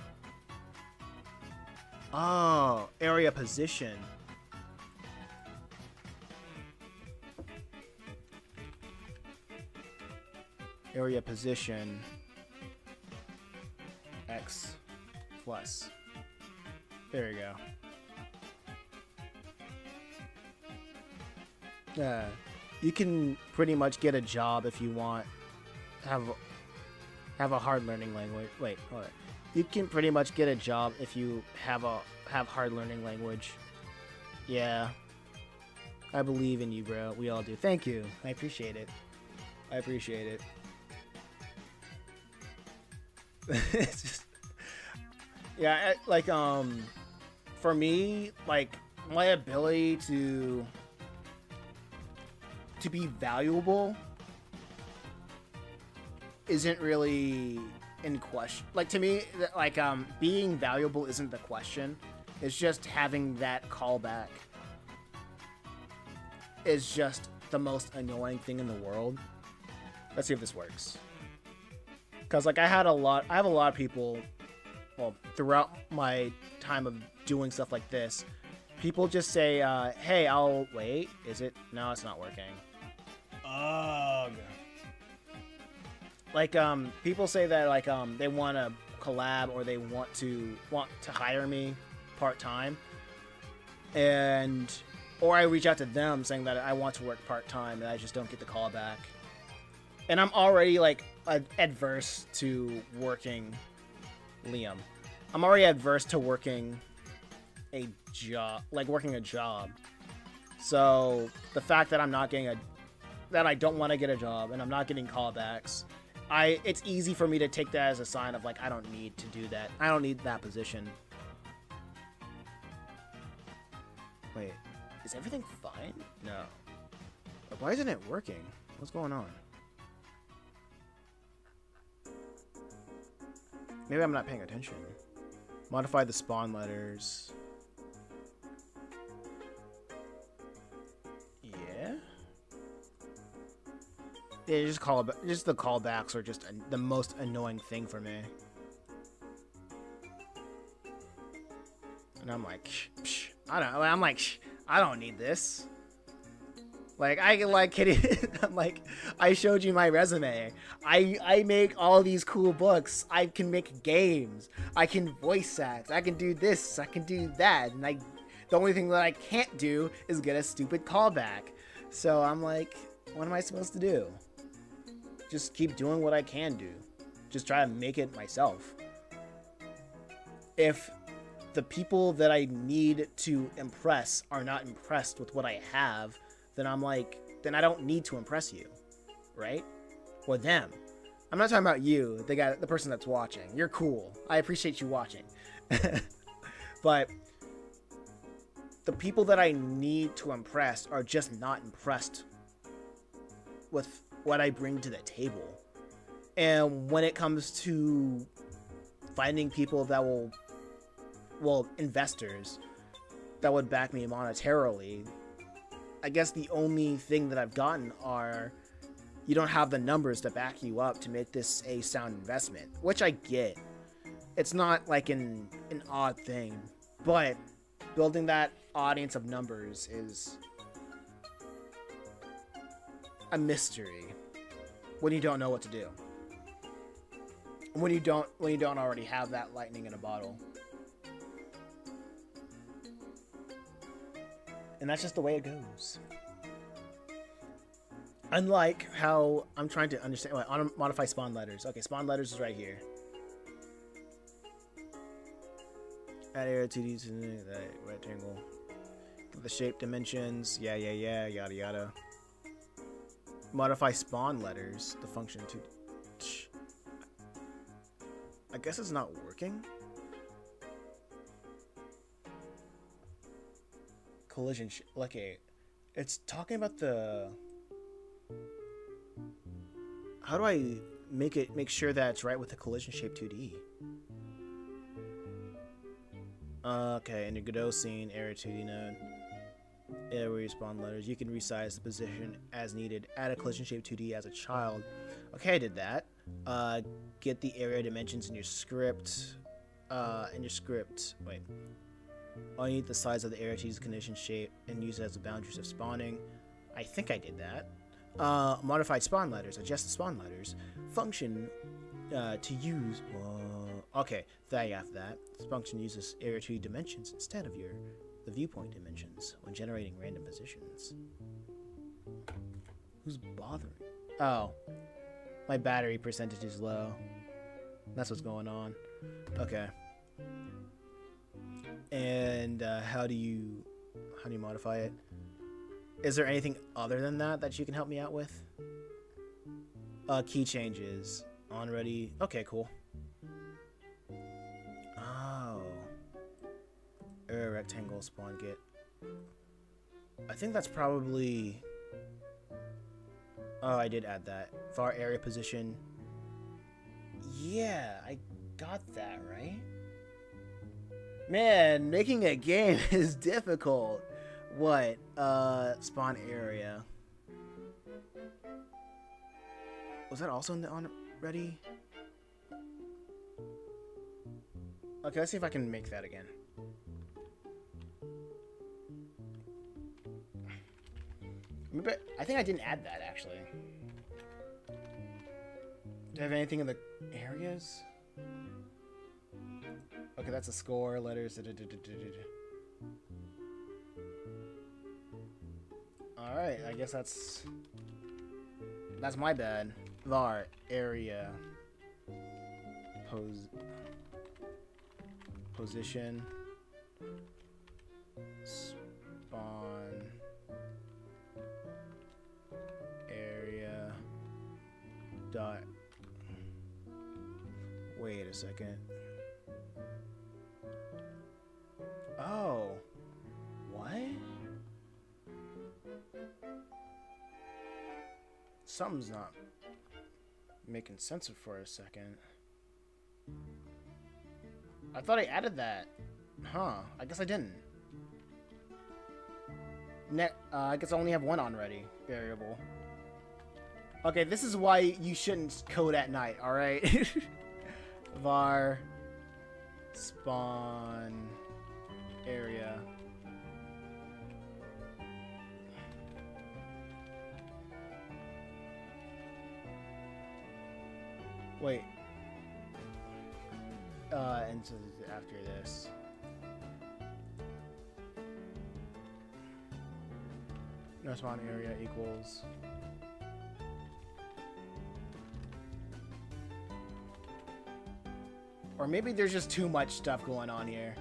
Oh, area position. Area position X plus. There you go. Yeah, you can pretty much get a job if you want. Have a hard learning language. Wait, hold on. You can pretty much get a job if you have hard learning language. Yeah, I believe in you, bro. We all do. Thank you. I appreciate it. I appreciate it. It's just, yeah, like for me, like my ability to be valuable isn't really in question. Like, to me, like being valuable isn't the question. It's just having that callback is just the most annoying thing in the world. Let's see if this works. Because like I have a lot of people, well, throughout my time of doing stuff like this, people just say, hey, I'll wait. Is it? No, it's not working. Ugh. Like people say that like they want to collab or they want to hire me part-time, or I reach out to them saying that I want to work part-time and I just don't get the call back. And I'm already like adverse to working, Liam. I'm already adverse to working a job, So the fact that I'm not getting that I don't want to get a job and I'm not getting callbacks, it's easy for me to take that as a sign of like I don't need to do that. I don't need that position. Wait, is everything fine? No. Why isn't it working? What's going on? Maybe I'm not paying attention. Modify the spawn letters. Yeah. Yeah, just the callbacks are just the most annoying thing for me. And I'm like, I don't need this. Like, I like kidding. I'm like, I showed you my resume. I make all these cool books. I can make games. I can voice act. I can do this. I can do that. And the only thing that I can't do is get a stupid callback. So I'm like, what am I supposed to do? Just keep doing what I can do. Just try to make it myself. If the people that I need to impress are not impressed with what I have, then I'm like, then I don't need to impress you, right? Or them. I'm not talking about you, the person that's watching. You're cool. I appreciate you watching. But the people that I need to impress are just not impressed with what I bring to the table. And when it comes to finding people that investors that would back me monetarily, I guess the only thing that I've gotten are, you don't have the numbers to back you up to make this a sound investment, which I get. It's not like an odd thing, but building that audience of numbers is a mystery when you don't know what to do. When you don't already have that lightning in a bottle. And that's just the way it goes. Unlike how I'm trying to understand, modify spawn letters. Okay, spawn letters is right here. Add area 2D to the rectangle. The shape dimensions. Yeah, yada yada. Modify spawn letters. The function to. I guess it's not working. Collision. Okay, it's talking about the. How do I make sure that it's right with the collision shape 2D? Okay, in your Godot scene, area 2D node. Area spawn letters. You can resize the position as needed. Add a collision shape 2D as a child. Okay, I did that. Get the area dimensions in your script. Wait. Oh, you need the size of the area to use collision shape and use it as the boundaries of spawning. I think I did that. Modified spawn letters. Adjust the spawn letters. Function to use. Okay, there you have that. This function uses area 2D dimensions instead of the viewpoint dimensions when generating random positions. Who's bothering? Oh, my battery percentage is low. That's what's going on. Okay. And how do you modify it? Is there anything other than that you can help me out with? Key changes on ready. Okay, cool. Oh, area rectangle spawn get. I think that's probably. Oh, I did add that. Var area position. Yeah, I got that right. Man, making a game is difficult. What? Spawn area. Was that also in the on ready? Okay, let's see if I can make that again. Maybe, I think I didn't add that actually. Do I have anything in the areas? Okay, that's a score, letters. Alright, I guess that's my bad. Var area position spawn area dot. Wait a second. Oh, what? Something's not making sense for a second. I thought I added that. Huh, I guess I didn't. I guess I only have one on ready variable. Okay, this is why you shouldn't code at night, alright? Var spawn area. Wait. And so after this. No spawn area equals. Or maybe there's just too much stuff going on here.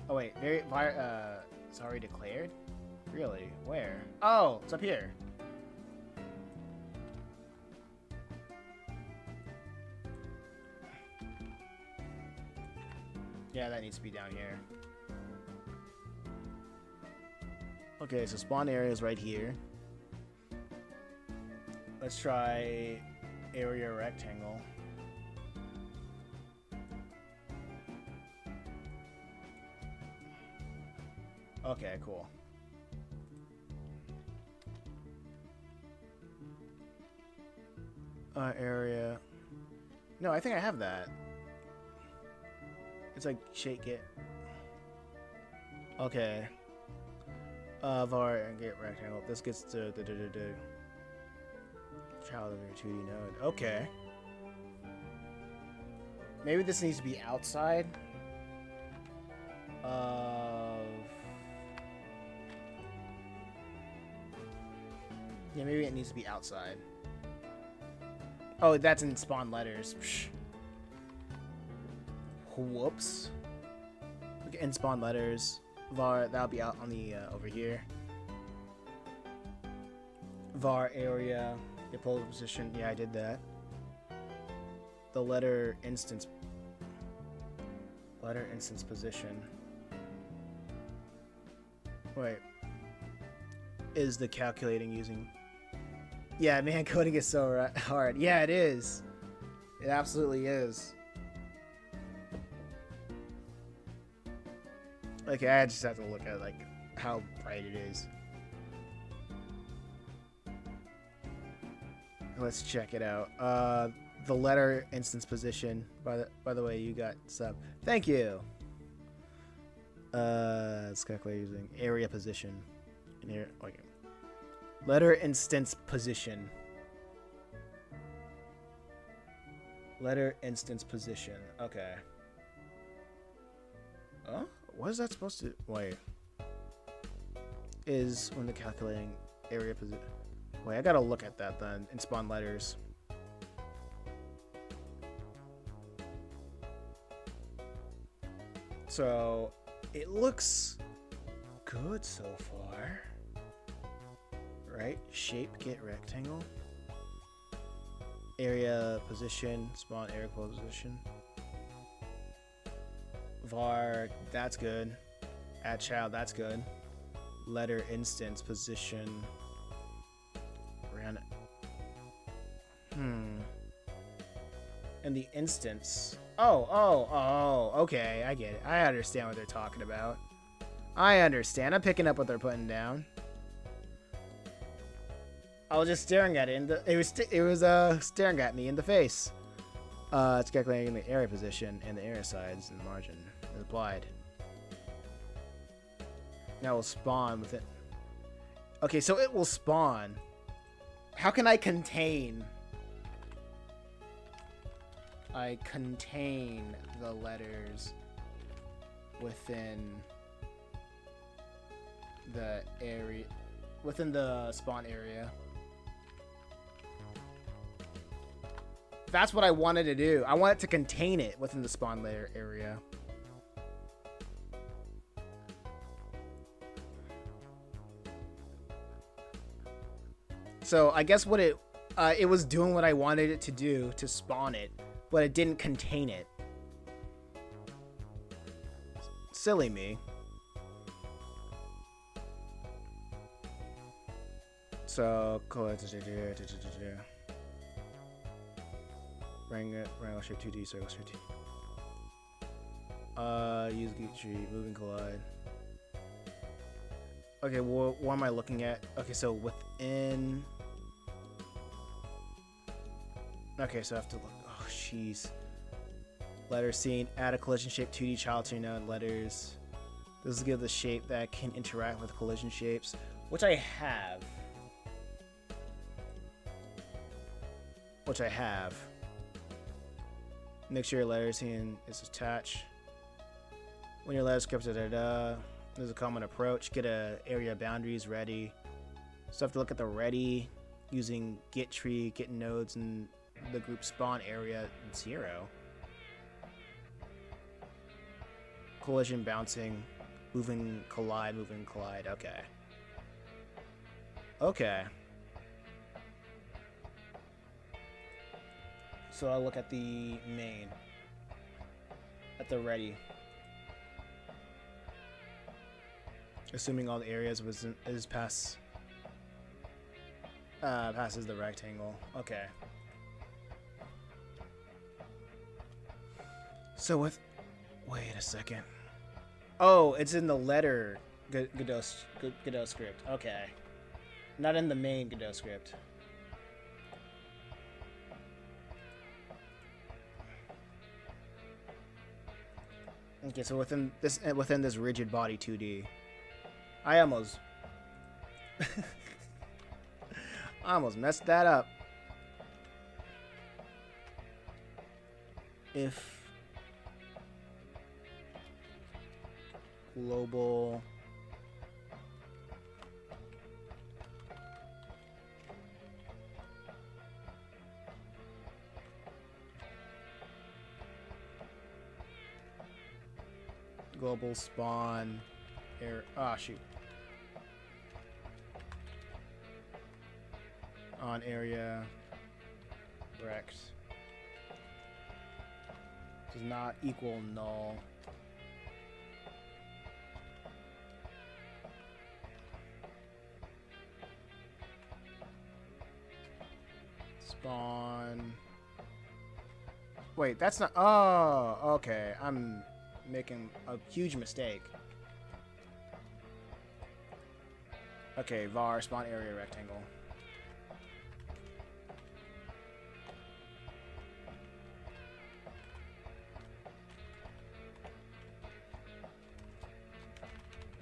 Oh wait, it's already declared? Really? Where? Oh, it's up here. Yeah, that needs to be down here. Okay, so spawn area is right here. Let's try area rectangle. Okay, cool. Area. No, I think I have that. It's like shake it. Okay. Var and get rectangle. This gets to the child of your 2D node. Okay. Maybe this needs to be outside of. Yeah, maybe it needs to be outside. Oh, that's in spawn letters. Psh. Whoops. Okay, in spawn letters. var, that'll be out on the over here. Var area, the pole position. Yeah, I did that. The letter instance position. Wait. Is the calculating using? Yeah, man, coding is so hard. Yeah, it is. It absolutely is. Okay, I just have to look at like how bright it is. Let's check it out. The letter instance position. By the way, you got sub. Thank you. Let's calculate using area position. In here, okay. Letter instance position. Letter instance position. Okay. Huh? What is that supposed to? Wait. Is when the calculating area position. Wait, I gotta look at that then and spawn letters. So it looks good so far. Right? Shape, get rectangle. Area position, spawn area position. Var, that's good. Add child, that's good. Letter instance position. Ran. And the instance. Oh, okay, I get it. I understand what they're talking about. I understand. I'm picking up what they're putting down. I was just staring at it. It was staring at me in the face. It's calculating the area position and the area size and margin is applied. Now we'll spawn with it. Okay, so it will spawn. How can I contain? I contain the letters within the area, within the spawn area. That's what I wanted to do. I wanted to contain it within the spawn layer area. So I guess what it was doing what I wanted it to do to spawn it, but it didn't contain it. Silly me. So Wrangle shape 2D, circle shape 2D. Use geek tree, moving collide. Okay, well, what am I looking at? Okay, so within. Okay, so I have to look. Oh, jeez. Letter scene, add a collision shape 2D child to your node letters. This will give the shape that can interact with collision shapes, which I have. Make sure your letter scene is attached. When your letter script, there's a common approach. Get a area boundaries ready. So I have to look at the ready using get tree, get nodes, and the group spawn area 0. Collision bouncing, moving collide. Okay. Okay. So I'll look at the main, at the ready. Assuming all the areas passes the rectangle. Okay. So wait a second. Oh, it's in the letter Godot script. Okay. Not in the main Godot script. Okay, so within this rigid body 2D, I almost messed that up. If global spawn Air. Ah, shoot. On area. Rect. Does not equal null. Spawn. Wait, that's not. Oh, okay. I'm making a huge mistake. Okay, var spawn area rectangle.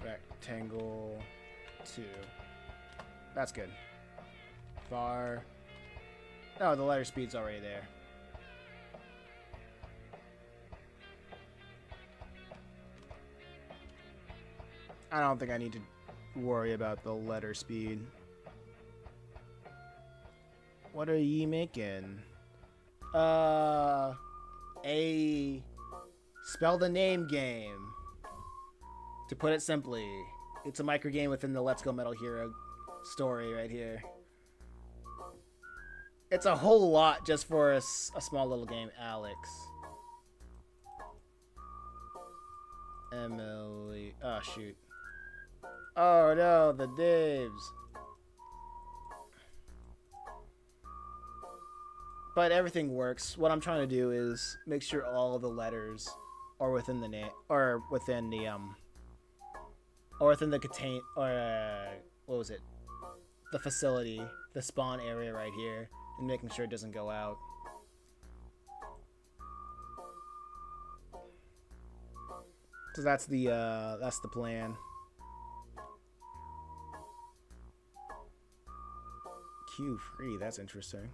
Rectangle 2. That's good. Var. Oh, the letter speed's already there. I don't think I need to worry about the letter speed. What are ye making? A spell the name game. To put it simply, it's a micro game within the Let's Go Metal Hero story right here. It's a whole lot just for a small little game, Alex. Emily. Oh, shoot. Oh, no, the divs. But everything works. What I'm trying to do is make sure all the letters are within the name, or within the, or within the contain, or, what was it? The facility, the spawn area right here, and making sure it doesn't go out. So that's the plan. Q free, that's interesting.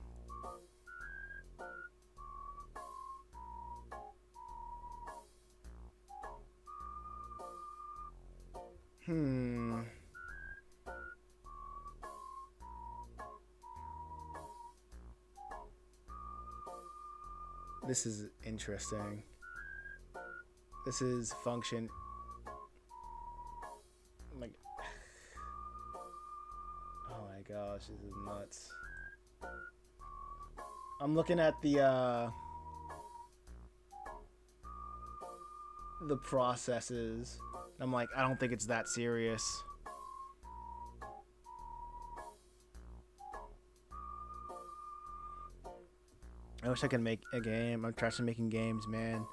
This is interesting. This is function. Like, oh my gosh, this is nuts. I'm looking at the processes. I'm like, I don't think it's that serious. I wish I could make a game. I'm trying to making games, man.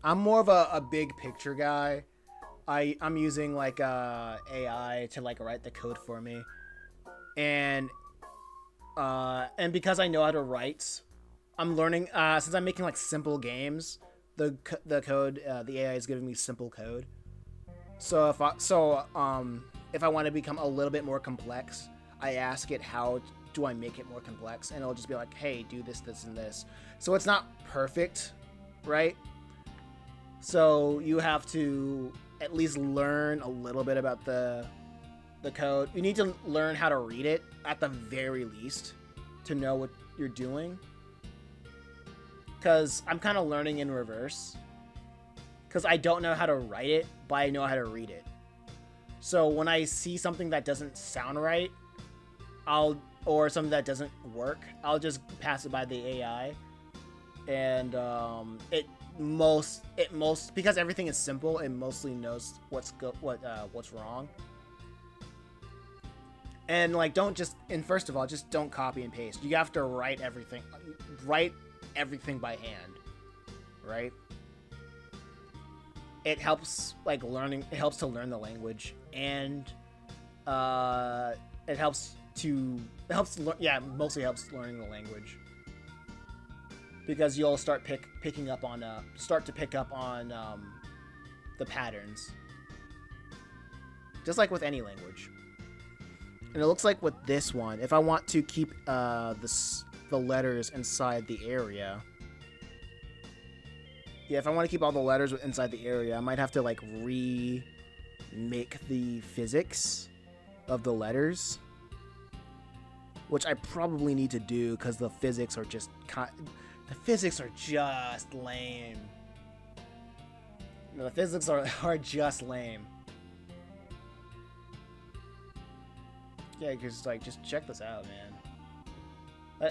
I'm more of a big picture guy. I'm using like AI to like write the code for me, and because I know how to write, I'm learning. Since I'm making like simple games, the code, the AI is giving me simple code. So if I want to become a little bit more complex, I ask it how do I make it more complex, and it'll just be like, hey, do this, this, and this. So it's not perfect, right? So you have to at least learn a little bit about the code. You need to learn how to read it at the very least to know what you're doing. Because I'm kind of learning in reverse. Because I don't know how to write it, but I know how to read it. So when I see something that doesn't sound right, or something that doesn't work, I'll just pass it by the AI. And because everything is simple, it mostly knows what's wrong. And like, first of all, just don't copy and paste. You have to write everything by hand, right? It helps to learn the language, and mostly helps learning the language, because you'll start to pick up on the patterns, just like with any language. And it looks like with this one, if I want to keep the letters inside the area, if I want to keep all the letters inside the area, I might have to like remake the physics of the letters, which I probably need to do because the physics are just lame. The physics are just lame. Yeah, because like, just check this out, man.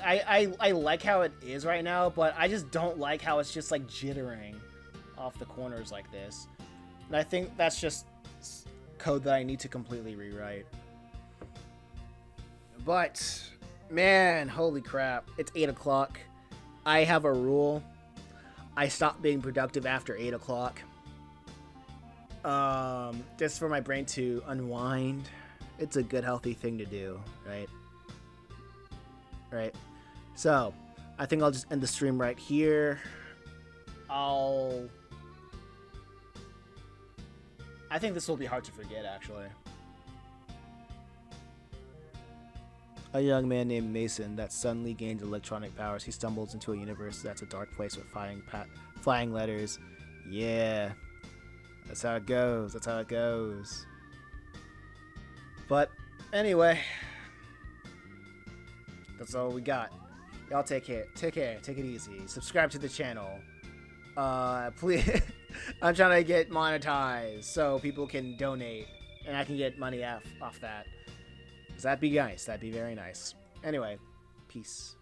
I like how it is right now, but I just don't like how it's just like jittering off the corners like this. And I think that's just code that I need to completely rewrite. But man, holy crap! It's 8 o'clock. I have a rule. I stop being productive after 8 o'clock. Just for my brain to unwind. It's a good, healthy thing to do, right? Right. So, I think I'll just end the stream right here. I think this will be hard to forget, actually. A young man named Mason that suddenly gained electronic powers. He stumbles into a universe that's a dark place with flying letters. Yeah. That's how it goes. That's how it goes. But, anyway. That's all we got. Y'all take care. Take care. Take it easy. Subscribe to the channel. Please. I'm trying to get monetized so people can donate and I can get money off that. Because that'd be nice. That'd be very nice. Anyway, peace.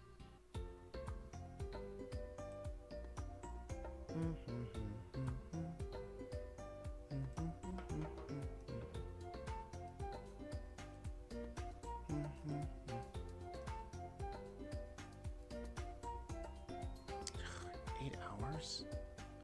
$8 hours?